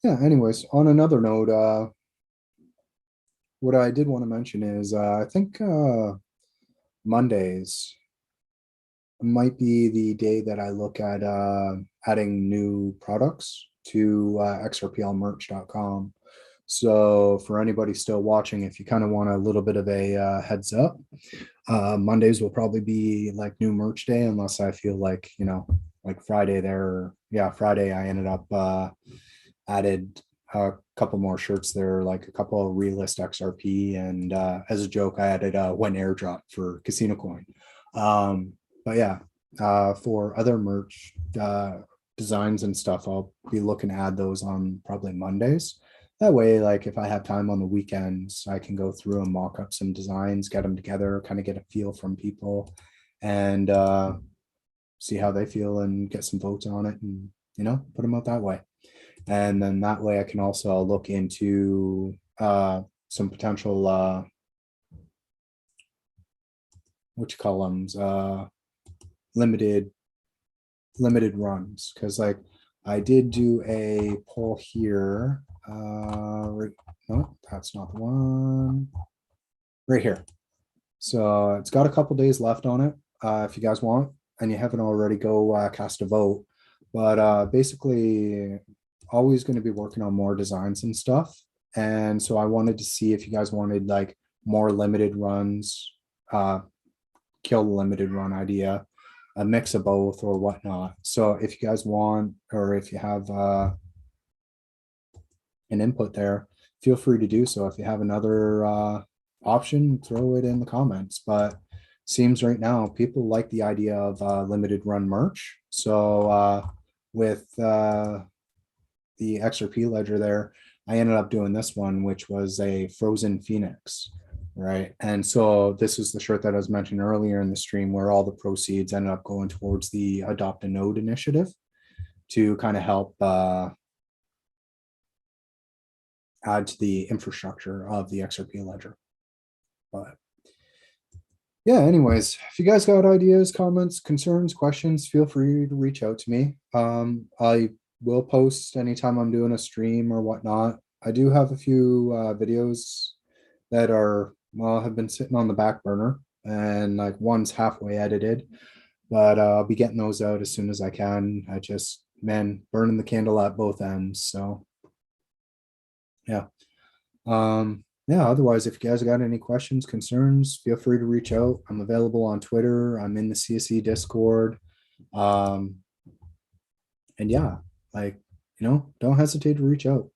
Yeah, anyways, on another note, what I did want to mention is I think Mondays might be the day that I look at adding new products to xrplmerch.com. So for anybody still watching, if you kind of want a little bit of a heads up, Mondays will probably be like new merch day, unless I feel like, like Friday there. Yeah, Friday I ended up added a couple more shirts there, like a couple of realist XRP, and as a joke, I added one airdrop for CasinoCoin. But yeah, for other merch designs and stuff, I'll be looking to add those on probably Mondays. That way, like if I have time on the weekends, I can go through and mock up some designs, get them together, kind of get a feel from people, and see how they feel and get some votes on it, and put them out that way. And then that way I can also look into some potential which columns, limited runs, because like I did do a poll here. No, that's not the one. Right here. So it's got a couple days left on it. If you guys want, and you haven't already, go cast a vote. But basically, always going to be working on more designs and stuff. And so I wanted to see if you guys wanted like more limited runs, kill the limited run idea, a mix of both or whatnot. So if you guys want, or if you have an input there, feel free to do so. If you have another option, throw it in the comments. But seems right now people like the idea of limited run merch. So with the XRP ledger there, I ended up doing this one, which was a frozen phoenix, right? And so this is the shirt that I was mentioning earlier in the stream, where all the proceeds ended up going towards the Adopt a Node initiative to kind of help add to the infrastructure of the XRP ledger. But yeah, anyways, if you guys got ideas, comments, concerns, questions, feel free to reach out to me. I will post anytime I'm doing a stream or whatnot. I do have a few videos that are, well, have been sitting on the back burner, and like one's halfway edited, but I'll be getting those out as soon as I can. I just, man, burning the candle at both ends. So yeah. Yeah, otherwise, if you guys got any questions, concerns, feel free to reach out. I'm available on Twitter. I'm in the CSC Discord. And yeah, like, don't hesitate to reach out.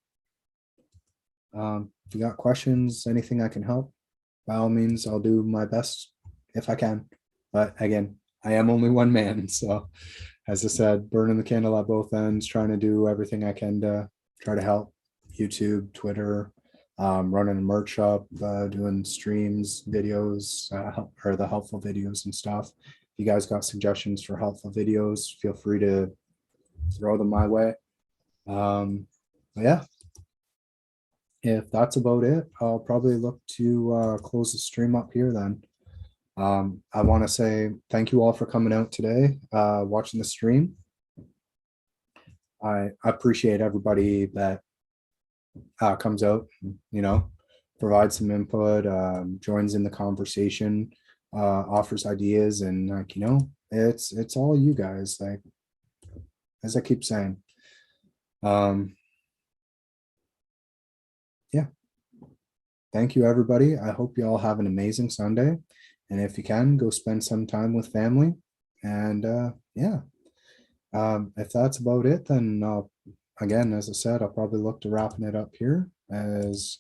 If you got questions, anything I can help, by all means, I'll do my best if I can. But again, I am only one man. So as I said, burning the candle at both ends, trying to do everything I can to try to help. YouTube, Twitter, running a merch shop, doing streams, videos, or the helpful videos and stuff. If you guys got suggestions for helpful videos, feel free to throw them my way. Yeah, if that's about it, I'll probably look to close the stream up here then. I want to say thank you all for coming out today, watching the stream. I appreciate everybody that comes out, provides some input, joins in the conversation, offers ideas, and like, it's all you guys, like, as I keep saying. Yeah. Thank you, everybody. I hope you all have an amazing Sunday. And if you can, go spend some time with family. And yeah, if that's about it, then again, as I said, I'll probably look to wrapping it up here as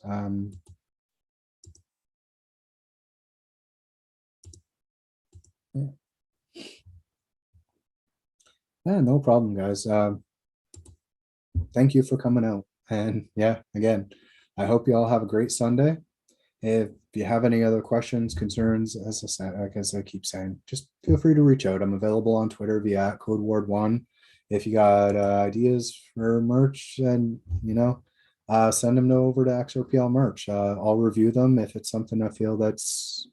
yeah, no problem, guys. Thank you for coming out. And yeah, again, I hope you all have a great Sunday. If you have any other questions, concerns, as I said, like as I keep saying, just feel free to reach out. I'm available on Twitter via @Codeward1. If you got ideas for merch, and send them over to XRPL merch. I'll review them. If it's something I feel that's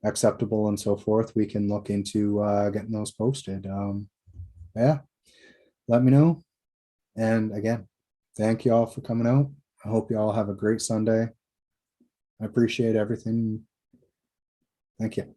acceptable and so forth, we can look into getting those posted. Yeah, let me know. And again, thank you all for coming out. I hope you all have a great Sunday. I appreciate everything. Thank you.